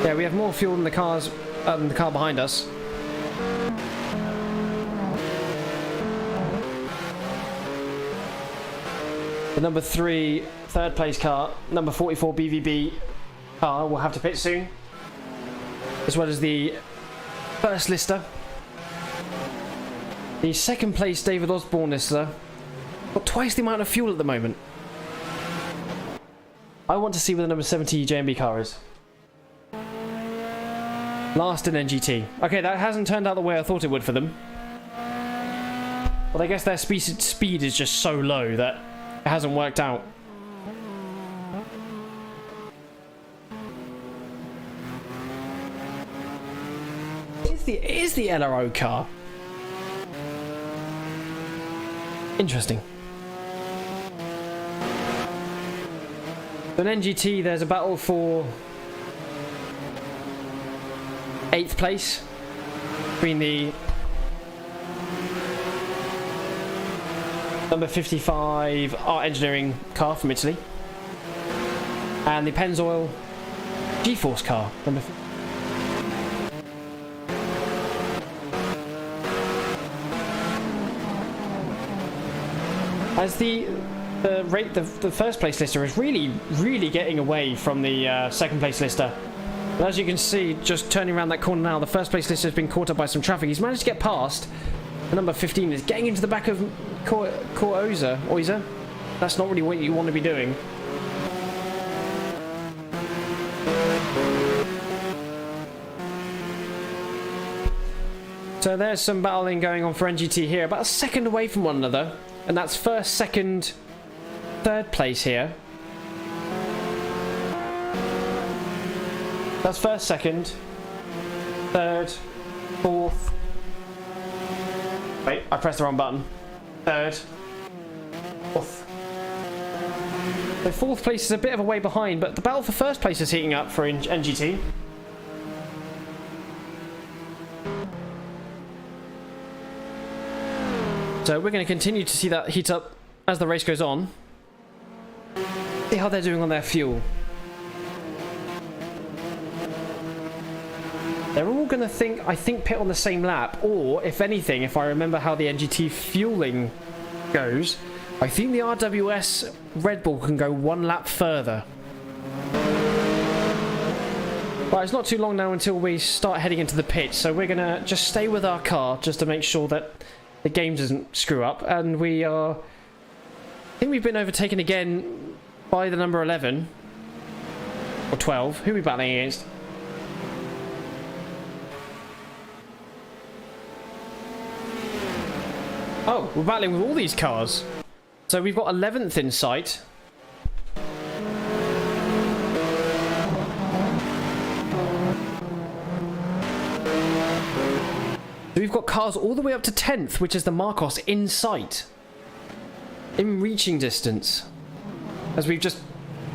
Yeah, we have more fuel than the car behind us. The number 3 third place car, number 44 BVB car, will have to pit soon, as well as the first lister. The second place David Osborne lister got twice the amount of fuel at the moment. I want to see where the number 70 JMB car is. Last in NGT. Okay, that hasn't turned out the way I thought it would for them. But I guess their speed is just so low that it hasn't worked out. It is the LRO car. Interesting. So in NGT, there's a battle for 8th place between the number 55 Art Engineering car from Italy and the Pennzoil G-Force car. Number as the first place lister is really getting away from the second place lister. But as you can see, just turning around that corner now, the first place lister has been caught up by some traffic. He's managed to get past. The number 15 is getting into the back of Oizer. That's not really what you want to be doing. So there's some battling going on for NGT here, about a second away from one another. And that's first, second, third place here. That's first, second, third, fourth. Wait, I pressed the wrong button. Third, fourth. The fourth place is a bit of a way behind, but the battle for first place is heating up for NGT. So we're going to continue to see that heat up as the race goes on. See how they're doing on their fuel. They're all going to I think, pit on the same lap. Or, if anything, if I remember how the NGT fueling goes, I think the RWS Red Bull can go one lap further. But it's not too long now until we start heading into the pit. So we're going to just stay with our car just to make sure that the game doesn't screw up. And we are... I think we've been overtaken again by the number 11. Or 12. Who are we battling against? Oh, we're battling with all these cars. So we've got 11th in sight. So we've got cars all the way up to 10th, which is the Marcos, in sight. In reaching distance. As we've just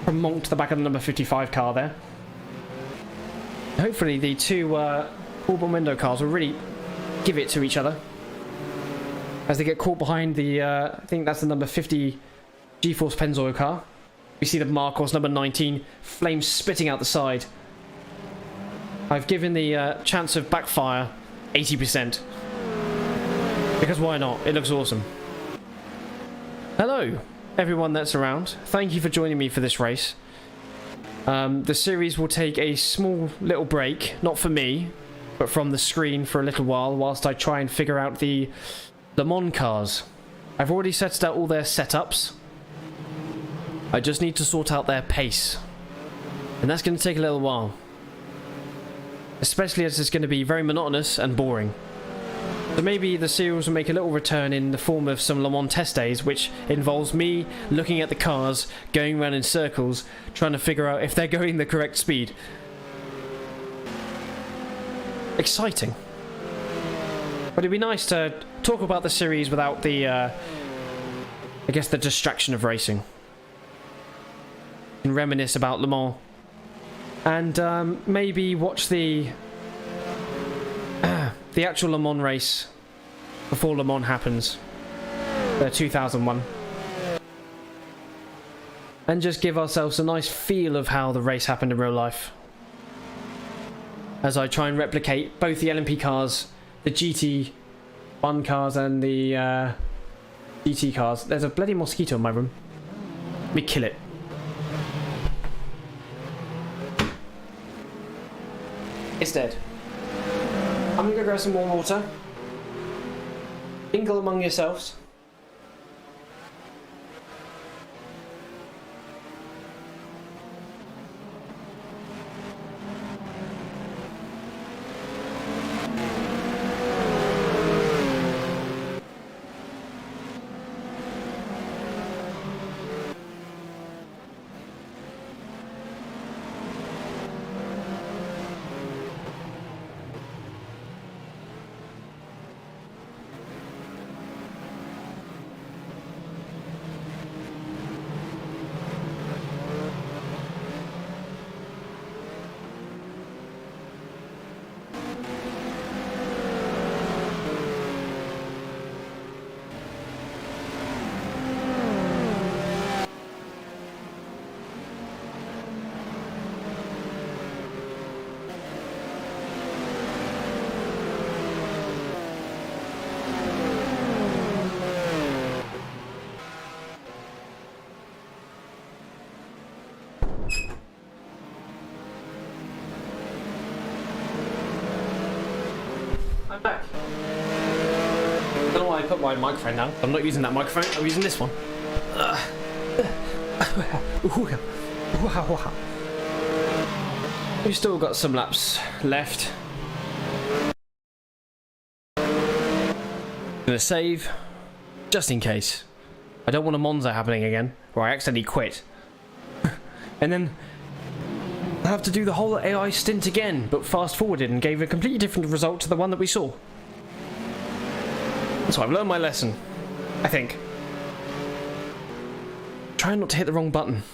promonked the back of the number 55 car there. Hopefully the two Corbin window cars will really give it to each other. As they get caught behind the, I think that's the number 50 G-Force Pennzoil car. We see the Marcos number 19, flames spitting out the side. I've given the chance of backfire 80%. Because why not? It looks awesome. Hello, everyone that's around. Thank you for joining me for this race. The series will take a small little break, not for me, but from the screen for a little while, whilst I try and figure out the Le Mans cars. I've already set out all their setups. I just need to sort out their pace. And that's going to take a little while. Especially as it's going to be very monotonous and boring. So maybe the series will make a little return in the form of some Le Mans test days, which involves me looking at the cars, going around in circles, trying to figure out if they're going the correct speed. Exciting. But it'd be nice to talk about the series without the, I guess, the distraction of racing. And reminisce about Le Mans. And maybe watch the actual Le Mans race before Le Mans happens. The 2001. And just give ourselves a nice feel of how the race happened in real life. As I try and replicate both the LMP cars, the GT1 cars and the GT cars. There's a bloody mosquito in my room. Let me kill it. It's dead. I'm gonna go grab some more water. Mingle among yourselves. I'm back. I don't know why I put my microphone down. I'm not using that microphone, I'm using this one. We've still got some laps left. Gonna save, just in case. I don't want a Monza happening again, where I accidentally quit. And then I have to do the whole AI stint again, but fast forwarded and gave a completely different result to the one that we saw. So I've learned my lesson, I think. Try not to hit the wrong button.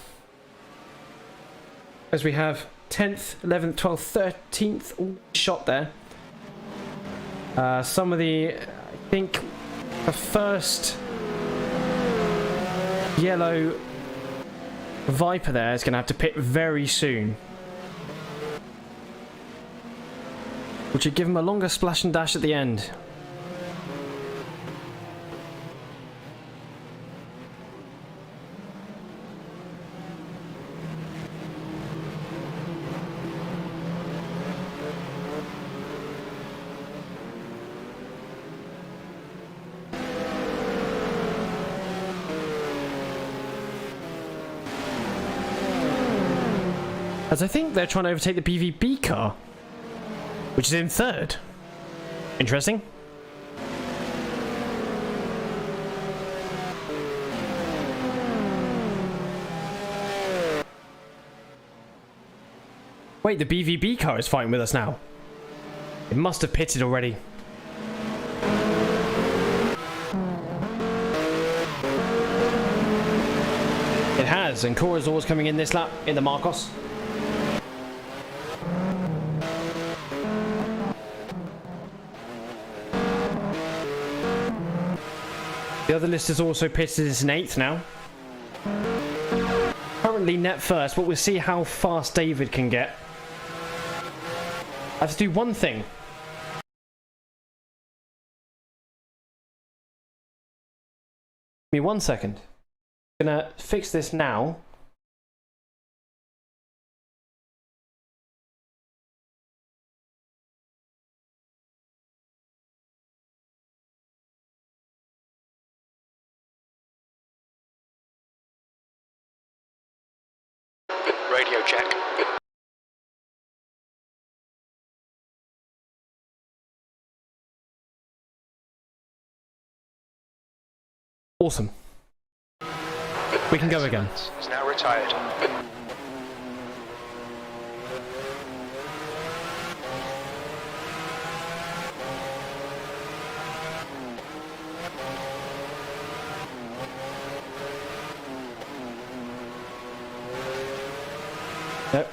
As we have 10th, 11th, 12th, 13th all shot there. Some of the, I think, the first yellow Viper there is going to have to pit very soon. Which would give him a longer splash and dash at the end. As I think they're trying to overtake the BVB car, which is in third. Interesting. Wait, the BVB car is fighting with us now. It must have pitted already. It has, and Corazor's coming in this lap in the Marcos. The other list is also pitted as in 8th now. Currently net first, but we'll see how fast David can get. I have to do one thing. Give me 1 second. I'm gonna fix this now. Radio check. Awesome. We can go again. Is now retired.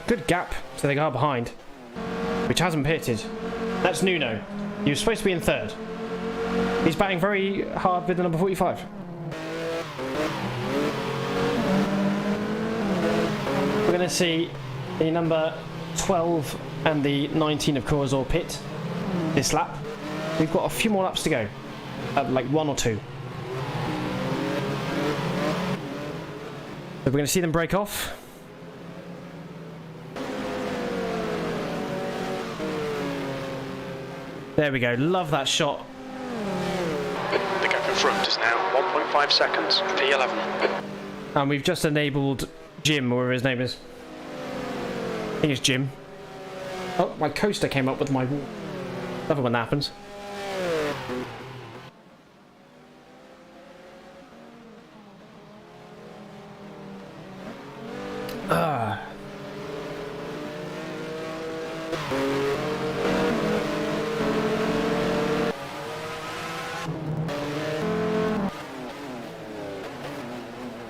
Good gap to the car behind, which hasn't pitted. That's Nuno. He was supposed to be in third. He's batting very hard with the number 45. We're going to see the number 12 and the 19 of Corazor pit this lap. We've got a few more laps to go, like 1 or 2. So we're going to see them break off. There we go, love that shot. The gap in front is now 1.5 seconds, P11. And we've just enabled Jim, or whatever his name is. I think it's Jim. Oh, my coaster came up with my wall. Love it when that happens.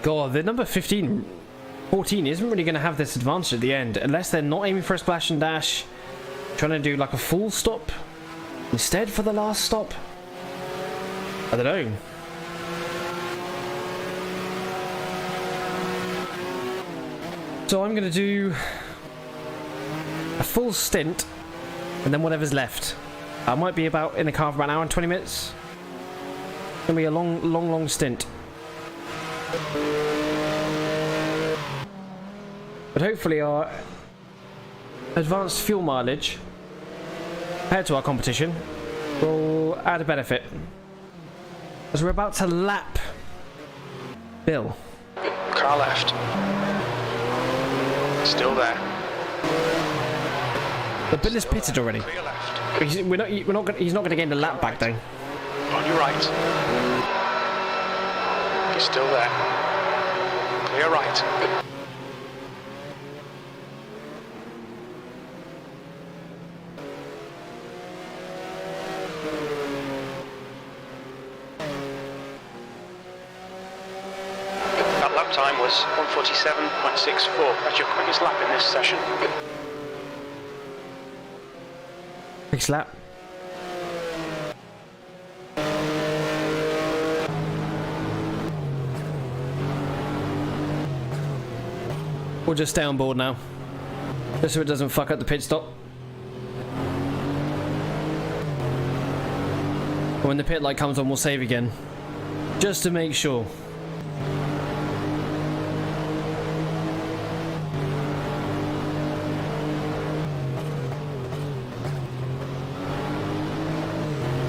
God, the number 14 isn't really going to have this advantage at the end, unless they're not aiming for a splash and dash, trying to do like a full stop instead for the last stop. I don't know. So I'm going to do a full stint and then whatever's left. I might be about in the car for about an hour and 20 minutes. It's going to be a long stint. But hopefully our advanced fuel mileage compared to our competition will add a benefit. As we're about to lap Bill. Car left. Still there. But Bill is pitted already. Clear left. He's not going to gain the lap back though. On your right. He's still there. Clear right. That lap time was 1:47.64. That's your quickest lap in this session. Quick lap. We'll just stay on board now, just so it doesn't fuck up the pit stop. When the pit light comes on, we'll save again, just to make sure.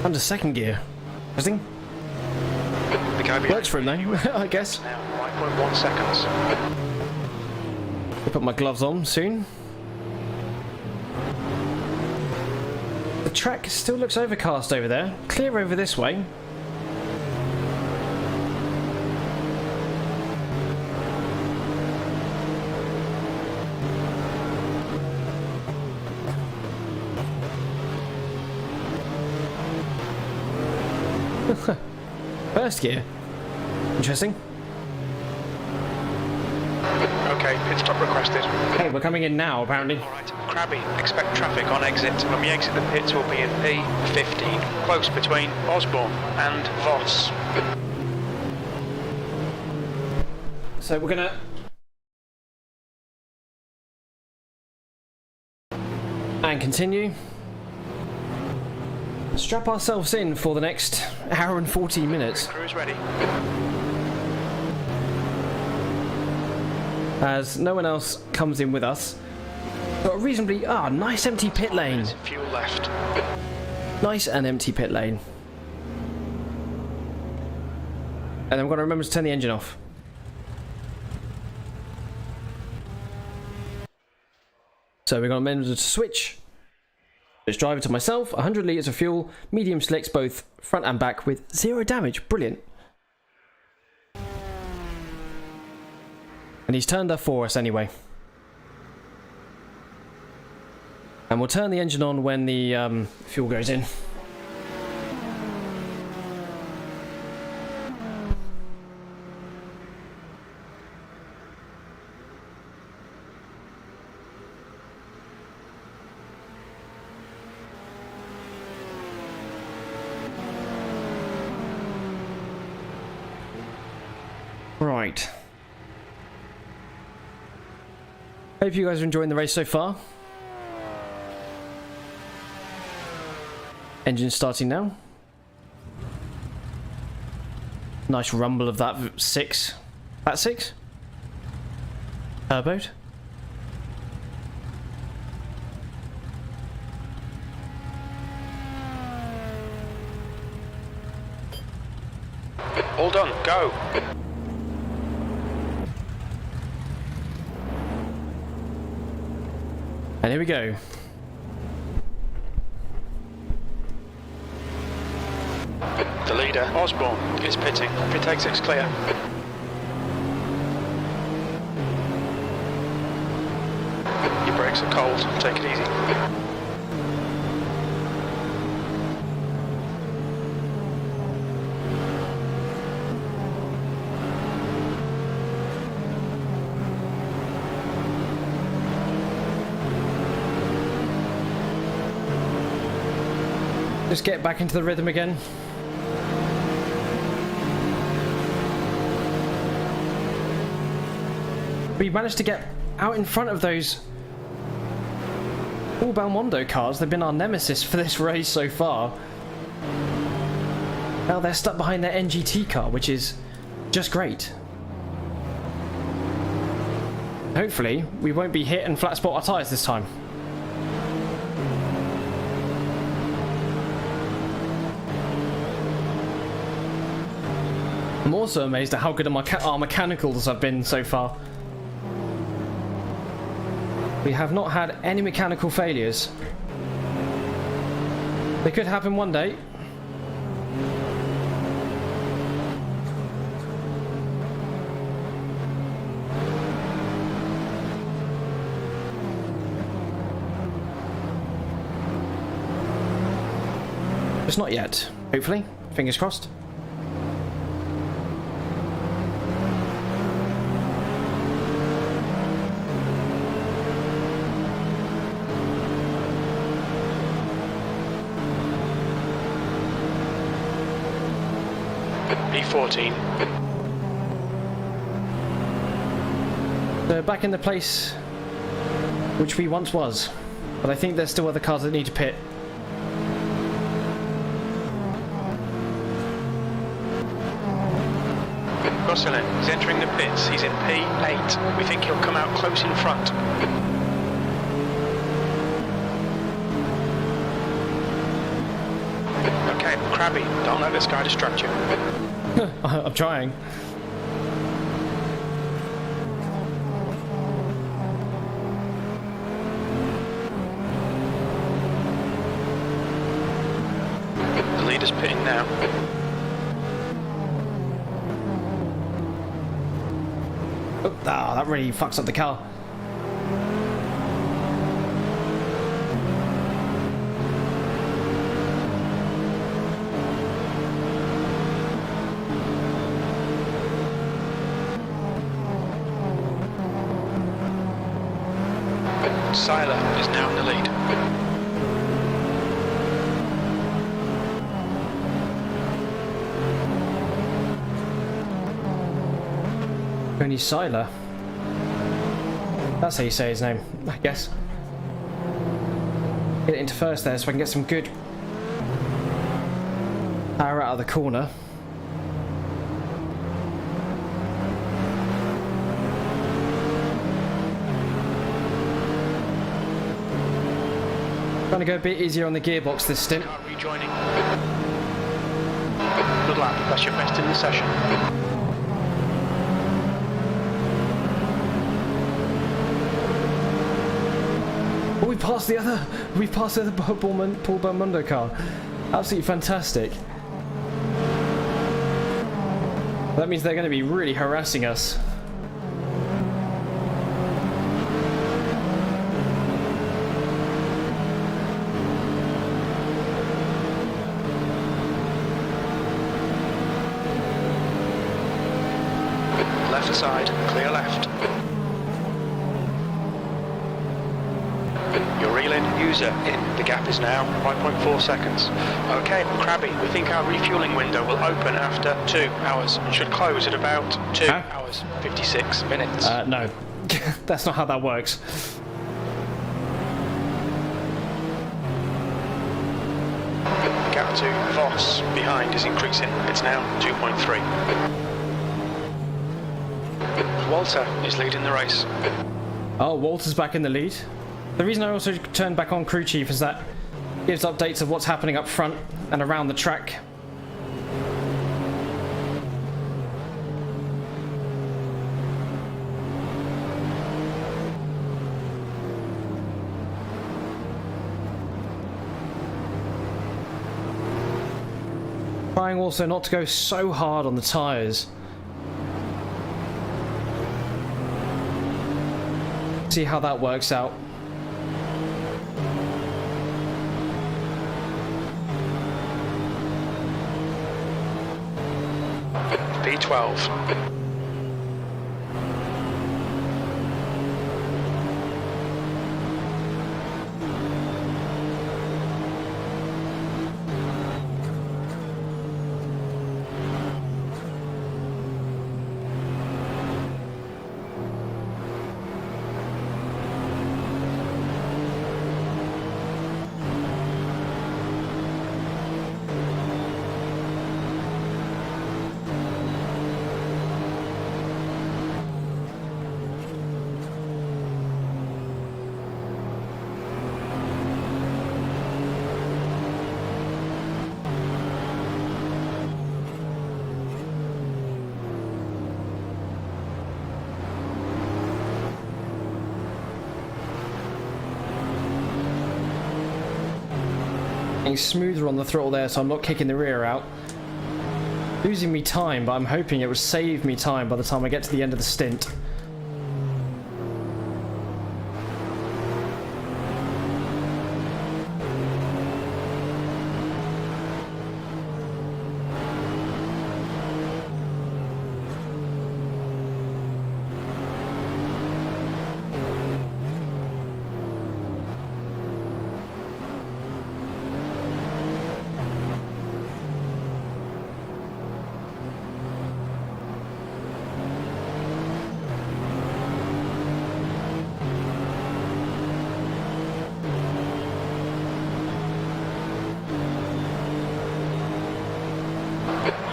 Under second gear. Interesting. Works for him though, I guess. Now 5.1 seconds. I'll put my gloves on soon. The track still looks overcast over there. Clear over this way. First gear. Interesting. Okay, pit stop requested. Okay, we're coming in now, apparently. Alright, Crabby, expect traffic on exit. When we exit the pits, we'll be in P15, close between Osborne and Voss. So we're gonna... and continue. Strap ourselves in for the next hour and 40 minutes. Crew's ready. As no one else comes in with us. Got a reasonably... nice empty pit lane. Fuel left. Nice and empty pit lane. And then we've got to remember to turn the engine off. So we've got to remember to switch this driver to myself. 100 litres of fuel, medium slicks both front and back with 0 damage. Brilliant. And he's turned her for us anyway. And we'll turn the engine on when the fuel goes in. Right. Hope you guys are enjoying the race so far. Engine starting now. Nice rumble of that 6. That 6? Turboed. All done, go. And here we go. The leader, Osborne, is pitting. Pit exit's clear. Your brakes are cold, take it easy. Just get back into the rhythm again. We managed to get out in front of those all Belmondo cars. They've been our nemesis for this race so far. Now they're stuck behind their NGT car, which is just great. Hopefully, we won't be hit and flat spot our tyres this time. I'm also amazed at how good our mechanicals have been so far. We have not had any mechanical failures. They could happen one day. Just not yet. Hopefully. Fingers crossed. P14. They're back in the place which we once was, but I think there's still other cars that need to pit. Gosselin is entering the pits. He's in P8. We think he'll come out close in front. Okay, Crabby, don't let this guy distract you. I'm trying. The leader's pitting now. Oh, that really fucks up the car. Seiler is now in the lead. Tony Seiler. That's how you say his name, I guess. Get it into first there so I can get some good power out of the corner. Trying to go a bit easier on the gearbox this stint. Car rejoining. Good lap, that's your best in the session. Oh, we passed the other Paul Belmondo car. Absolutely fantastic. That means they're going to be really harassing us. Left side, clear left. Your reel-in user in. The gap is now 5.4 seconds. Okay, Crabby, we think our refueling window will open after 2 hours and should close at about 2 hours, 56 minutes. No. That's not how that works. The gap to Voss behind is increasing. It's now 2.3. Walter is leading the race. Oh, Walter's back in the lead. The reason I also turned back on Crew Chief is that it gives updates of what's happening up front and around the track. Trying also not to go so hard on the tyres. See how that works out. P12. Getting smoother on the throttle there, so I'm not kicking the rear out. Losing me time, but I'm hoping it will save me time by the time I get to the end of the stint.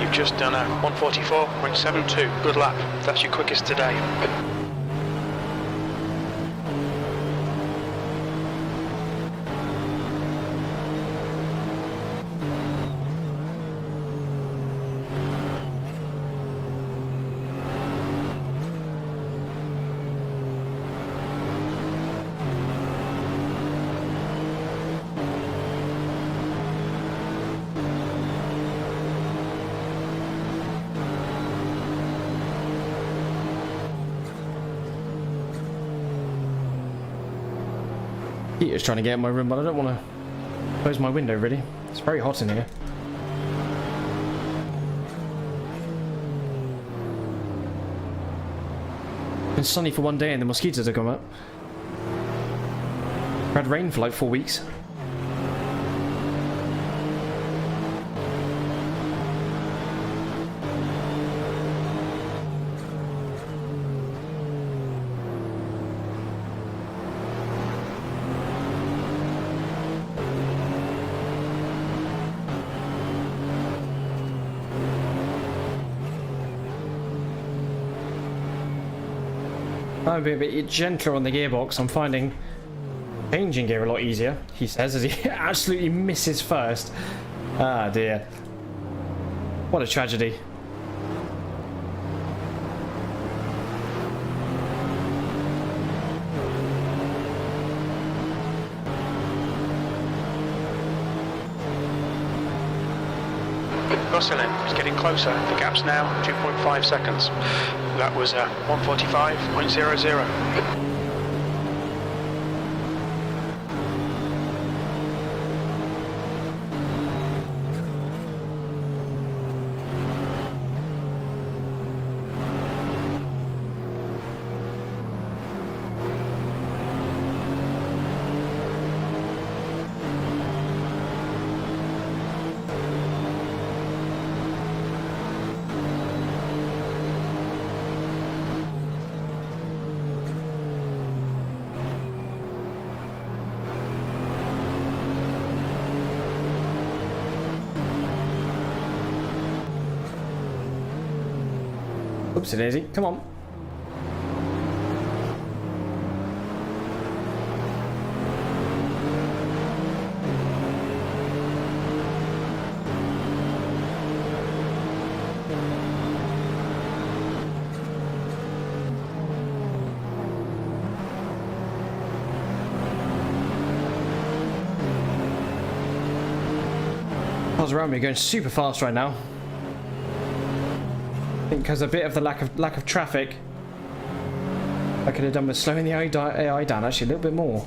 You've just done a 1:44.72. Good lap. That's your quickest today. Heater's trying to get in my room, but I don't want to close my window really. It's very hot in here. It's been sunny for one day and the mosquitoes have come up. We had rain for like 4 weeks. I'm being a bit gentler on the gearbox. I'm finding changing gear a lot easier, he says, as he absolutely misses first. Ah dear. What a tragedy. Gosselin is getting closer. The gap's now 2.5 seconds. That was 1:45.00. Oopsie daisy, come on. Cars around me are going super fast right now. I think because a bit of the lack of traffic, I could have done with slowing the AI down actually a little bit more.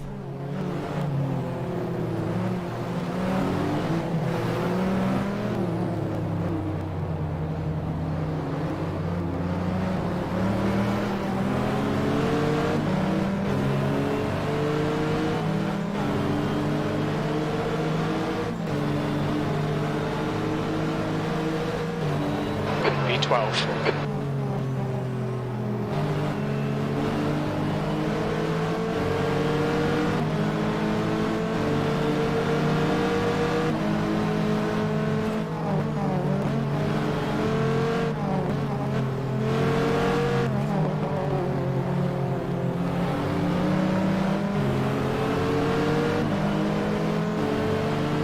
V12.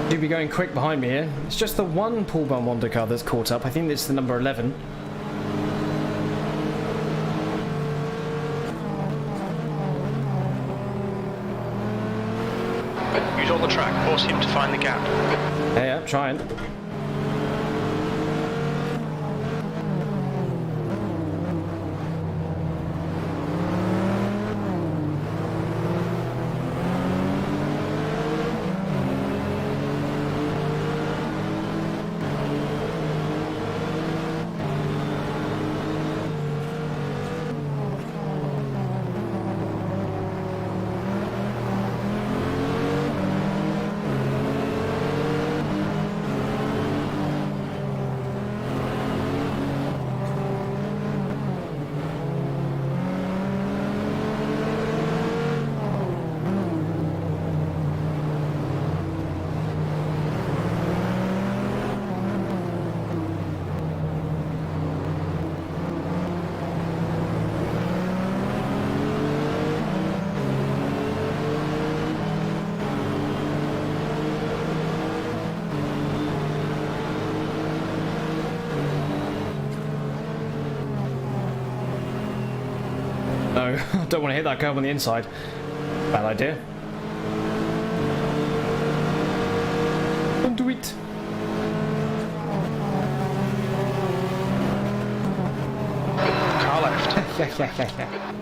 Do be going quick behind me here. It's just the one Paul Belmondo car that's caught up. I think it's the number 11. Use all the track, force him to find the gap. Yeah, trying. No, I don't want to hit that curb on the inside. Bad idea. Don't do it. Car left. Yeah.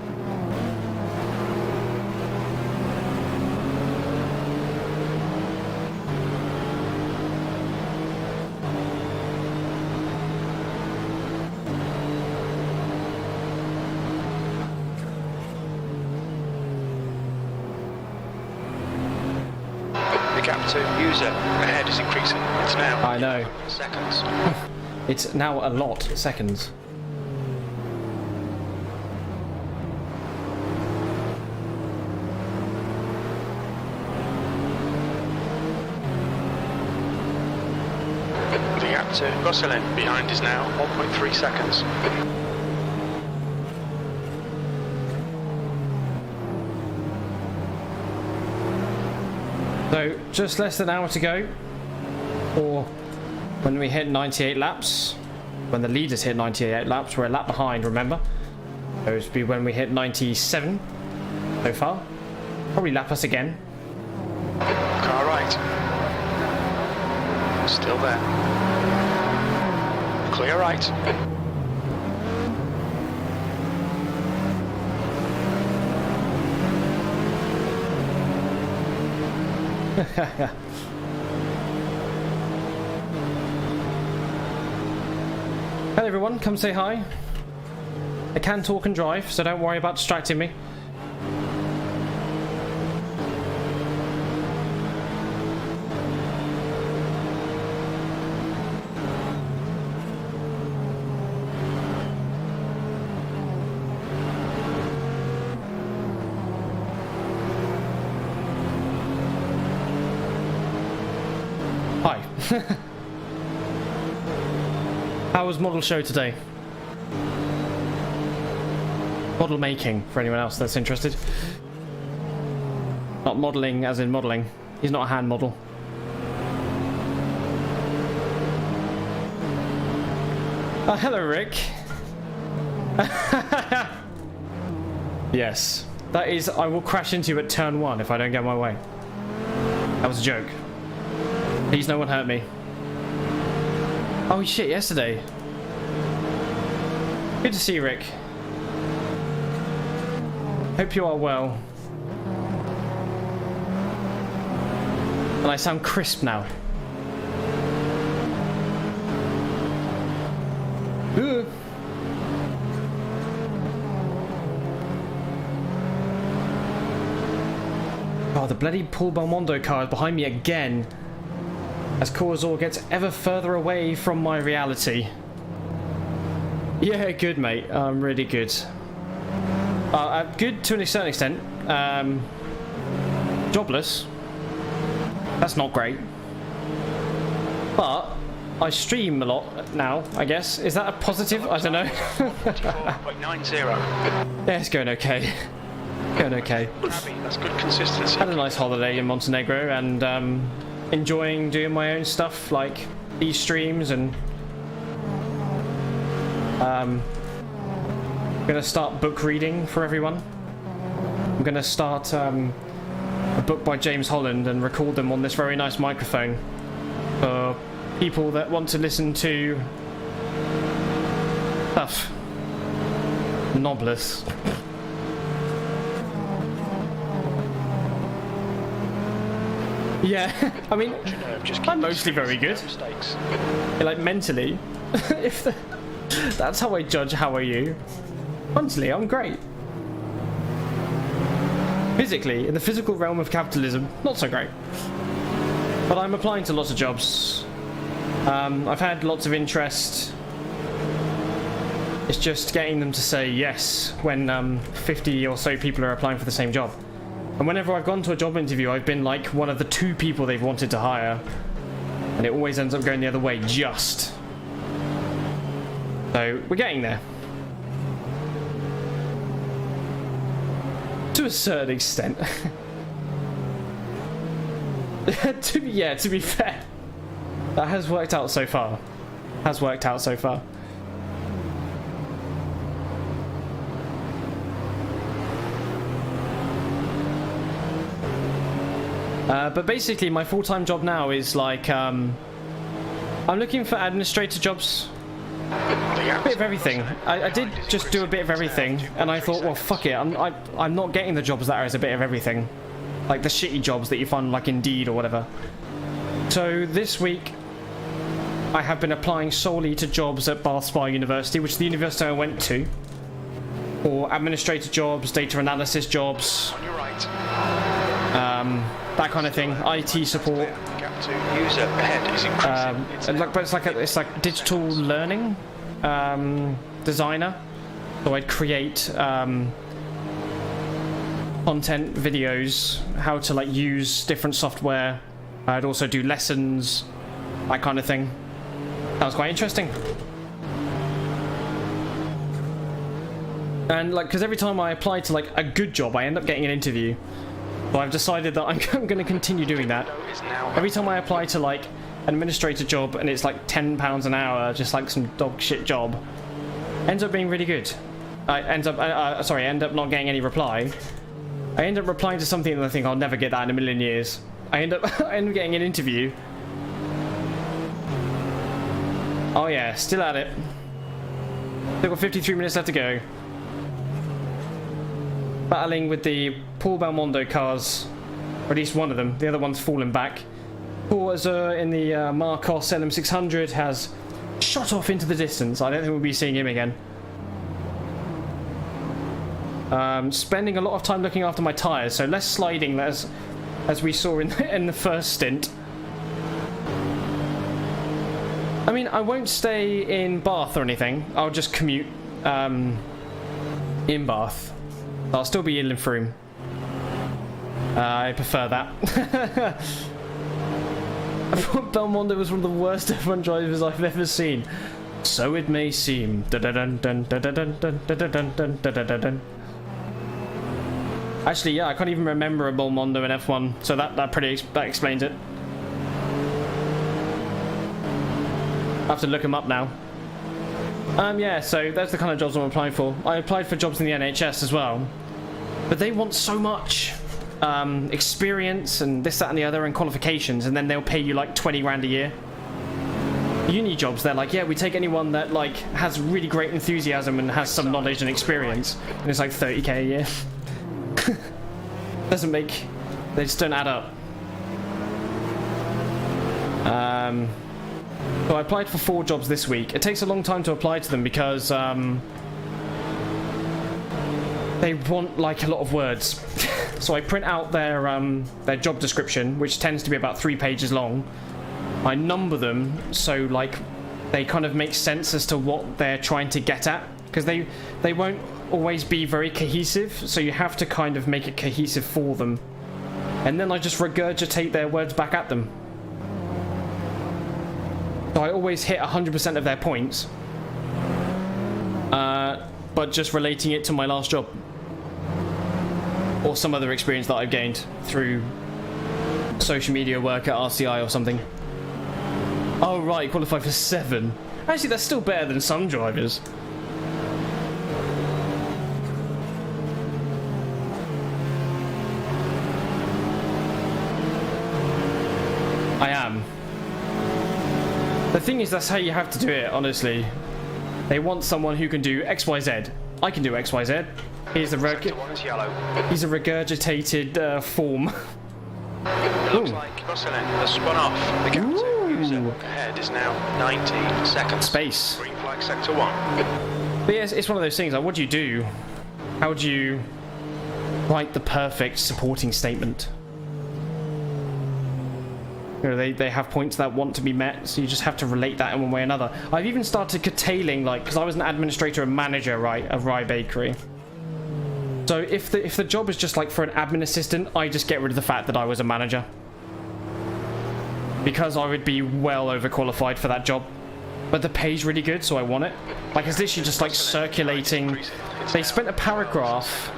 The gap to user ahead is increasing. It's now. I know. Seconds. It's now a lot. Seconds. The gap to Gosselin behind is now 1.3 seconds. So, just less than an hour to go. Or when we hit 98 laps. When the leaders hit 98 laps, we're a lap behind, remember? Those would be when we hit 97 so far. Probably lap us again. Car right. Still there. Clear right. Hello everyone, come say hi. I can talk and drive, so don't worry about distracting me. Hi. How was model show today? Model making, for anyone else that's interested. Not modelling as in modelling. He's not a hand model. Oh, hello, Rick. Yes. That is, I will crash into you at turn 1 if I don't get my way. That was a joke. Please, no one hurt me. Oh shit, yesterday. Good to see you, Rick. Hope you are well. And I sound crisp now. Ugh. Oh, the bloody Paul Belmondo car is behind me again. As Corazor gets ever further away from my reality. Yeah, good, mate. Really good. Good to a certain extent. Jobless. That's not great. But I stream a lot now, I guess. Is that a positive? I don't know. 44.90. Yeah, it's going okay. Going okay. That's good consistency. Had a nice holiday in Montenegro and enjoying doing my own stuff like these streams, and I'm gonna start book reading for everyone. I'm gonna start a book by James Holland and record them on this very nice microphone for people that want to listen to stuff. Knobless. Yeah, I mean, I'm mostly very good. Like, mentally. That's how I judge how are you. Mentally, I'm great. Physically, in the physical realm of capitalism, not so great. But I'm applying to lots of jobs. I've had lots of interest. It's just getting them to say yes when 50 or so people are applying for the same job. And whenever I've gone to a job interview, I've been like one of the 2 people they've wanted to hire. And it always ends up going the other way, just. So, we're getting there. To a certain extent. to be fair. That has worked out so far. But basically, my full-time job now is like, I'm looking for administrator jobs. A bit of everything. I did just do a bit of everything, and I thought, well, fuck it. I'm not getting the jobs that are as a bit of everything, like the shitty jobs that you find like Indeed or whatever. So this week, I have been applying solely to jobs at Bath Spa University, which is the university I went to, or administrator jobs, data analysis jobs. On your right. That kind of thing, IT support. It's like digital learning designer. So I'd create content videos, how to like use different software. I'd also do lessons, that kind of thing. That was quite interesting. And like, because every time I apply to like a good job, I end up getting an interview. So I've decided that I'm going to continue doing that. Every time I apply to like an administrator job and it's like £10 an hour, just like some dog shit job, ends up being really good. I end up not getting any reply. I end up replying to something and I think I'll never get that in a million years. I end up getting an interview. Oh yeah, still at it. Still got 53 minutes left to go. Battling with the Paul Belmondo cars, or at least one of them. The other one's fallen back. Paul is in the Marcos LM600 has shot off into the distance. I don't think we'll be seeing him again. Spending a lot of time looking after my tyres, so less sliding as we saw in the first stint. I mean, I won't stay in Bath or anything. I'll just commute in Bath. I'll still be in Linfroom. I prefer that. I thought Belmondo was one of the worst F1 drivers I've ever seen. So it may seem. Actually, yeah, I can't even remember a Belmondo in F1, so that explains it. I have to look him up now. Yeah, so that's the kind of jobs I'm applying for. I applied for jobs in the NHS as well, but they want so much experience and this, that, and the other, and qualifications, and then they'll pay you like 20 grand a year. Uni jobs, they're like, yeah, we take anyone that like has really great enthusiasm and has some knowledge and experience, and it's like 30k a year. They just don't add up. So I applied for 4 jobs this week. It takes a long time to apply to them because they want like a lot of words. So I print out their job description, which tends to be about 3 pages long. I number them so like they kind of make sense as to what they're trying to get at, because they won't always be very cohesive, so you have to kind of make it cohesive for them. And then I just regurgitate their words back at them. So I always hit 100% of their points, but just relating it to my last job or some other experience that I've gained through social media work at RCI or something. Oh right, qualified for 7. Actually, that's still better than some drivers. thing is, that's how you have to do it, honestly. They want someone who can do XYZ. I can do XYZ. He's a regurgitated form. It looks like Gosselin has spun off. The gap to user ahead is now 19 seconds. Space. Green flag sector 1. But yeah, it's one of those things, like, what do you do? How do you write the perfect supporting statement? You know, they have points that want to be met, so you just have to relate that in one way or another. I've even started curtailing, like, because I was an administrator and manager, right, of Rye Bakery. So if the job is just like for an admin assistant, I just get rid of the fact that I was a manager, because I would be well overqualified for that job. But the pay's really good, so I want it. Like, it's literally just like circulating. They spent a paragraph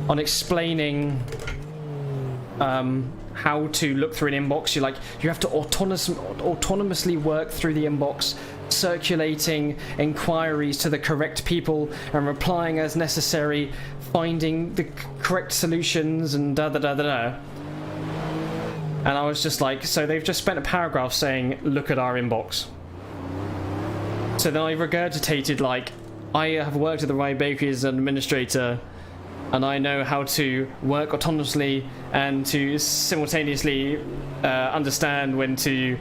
on explaining how to look through an inbox. You have to autonomously work through the inbox, circulating inquiries to the correct people and replying as necessary, finding the correct solutions, and da da da da da. And I was just like, so they've just spent a paragraph saying, look at our inbox. So then I regurgitated, like, I have worked at the Rye Bakery as an administrator, and I know how to work autonomously and to simultaneously understand when to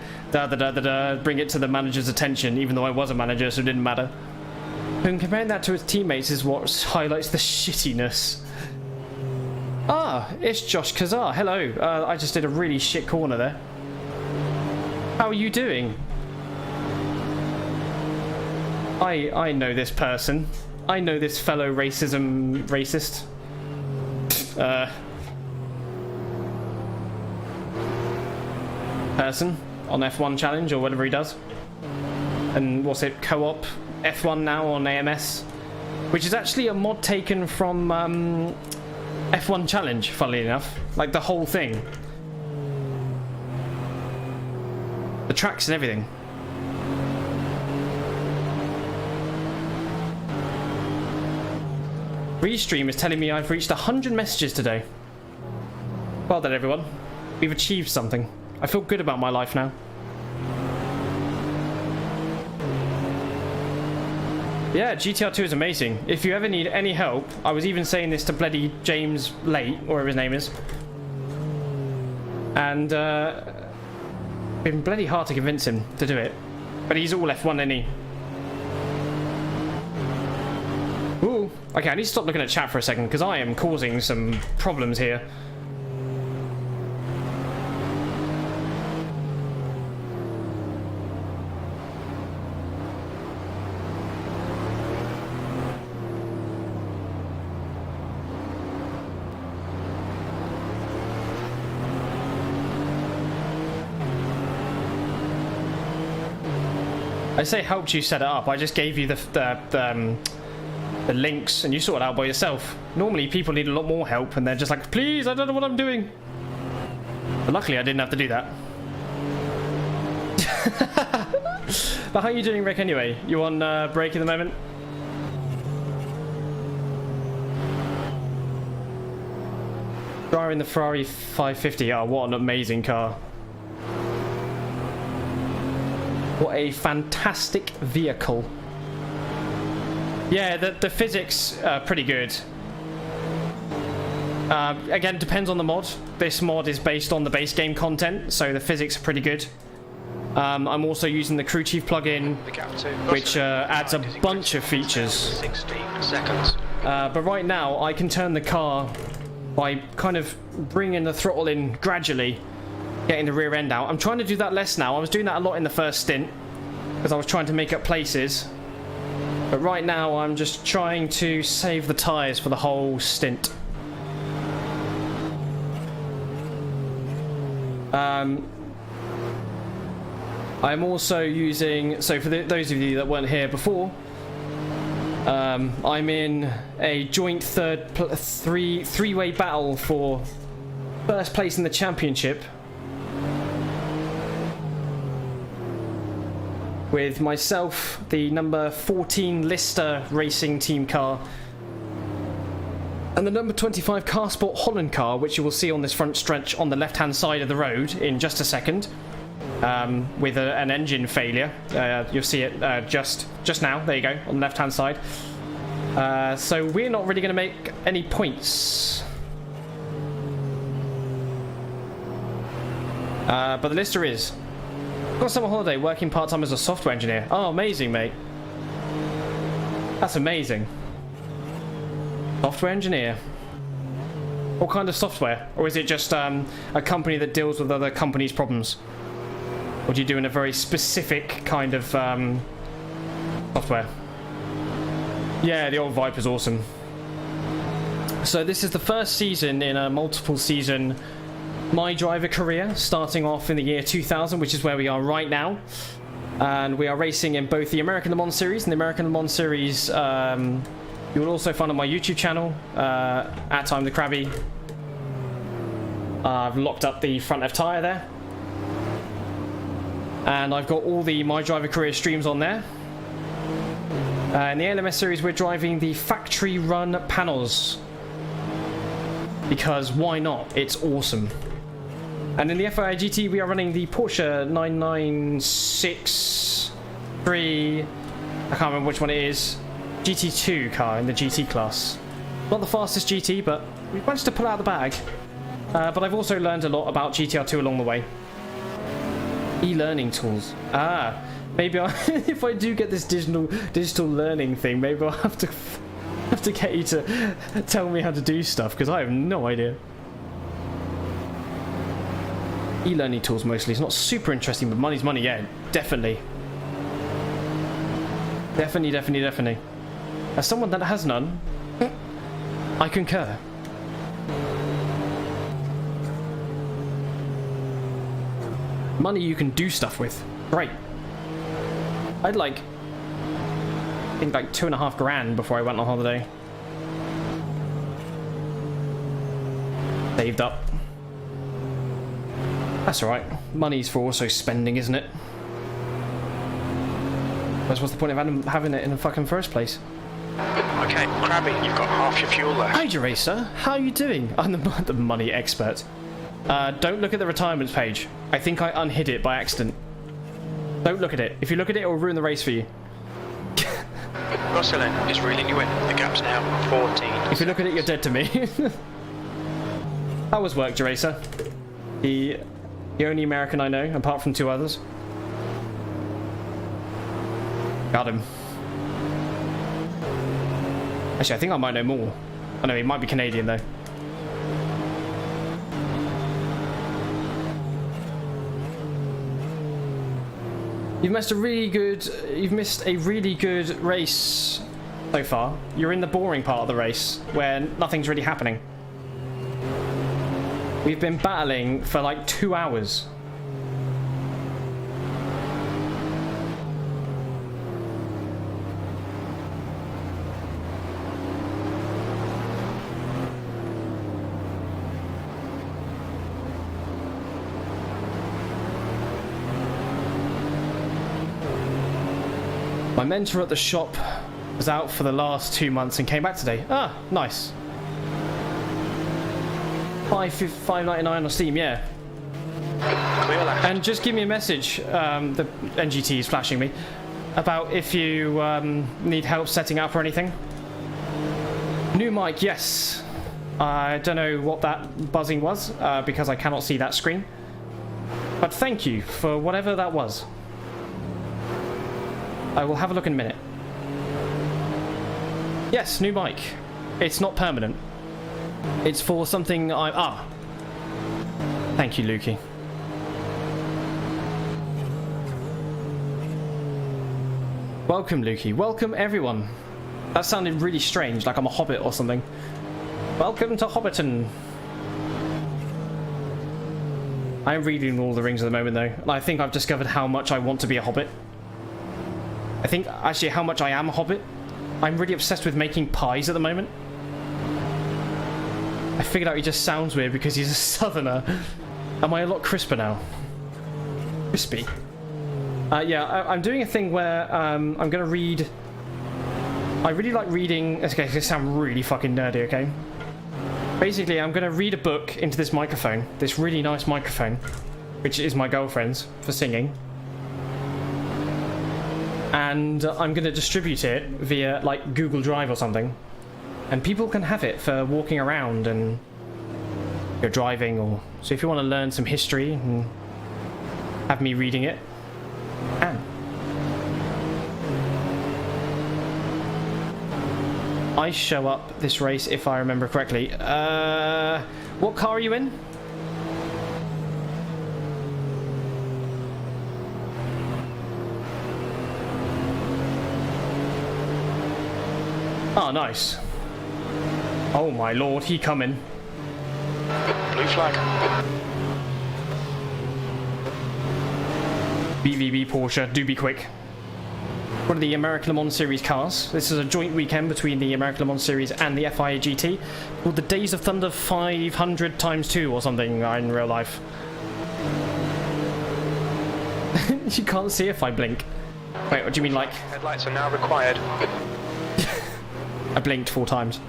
bring it to the manager's attention, even though I was a manager, so it didn't matter. And comparing that to his teammates is what highlights the shittiness. Ah, it's Josh Kazar. Hello. I just did a really shit corner there. How are you doing? I know this person. I know this fellow racist. Person on F1 Challenge or whatever he does. And what's it? Co-op F1 now on AMS, which is actually a mod taken from F1 Challenge, funnily enough. Like, the whole thing. The tracks and everything. Restream is telling me I've reached 100 messages today. Well done, everyone. We've achieved something. I feel good about my life now. Yeah, GTR 2 is amazing. If you ever need any help, I was even saying this to bloody James Late, or whatever his name is. And, been bloody hard to convince him to do it. But he's all F1, isn't he? Ooh. Okay, I need to stop looking at chat for a second, because I am causing some problems here. I say helped you set it up. I just gave you the links and you sort it out by yourself. Normally people need a lot more help and they're just like, please, I don't know what I'm doing. But luckily I didn't have to do that. But how are you doing, Rick, anyway? You on break at the moment? Driving the Ferrari 550. Oh, what an amazing car. What a fantastic vehicle. Yeah, the physics are pretty good. Again, depends on the mod. This mod is based on the base game content, so the physics are pretty good. I'm also using the Crew Chief plugin, which adds a bunch of features. 16 seconds. But right now, I can turn the car by kind of bringing the throttle in gradually, getting the rear end out. I'm trying to do that less now. I was doing that a lot in the first stint because I was trying to make up places. But right now I'm just trying to save the tyres for the whole stint. I'm also using, so for those of you that weren't here before, I'm in a joint three-way battle for first place in the championship with myself, the number 14 Lister Racing Team car, and the number 25 Car Sport Holland car, which you will see on this front stretch on the left-hand side of the road in just a second. with an engine failure. You'll see it just now. There you go, on the left-hand side. So we're not really going to make any points. But the lister is. Got summer holiday, working part-time as a software engineer. Oh, amazing, mate. That's amazing. Software engineer. What kind of software? Or is it just a company that deals with other companies' problems? Or do you do in a very specific kind of software? Yeah, the old Viper's awesome. So this is the first season in a multiple season My Driver career, starting off in the year 2000, which is where we are right now. And we are racing in both the American Le Mans Series and the American Le Mans Series. You will also find on my YouTube channel, at Time the Krabby. I've locked up the front left tyre there. And I've got all the My Driver career streams on there. In the LMS series, we're driving the factory run panels. Because why not? It's awesome. And in the FIA GT, we are running the Porsche 996-3, I can't remember which one it is, GT2 car in the GT class. Not the fastest GT, but we managed to pull out the bag. But I've also learned a lot about GTR2 along the way. E-learning tools. Maybe if I do get this digital learning thing, maybe I'll have to get you to tell me how to do stuff, because I have no idea. E-learning tools mostly. It's not super interesting, but money's money, yeah, definitely. Definitely. As someone that has none, I concur. Money you can do stuff with. Great. I'd I think like $2.5 grand before I went on holiday. Saved up. That's alright. Money's for also spending, isn't it? What's the point of having it in the fucking first place? Okay, Krabby, you've got half your fuel left. Hi, Racer. How are you doing? I'm the money expert. Don't look at the retirements page. I think I unhid it by accident. Don't look at it. If you look at it, it will ruin the race for you. Rosalind is reeling you in. The gap's now 14. If you look at it, you're dead to me. How was work, Racer? The only American I know, apart from 2 others. Got him. Actually, I think I might know more. I know he might be Canadian though. You've missed a really good race so far. You're in the boring part of the race where nothing's really happening. We've been battling for like 2 hours. My mentor at the shop was out for the last 2 months and came back today. Ah, nice. $5.99 on Steam, yeah. Clear left. And just give me a message, the NGT is flashing me, about if you need help setting up or anything. New mic, yes. I don't know what that buzzing was, because I cannot see that screen. But thank you for whatever that was. I will have a look in a minute. Yes, new mic. It's not permanent. It's for something Thank you, Lukey. Welcome, Lukey. Welcome, everyone. That sounded really strange, like I'm a hobbit or something. Welcome to Hobbiton. I'm reading all the rings at the moment, though. And I think I've discovered how much I want to be a hobbit. I think, actually, how much I am a hobbit. I'm really obsessed with making pies at the moment. I figured out he just sounds weird because he's a southerner. Am I a lot crisper now? Crispy? Yeah, I'm doing a thing where I'm going to read... I really like reading... Okay, this sounds really fucking nerdy, okay? Basically, I'm going to read a book into this microphone. This really nice microphone. which is my girlfriend's for singing. And I'm going to distribute it via like Google Drive or something. And people can have it for walking around and you're driving, or so if you want to learn some history and have me reading it, and I show up this race if I remember correctly. What car are you in? Oh, nice. Oh my lord, he coming. Blue flag. BVB Porsche, do be quick. One of the American Le Mans Series cars. This is a joint weekend between the American Le Mans Series and the FIA GT, called the Days of Thunder 500 times 2 or something in real life. You can't see if I blink. Wait, what do you mean, like? Headlights are now required. I blinked 4 times.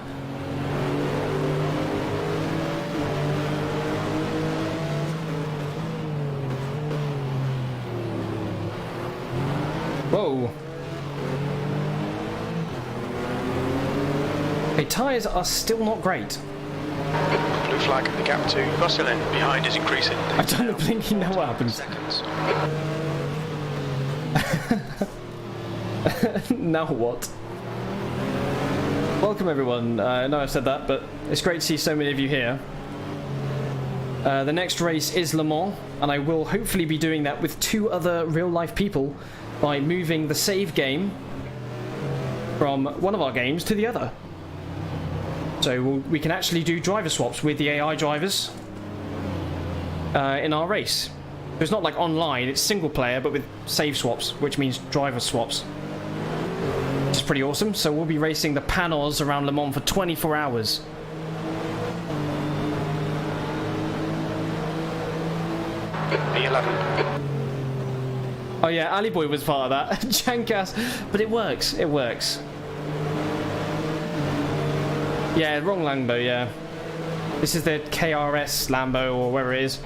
Whoa. Okay, tyres are still not great. Blue flag, the gap to Gosselin behind is increasing. I've done the blinking, now what happens? Seconds. Now what? Welcome everyone. I know I've said that, but it's great to see so many of you here. The next race is Le Mans, and I will hopefully be doing that with 2 other real-life people by moving the save game from one of our games to the other. So we can actually do driver swaps with the AI drivers in our race. So it's not like online, it's single player, but with save swaps, which means driver swaps. It's pretty awesome. So we'll be racing the Panos around Le Mans for 24 hours. B11. Oh yeah, Ali Boy was part of that. Jankass. But it works. It works. Yeah, wrong Lambo, yeah. This is the KRS Lambo or wherever it is.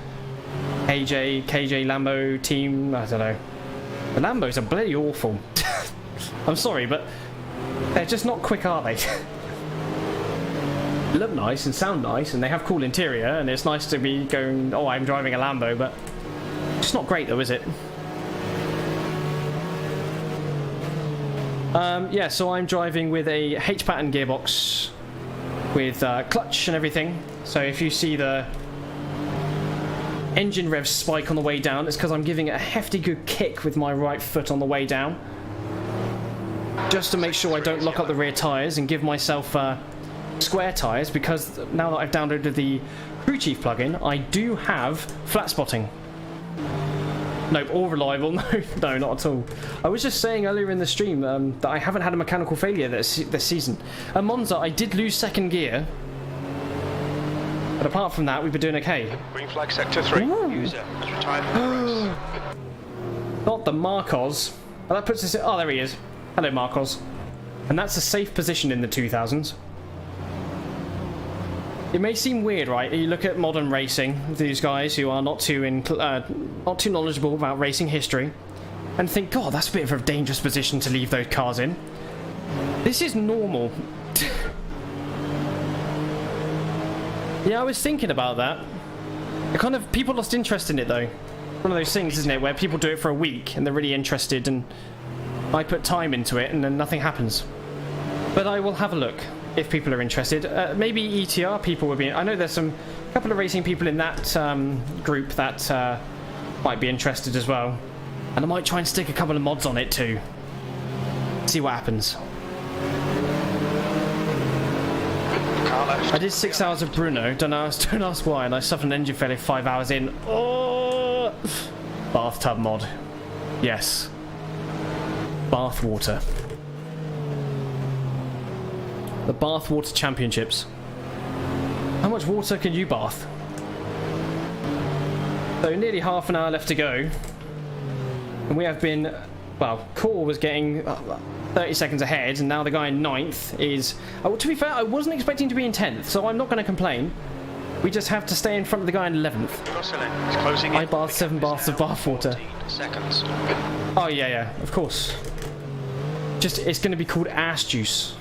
KJ Lambo team. I don't know. The Lambos are bloody awful. I'm sorry, but they're just not quick, are they? They look nice and sound nice, and they have cool interior, and it's nice to be going, oh, I'm driving a Lambo, but it's not great though, is it? Yeah, so I'm driving with a H-pattern gearbox with clutch and everything. So if you see the engine rev spike on the way down, it's because I'm giving it a hefty good kick with my right foot on the way down, just to make sure I don't lock up the rear tyres and give myself square tyres, because now that I've downloaded the Crew Chief plugin, I do have flat spotting. Nope, all reliable. No, not at all. I was just saying earlier in the stream that I haven't had a mechanical failure this season. At Monza, I did lose second gear, but apart from that, we've been doing okay. Green flag sector 3. Ooh. User has retired from the race. Not the Marcos. Oh, that puts us in, oh, there he is. Hello, Marcos. And that's a safe position in the 2000s. It may seem weird, right? You look at modern racing, these guys who are not too knowledgeable about racing history, and think, God, that's a bit of a dangerous position to leave those cars in. This is normal. Yeah, I was thinking about that. It kind of, people lost interest in it though. One of those things, isn't it, where people do it for a week and they're really interested, and I put time into it and then nothing happens. But I will have a look if people are interested. Maybe ETR people would be. I know there's a couple of racing people in that group that might be interested as well, and I might try and stick a couple of mods on it too. See what happens. I did 6 hours of Bruno. Don't ask why, and I suffered an engine failure 5 hours in. Oh, bathtub mod. Yes. Bath water. The Bath Water Championships. How much water can you bath? So nearly half an hour left to go. And we have been, well, Core was getting 30 seconds ahead, and now the guy in 9th is, oh, to be fair, I wasn't expecting to be in 10th, so I'm not going to complain. We just have to stay in front of the guy in 11th. He's closing in. I bathed 7 baths of bath water. 14 seconds. Oh, yeah, of course. Just, it's going to be called ass juice.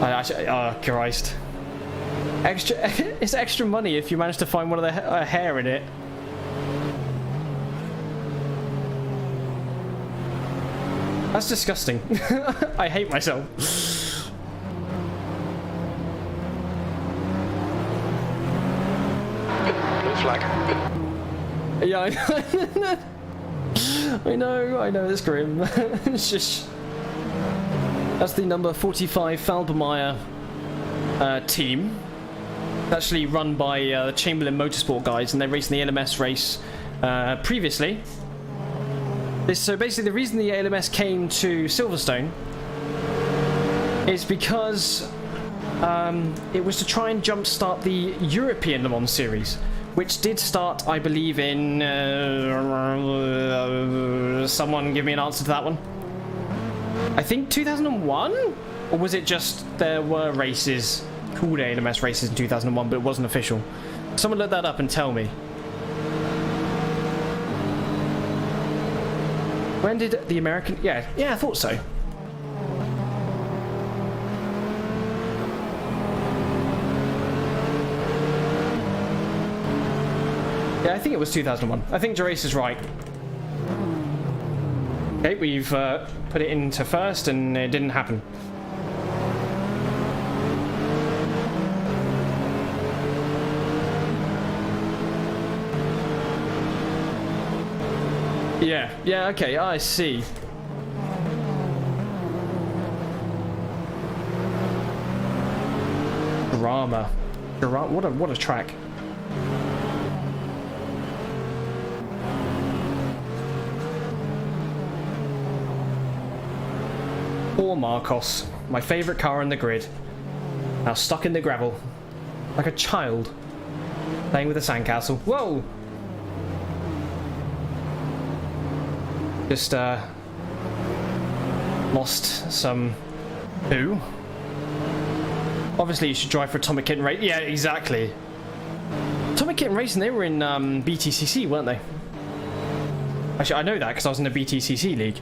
Oh, Christ. It's extra money if you manage to find one of the hair in it. That's disgusting. I hate myself. Blue flag. Yeah, I know, it's grim. It's just... That's the number 45 Falbermeyer team. It's actually run by the Chamberlain Motorsport guys, and they raced in the LMS race previously. So basically, the reason the ALMS came to Silverstone is because it was to try and jumpstart the European Le Mans series, which did start, I believe, in... someone give me an answer to that one. I think 2001? Or was it just there were races, called ALMS races in 2001, but it wasn't official? Someone look that up and tell me. When did the American... Yeah, I thought so. Yeah, I think it was 2001. I think Gerace is right. Okay, we've put it into first and it didn't happen. Yeah, okay, I see. Drama. What a track. Poor Marcos, my favourite car in the grid. Now stuck in the gravel. Like a child. Playing with a sandcastle. Whoa! Just lost some poo. Obviously you should drive for Atomic Kitten Racing. Yeah, exactly. Atomic Kitten Racing, they were in BTCC, weren't they? Actually, I know that because I was in the BTCC league.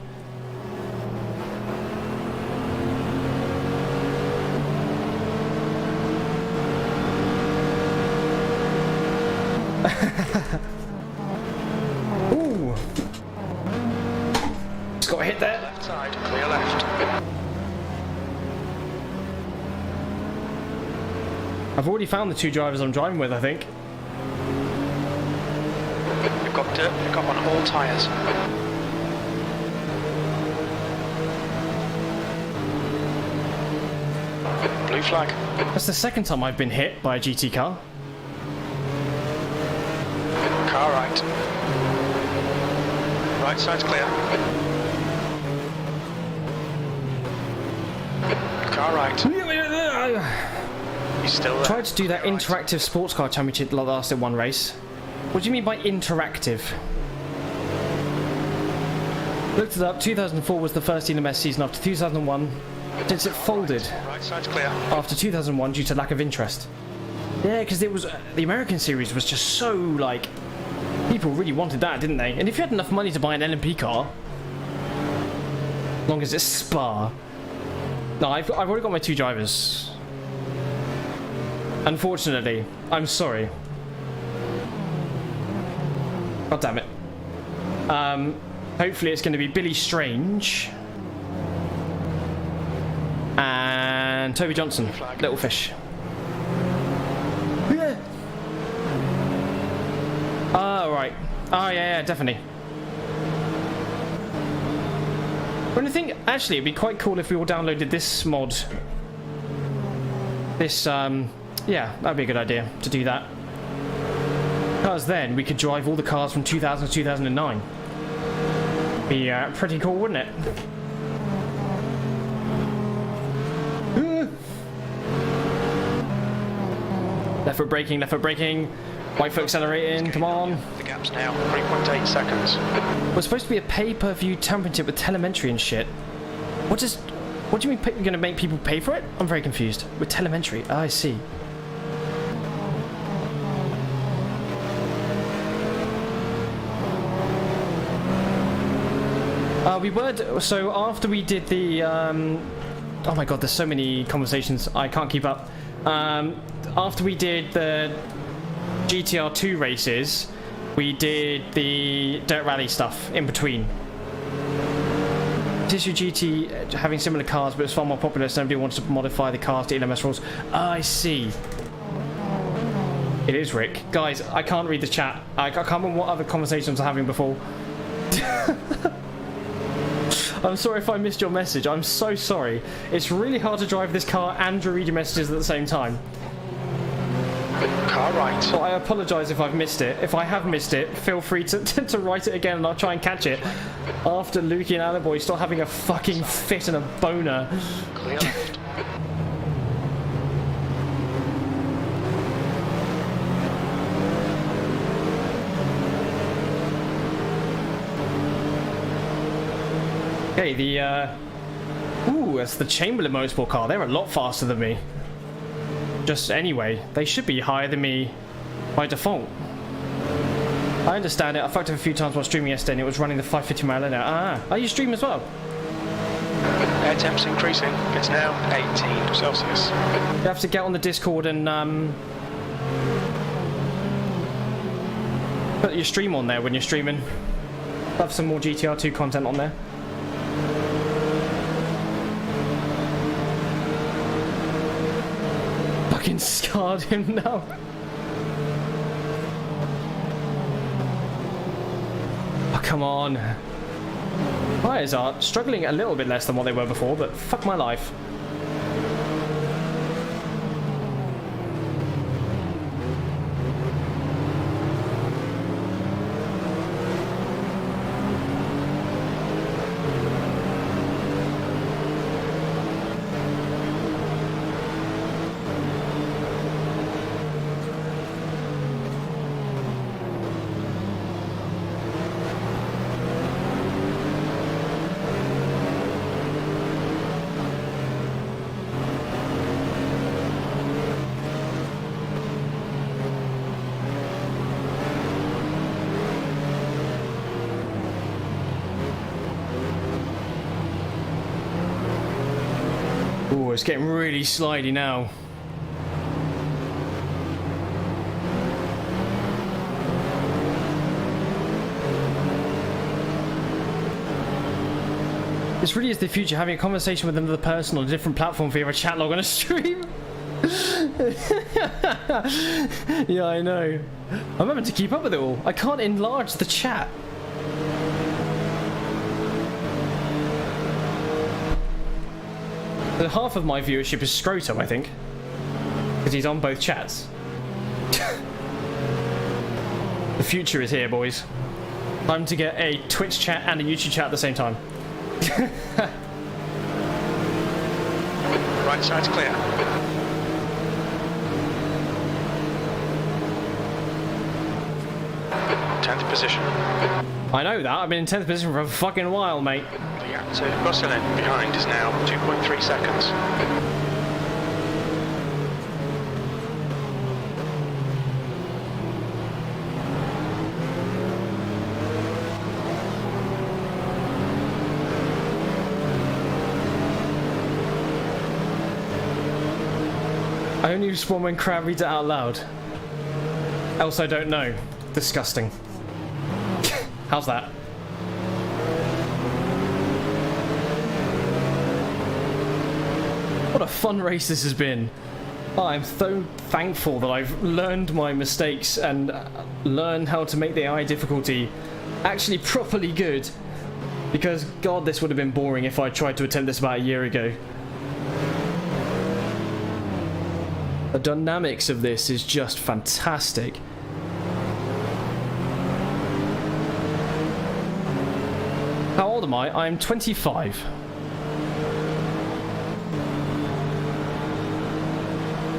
Ooh. Just got a hit there. Left side, clear left. I've already found the two drivers I'm driving with, I think. We've got dirt pick up on all tyres. Blue flag. That's the second time I've been hit by a GT car. Car right. Right side's clear. Car right. He's still there. Tried to do that interactive sports car championship that lasted one race. What do you mean by interactive? Looked it up. 2004 was the first ELMS season after 2001, since it folded Right side's clear. after 2001 due to lack of interest. Yeah, because it was the American series was just so like people really wanted that, didn't they? And if you had enough money to buy an LMP car, as long as it's Spa. No, I've already got my two drivers. Unfortunately, I'm sorry. God damn it. Hopefully it's going to be Billy Strange and Toby Johnson, Little Fish. Yeah. Oh, right. Oh, yeah, definitely. But I think, actually, it'd be quite cool if we all downloaded this mod. This, yeah, that'd be a good idea to do that. Because then we could drive all the cars from 2000 to 2009. Be pretty cool, wouldn't it? Left foot braking, left foot braking. Right foot accelerating, come on. The gap's now 3.8 seconds. We're supposed to be a pay-per-view championship with telemetry and shit. What do you mean you're going to make people pay for it? I'm very confused. With telemetry, I see. We were, so after we did the, oh my god, there's so many conversations, I can't keep up. After we did the GTR2 races, we did the Dirt Rally stuff in between. Tissue GT having similar cars, but it's far more popular, so nobody wants to modify the cars to ELMS rules. I see. It is Rick. Guys, I can't read the chat. I can't remember what other conversations I'm having before. I'm sorry if I missed your message. I'm so sorry. It's really hard to drive this car and to read your messages at the same time. Car right. So I apologise if I've missed it. If I have missed it, feel free to write it again and I'll try and catch it. After Lukey and Attaboy start having a fucking fit and a boner. Clear left. Okay, ooh, that's the Chamberlain Motorsport car. They're a lot faster than me. Just anyway, they should be higher than me by default. I understand it. I fucked up a few times while streaming yesterday and it was running the 550 mile an hour. Ah, you stream as well? Air temp's increasing. It's now 18 Celsius. You have to get on the Discord and put your stream on there when you're streaming. Have some more GTR2 content on there. Fucking scarred him now. Oh, come on. Tyres are struggling a little bit less than what they were before, but fuck my life. Ooh, it's getting really slidey now. This really is the future, having a conversation with another person on a different platform via a chat log on a stream. Yeah, I know. I'm having to keep up with it all. I can't enlarge the chat. But half of my viewership is Scrotum, I think. Because he's on both chats. The future is here, boys. Time to get a Twitch chat and a YouTube chat at the same time. Right side's clear. 10th position. I know that. I've been in 10th position for a fucking while, mate. The gap to Gosselin behind is now 2.3 seconds. I only respond when Crab reads it out loud. Else I don't know. Disgusting. How's that? What a fun race this has been. I'm so thankful that I've learned my mistakes and learned how to make the AI difficulty actually properly good. Because, God, this would have been boring if I tried to attempt this about a year ago. The dynamics of this is just fantastic. How old am I? I'm 25.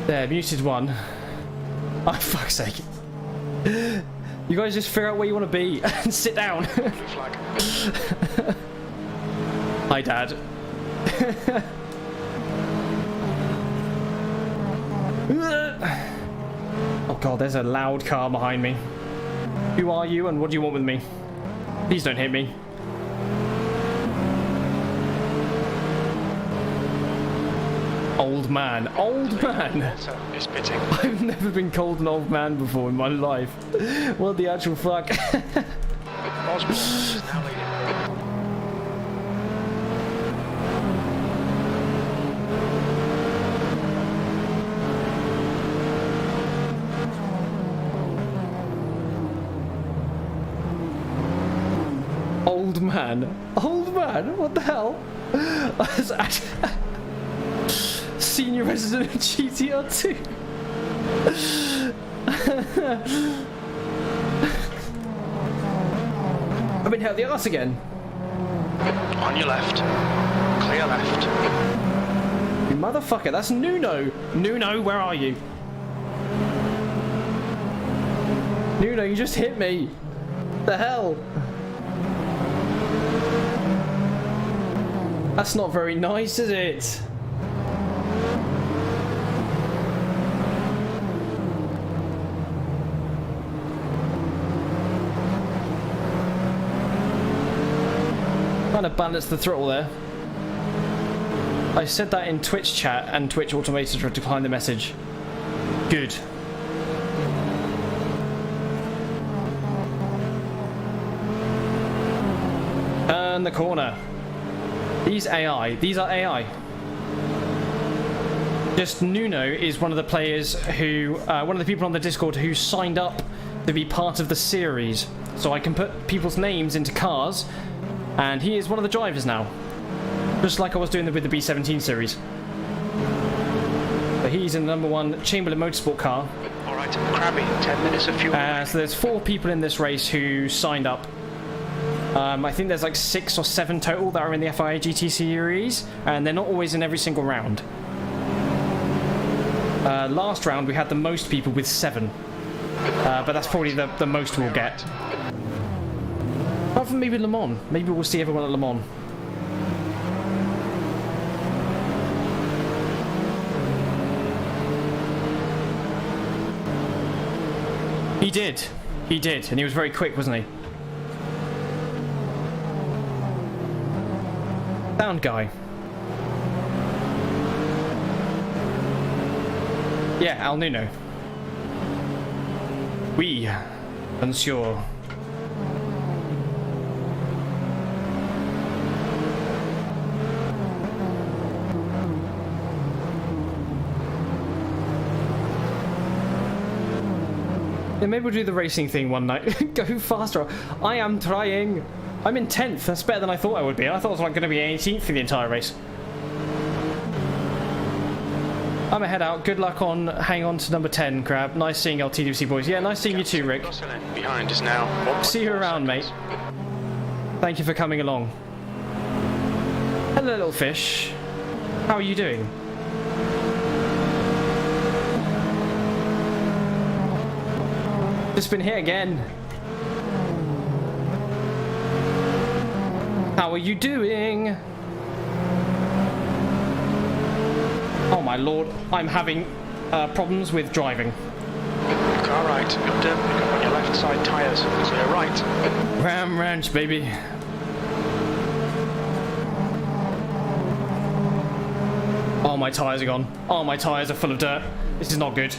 There, muted one. Oh, fuck's sake. You guys just figure out where you want to be and sit down. Hi, Dad. Oh god, there's a loud car behind me. Who are you and what do you want with me? Please don't hit me. Old man. Old man. Is pitting. I've never been called an old man before in my life. What the actual fuck? Osborne is now leading. Old man. Old man? What the hell? Senior resident of GTR 2. I've been hit out the arse again. On your left. Clear left. You motherfucker, that's Nuno. Nuno, where are you? Nuno, you just hit me. The hell? That's not very nice, is it? Trying to balance the throttle there. I said that in Twitch chat and Twitch automated to decline the message. Good. Turn the corner. These are AI. Just Nuno is one of the players who, one of the people on the Discord who signed up to be part of the series. So I can put people's names into cars, and he is one of the drivers now. Just like I was doing with the B17 series. But he's in the #1 Chamberlain Motorsport car. Alright, Crabby, 10 minutes of fuel. So there's 4 people in this race who signed up. I think there's like 6 or 7 total that are in the FIA GT series, and they're not always in every single round. Last round we had the most people with 7, but that's probably the most we'll get. Apart from maybe Le Mans. Maybe we'll see everyone at Le Mans. He did, and he was very quick, wasn't he? Sound guy. Yeah, Al Nuno. Oui, monsieur. Yeah, maybe we'll do the racing thing one night. Go faster. I am trying. I'm in 10th. That's better than I thought I would be. I thought I was like going to be 18th for the entire race. I'm a head out. Good luck on hang on to number 10, Crab. Nice seeing LTDC boys. Yeah, nice seeing you too, Rick. Behind us now. See you around, mate. Thank you for coming along. Hello, little fish. How are you doing? Just been hit again. How are you doing? Oh my lord, I'm having problems with driving. Car right, good. On your left side tyres, clear right. Ram Ranch, baby. Oh, my tyres are gone. Oh, my tyres are full of dirt. This is not good.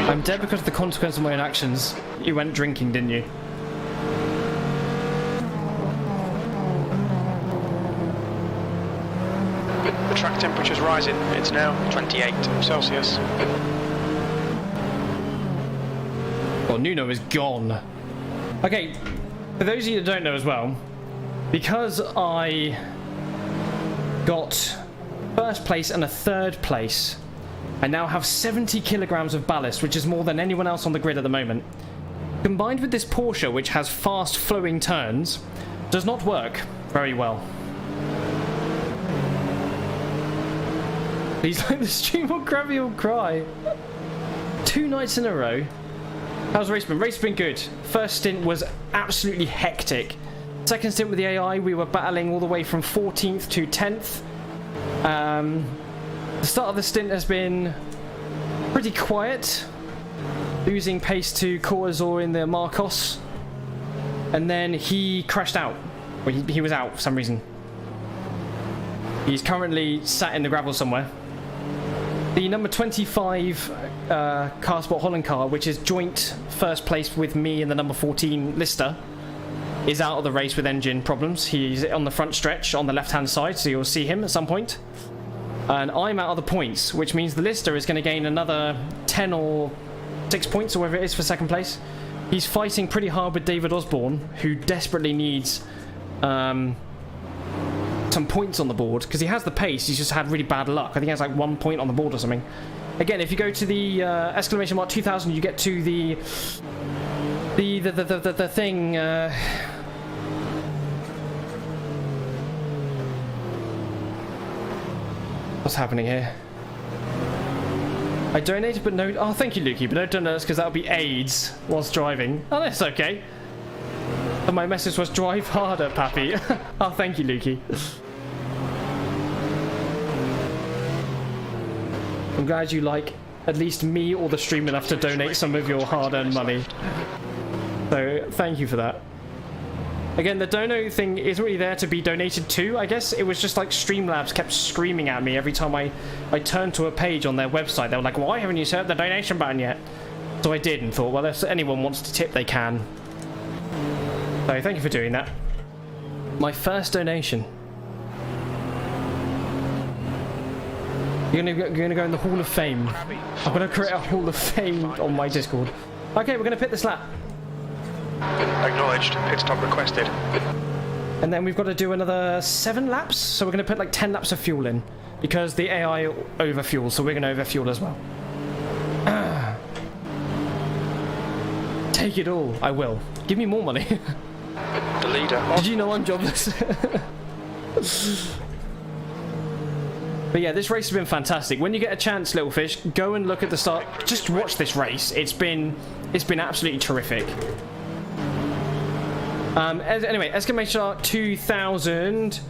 I'm dead because of the consequence of my own actions. You went drinking, didn't you? The track temperature's rising. It's now 28 Celsius. Well, Nuno is gone. Okay, for those of you that don't know as well, because I got first place and a third place, I now have 70 kilograms of ballast, which is more than anyone else on the grid at the moment. Combined with this Porsche, which has fast flowing turns, does not work very well. He's like the stream will Krabby will cry. 2 nights in a row. How's the race been? Race been good. First stint was absolutely hectic. Second stint with the AI, we were battling all the way from 14th to 10th. The start of the stint has been pretty quiet, losing pace to Corazor in the Marcos, and then he crashed out. Well, he was out for some reason. He's currently sat in the gravel somewhere. The number 25 Car Sport Holland car, which is joint first place with me and the number 14 Lister, is out of the race with engine problems. He's on the front stretch on the left-hand side, so you'll see him at some point. And I'm out of the points, which means the Lister is going to gain another 10 or 6 points, or whatever it is, for second place. He's fighting pretty hard with David Osborne, who desperately needs some points on the board, because he has the pace, he's just had really bad luck. I think he has like 1 point on the board or something. Again, if you go to the exclamation mark 2000, you get to the thing. What's happening here? I donated, but no. Oh, thank you, Lukey, but no donuts, because that would be AIDS whilst driving. Oh, that's okay. And my message was drive harder, Pappy. Oh, thank you, Lukey. I'm glad you like at least me or the stream enough to donate some of your hard-earned money. So, thank you for that. Again, the dono thing isn't really there to be donated to, I guess. It was just like Streamlabs kept screaming at me every time I turned to a page on their website. They were like, why haven't you set the donation button yet? So I did and thought, well, if anyone wants to tip, they can. So, thank you for doing that. My first donation. You're gonna go in the Hall of Fame. I'm gonna create a Hall of Fame on my Discord. Okay, we're gonna pit this lap. Acknowledged. Pit stop requested. And then we've got to do another 7 laps. So we're gonna put like 10 laps of fuel in, because the AI overfuels, so we're gonna overfuel as well. Take it all. I will. Give me more money. The leader. Did you know I'm jobless? But yeah, this race has been fantastic. When you get a chance, little fish, go and look at the start. Just watch this race. It's been absolutely terrific. Anyway, exclamation 2000.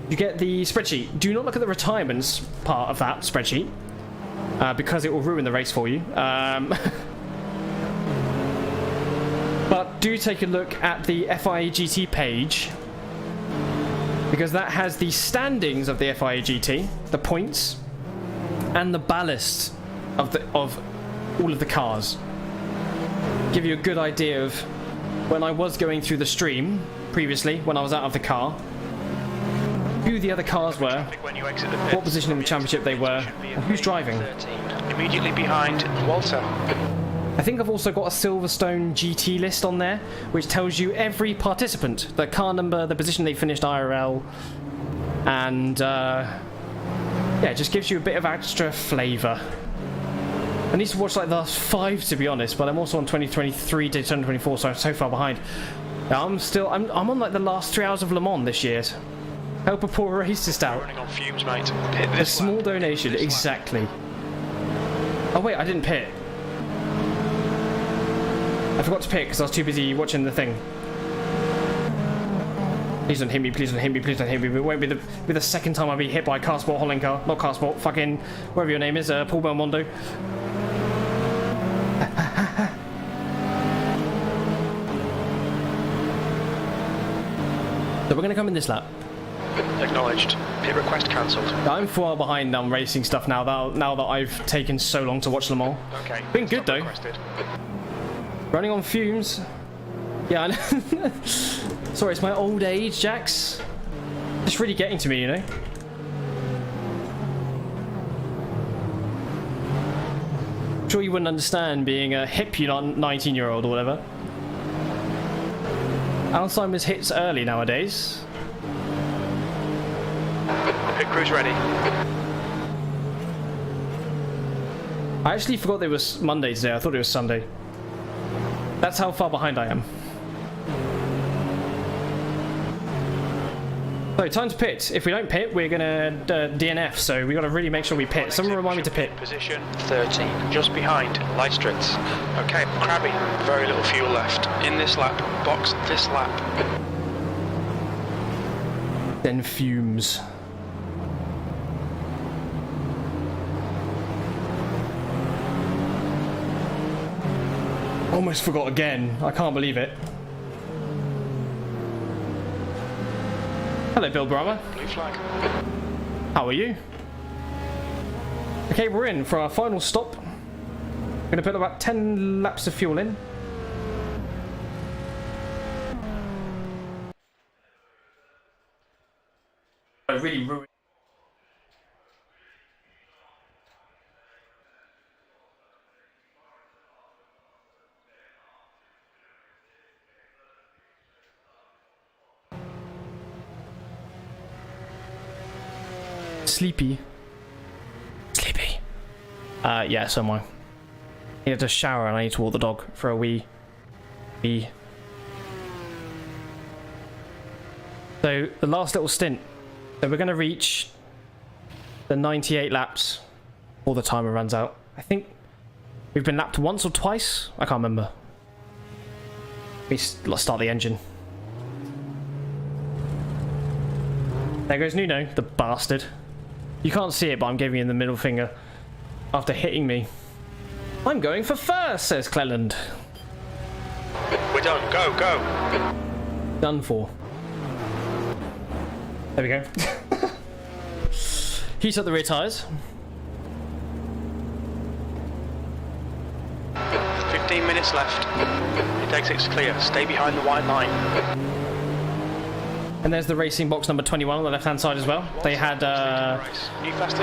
You get the spreadsheet. Do not look at the retirements part of that spreadsheet, because it will ruin the race for you. But do take a look at the FIA GT page, because that has the standings of the FIA GT, the points, and the ballast of all of the cars. Give you a good idea of when I was going through the stream previously, when I was out of the car, who the other cars were, what position in the championship they were, and who's driving. Immediately behind Walter. I think I've also got a Silverstone GT list on there, which tells you every participant, the car number, the position they finished IRL, and yeah, it just gives you a bit of extra flavour. I need to watch like the last 5, to be honest, but I'm also on 2023 to 2024, so I'm so far behind. I'm on like the last 3 hours of Le Mans this year. Help a poor racist out. Running on fumes, mate. A small donation, exactly. Oh wait, I didn't pit. I forgot to pick because I was too busy watching the thing. Please don't hit me, please don't hit me, please don't hit me. It won't be the second time I'll be hit by a Car Sport Holland car. Not Car Sport, fucking whatever your name is, Paul Belmondo. So we're going to come in this lap. Acknowledged. Pit request cancelled. I'm far behind on racing stuff now that I've taken so long to watch them all. Okay. Been good though. Requested. Running on fumes. Yeah, I know. Sorry, it's my old age, Jax. It's really getting to me, you know. I'm sure you wouldn't understand being a hip 19-year-old or whatever. Alzheimer's hits early nowadays. Pit crew's ready. I actually forgot it was Monday today. I thought it was Sunday. That's how far behind I am. So, time to pit. If we don't pit, we're gonna DNF, so we gotta really make sure we pit. Someone remind me to pit. Position 13, just behind Lightstritz. Okay, Crabby, very little fuel left. In this lap, box this lap. Then fumes. Almost forgot again. I can't believe it. Hello, Bill Brahma. Blue flag. How are you? Okay, we're in for our final stop. We're going to put about 10 laps of fuel in. I really ruined. Sleepy. Yeah, so am I. I need to shower and I need to walk the dog for a wee. So, the last little stint. So we're going to reach the 98 laps before the timer runs out. I think we've been lapped once or twice. I can't remember. Let's start the engine. There goes Nuno, the bastard. You can't see it, but I'm giving him the middle finger after hitting me. I'm going for first, says Cleland. We're done. Go. Done for. There we go. Heat up the rear tyres. 15 minutes left. It takes it's clear. Stay behind the white line. And there's the racing box number 21 on the left-hand side as well. They had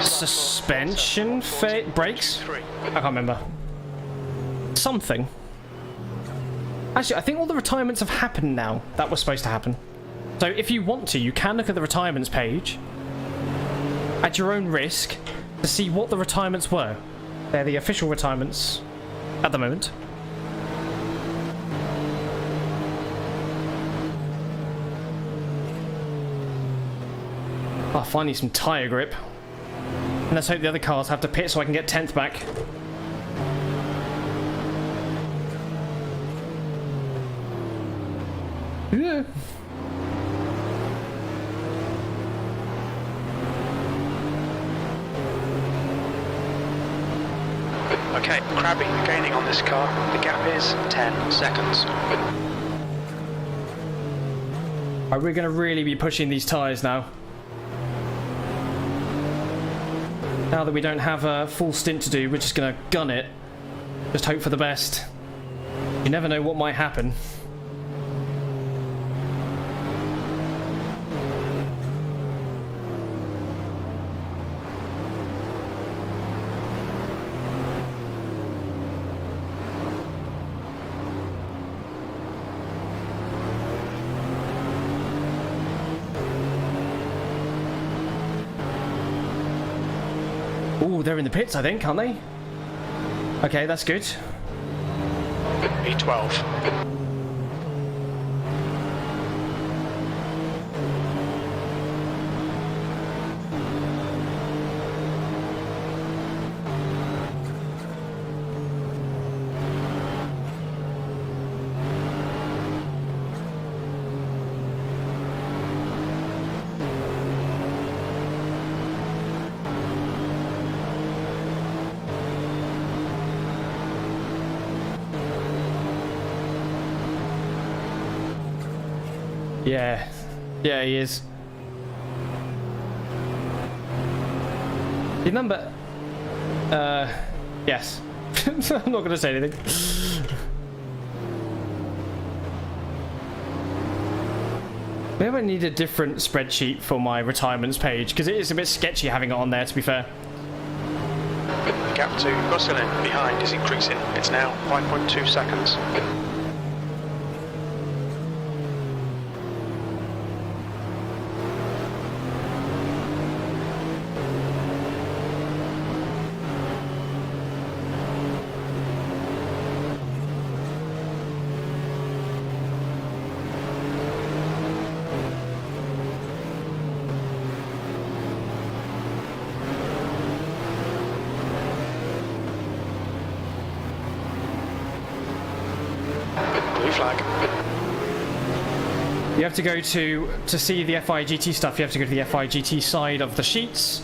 suspension brakes. I can't remember. Something. Actually, I think all the retirements have happened now. That was supposed to happen. So if you want to, you can look at the retirements page at your own risk to see what the retirements were. They're the official retirements at the moment. Oh, finally some tyre grip. And let's hope the other cars have to pit so I can get 10th back. Yeah. Okay, Crabby gaining on this car. The gap is 10 seconds. Right, we're going to really be pushing these tyres now. Now that we don't have a full stint to do, we're just going to gun it. Just hope for the best. You never know what might happen. Ooh, they're in the pits, I think, aren't they? Okay, that's good. P12. Yeah. Yeah, he is. Remember... yes. I'm not going to say anything. Maybe I need a different spreadsheet for my retirements page, because it is a bit sketchy having it on there, to be fair. Gap to Gosselin behind is increasing. It's now 5.2 seconds. Flag. You have to go to see the FIA GT stuff, you have to go to the FIA GT side of the sheets.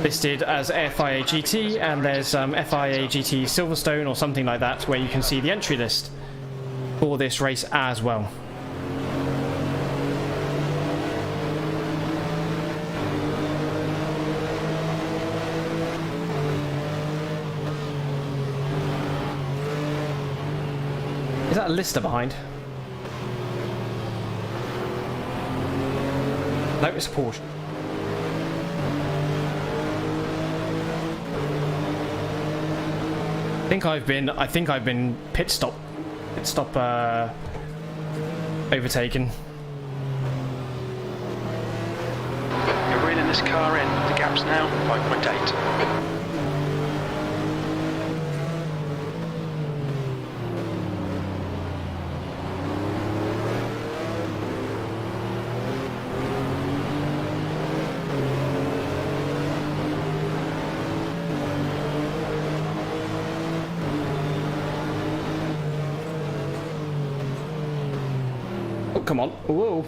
listed as FIA GT, and there's FIA GT Silverstone or something like that, where you can see the entry list for this race as well. Is that a lister behind? No, it's a Porsche. I think I've been pit stop overtaken. You're reeling this car in. The gap's now 5.8. Come on. Whoa.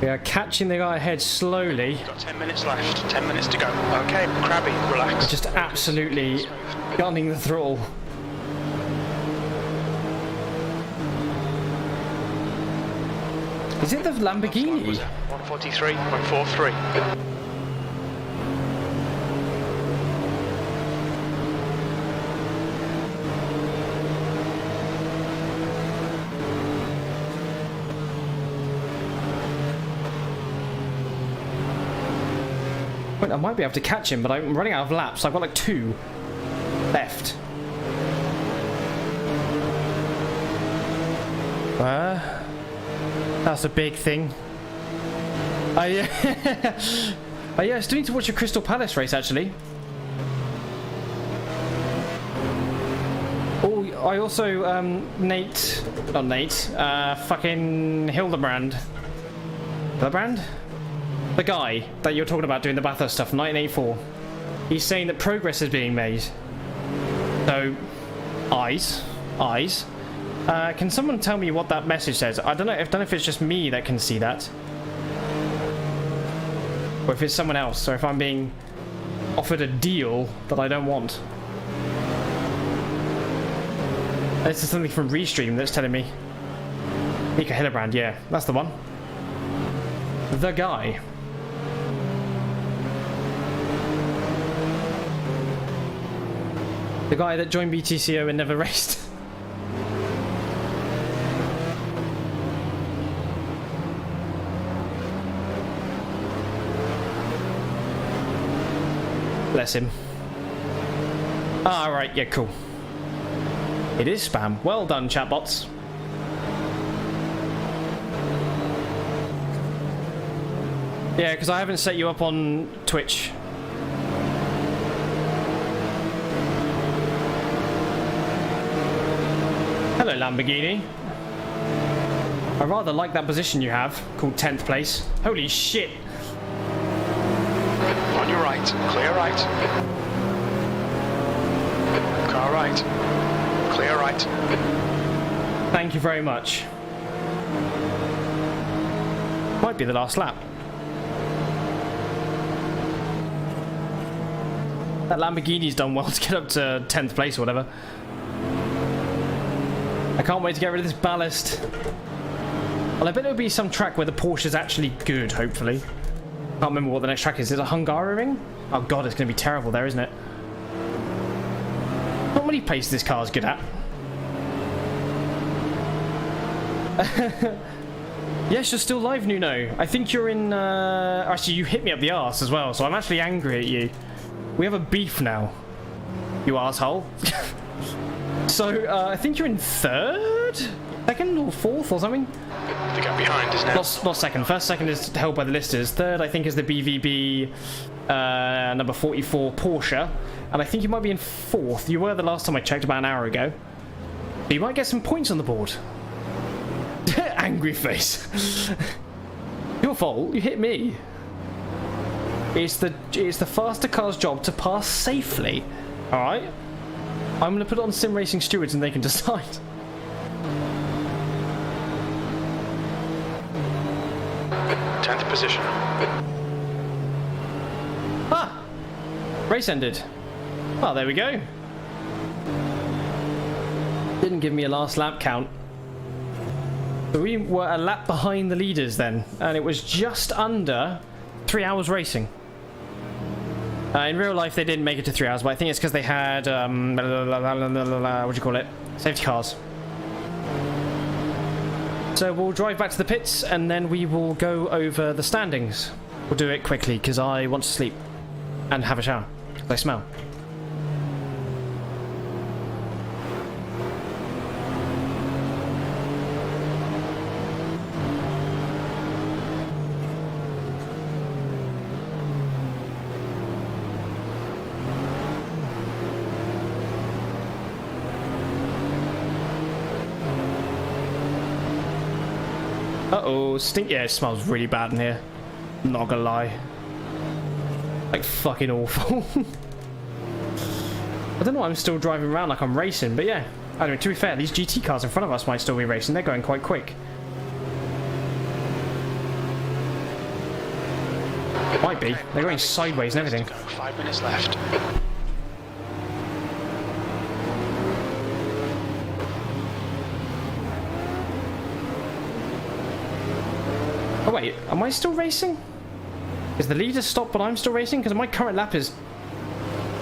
We are catching the guy ahead slowly. Got 10 minutes left, 10 minutes to go. Okay, Crabby, relax. Just absolutely gunning the throttle. Is it the Lamborghini? 143.43. I might be able to catch him, but I'm running out of laps. I've got like 2 left. That's a big thing. I still need to watch a Crystal Palace race actually. Oh, I also fucking Hildebrand. The guy that you're talking about doing the Bathurst stuff, 1984, he's saying that progress is being made. So, eyes. Can someone tell me what that message says? I don't know if it's just me that can see that, or if it's someone else, or if I'm being offered a deal that I don't want. This is something from Restream that's telling me. Mika Hillebrand, yeah, that's the one. The guy. The guy that joined BTCO and never raced. Bless him. Ah, right, yeah, cool. It is spam. Well done, chatbots. Yeah, because I haven't set you up on Twitch. Hello, Lamborghini. I rather like that position you have, called 10th place. Holy shit. On your right, clear right. Car right, clear right. Thank you very much. Might be the last lap. That Lamborghini's done well to get up to 10th place or whatever. I can't wait to get rid of this ballast. Well, I bet there'll be some track where the Porsche's actually good, hopefully. Can't remember what the next track is. Is it a Hungaroring? Oh god, it's going to be terrible there, isn't it? Not many places this car's good at. Yes, you're still live, Nuno. I think you're in... Actually, you hit me up the arse as well, so I'm actually angry at you. We have a beef now, you asshole. So, I think you're in 3rd? 2nd or 4th or something? The gap behind is now. Not 2nd. 1st, 2nd is held by the listers. 3rd, I think, is the BVB number 44 Porsche. And I think you might be in 4th. You were the last time I checked, about an hour ago. But you might get some points on the board. angry face. Your fault. You hit me. It's the faster car's job to pass safely. All right. I'm gonna put it on Sim Racing Stewards and they can decide. Tenth position. Ah! Race ended. Well, there we go. Didn't give me a last lap count. So we were a lap behind the leaders then, and it was just under 3 hours racing. In real life, they didn't make it to 3 hours, but I think it's because they had, what do you call it? Safety cars. So we'll drive back to the pits, and then we will go over the standings. We'll do it quickly, because I want to sleep and have a shower. I smell. Uh-oh, stink. Yeah, it smells really bad in here. Not gonna lie. Like, fucking awful. I don't know why I'm still driving around like I'm racing, but yeah. Anyway, to be fair, these GT cars in front of us might still be racing. They're going quite quick. Might be. They're going sideways and everything. 5 minutes left. Oh wait, am I still racing? Is the leader stopped but I'm still racing? Because my current lap is...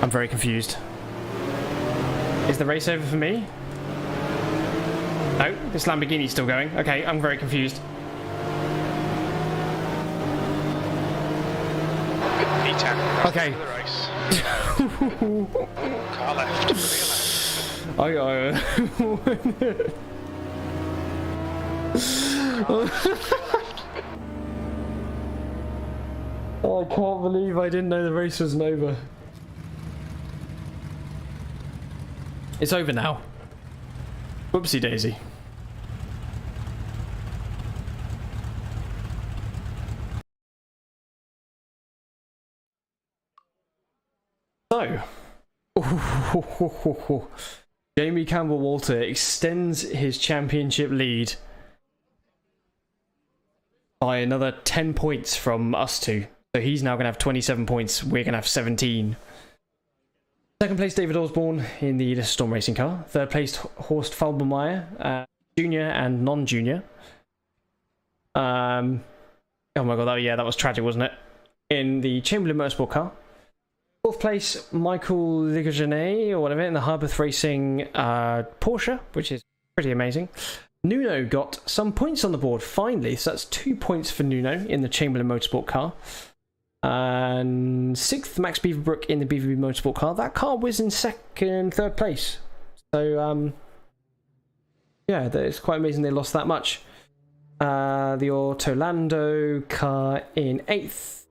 I'm very confused. Is the race over for me? No, this Lamborghini's still going. Okay, I'm very confused. P10. Okay. Car left. Oh, I can't believe I didn't know the race wasn't over. It's over now. Whoopsie daisy. So, Jamie Campbell-Walter extends his championship lead by another 10 points from us two. So he's now going to have 27 points. We're going to have 17. Second place, David Osborne in the Storm Racing car. Third place, Horst Falbermeyer, junior and non-junior. Oh my god, that was tragic, wasn't it? In the Chamberlain Motorsport car. Fourth place, Michael Ligogenet, or whatever, in the Harboth Racing Porsche, which is pretty amazing. Nuno got some points on the board, finally. So that's 2 points for Nuno in the Chamberlain Motorsport car. And sixth, Max Beaverbrook in the BVB Motorsport car. That car was in third place. So, yeah, it's quite amazing they lost that much. The Ortolando car in 8th.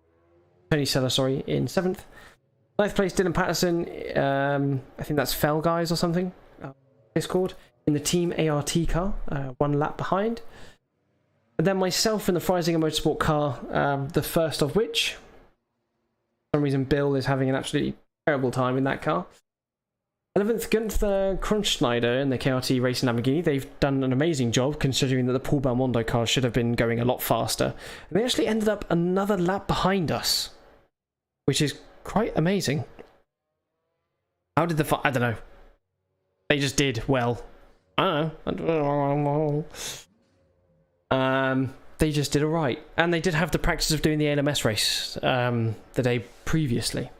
Tony Sella, sorry, in 7th. 9th place, Dylan Patterson. I think that's Fell Guys or something. It's called. In the Team ART car, 1 lap behind. And then myself in the Freisinger Motorsport car, the first of which, for some reason, Bill is having an absolutely terrible time in that car. 11th, Gunther Kronschneider in the KRT Racing Lamborghini. They've done an amazing job considering that the Paul Belmondo car should have been going a lot faster. And they actually ended up another lap behind us, which is quite amazing. How did I don't know. They just did well. I don't know. They just did alright. And they did have the practice of doing the ALMS race the day previously.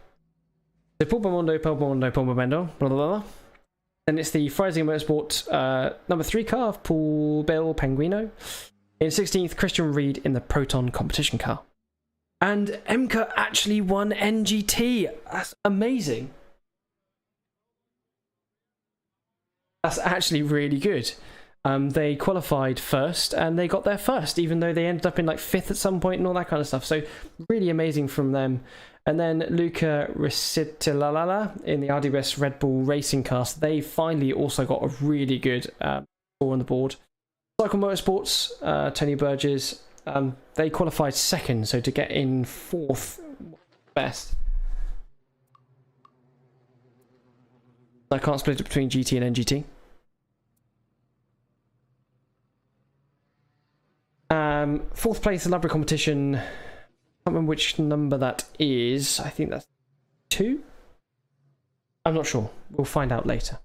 So Paul Belmondo, blah, blah, blah. Then it's the Freisinger Motorsport number 3 car of Paul Bell Penguino. In 16th, Christian Reed in the Proton competition car. And Emka actually won NGT. That's amazing. That's actually really good. They qualified first and they got there first, even though they ended up in like 5th at some point and all that kind of stuff. So really amazing from them. And then Luca Ricitilala in the RDBS Red Bull Racing car. They finally also got a really good score on the board. Cycle Motorsports, Tony Burgess, they qualified second, so to get in fourth best. I can't split it between GT and NGT. Fourth place in library competition. I can't remember which number that is. I think that's 2. I'm not sure. We'll find out later.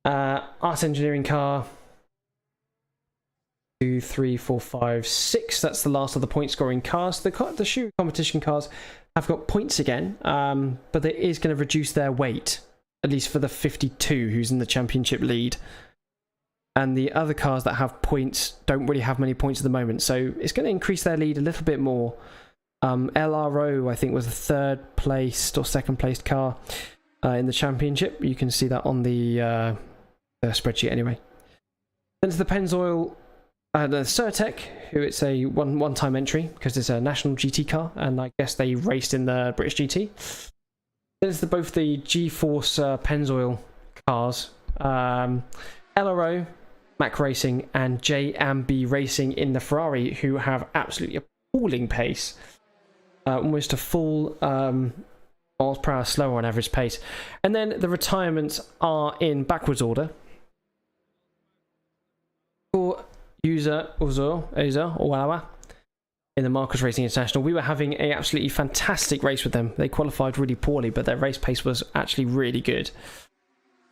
Art engineering car. 2, 3, 4, 5, 6. That's the last of the point scoring cars. The shoe competition cars have got points again, but it is going to reduce their weight, at least for the 52 who's in the championship lead. And the other cars that have points don't really have many points at the moment, so it's going to increase their lead a little bit more. LRO, I think, was the third placed or second placed car in the championship. You can see that on the spreadsheet anyway. Then to the Pennzoil, the Certec, who it's a one-time entry because it's a national GT car, and I guess they raced in the British GT. Then it's both the G-Force Pennzoil cars, LRO, Mac Racing, and J&B Racing in the Ferrari, who have absolutely appalling pace. Almost a full miles per hour slower on average pace. And then the retirements are in backwards order. For Uza Owawa in the Marcus Racing International, we were having a absolutely fantastic race with them. They qualified really poorly, but their race pace was actually really good.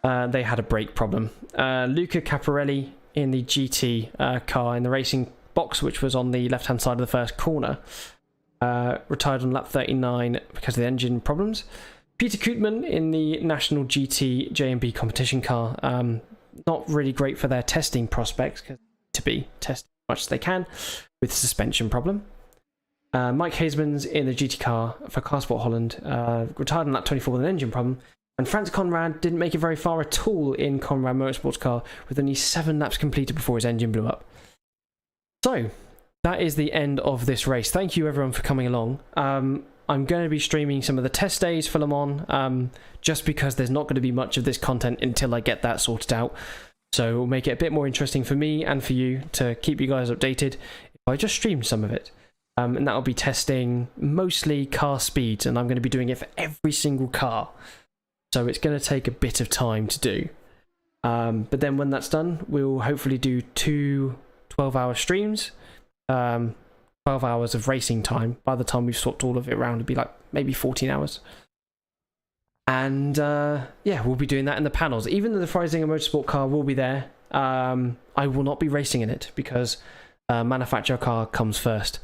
They had a brake problem. Luca Caparelli in the GT car in the racing box, which was on the left-hand side of the first corner, retired on lap 39 because of the engine problems. Peter Kootman in the national GT J&B competition car, not really great for their testing prospects, because to be tested as much as they can with suspension problem. Mike Hasemans in the GT car for Carsport Holland, retired on lap 24 with an engine problem. And Franz Conrad didn't make it very far at all in Conrad Motorsports car, with only 7 laps completed before his engine blew up. So, that is the end of this race. Thank you everyone for coming along. I'm going to be streaming some of the test days for Le Mans, just because there's not going to be much of this content until I get that sorted out. So it'll make it a bit more interesting for me and for you to keep you guys updated if I just stream some of it. And that'll be testing mostly car speeds, and I'm going to be doing it for every single car. So it's going to take a bit of time to do. But then when that's done, we'll hopefully do 2 12-hour streams, 12 hours of racing time. By the time we've swapped all of it around, it'll be like maybe 14 hours. And yeah, we'll be doing that in the panels. Even though the Freisinger Motorsport car will be there, I will not be racing in it because manufacturer car comes first.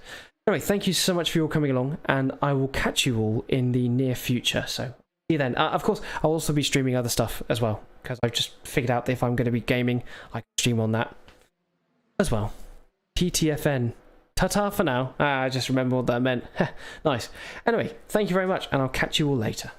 Anyway, thank you so much for your coming along, and I will catch you all in the near future. So see you then. Of course, I'll also be streaming other stuff as well, because I've just figured out that if I'm going to be gaming, I can stream on that as well. TTFN. Ta-ta for now. I just remember what that meant. Nice. Anyway, thank you very much, and I'll catch you all later.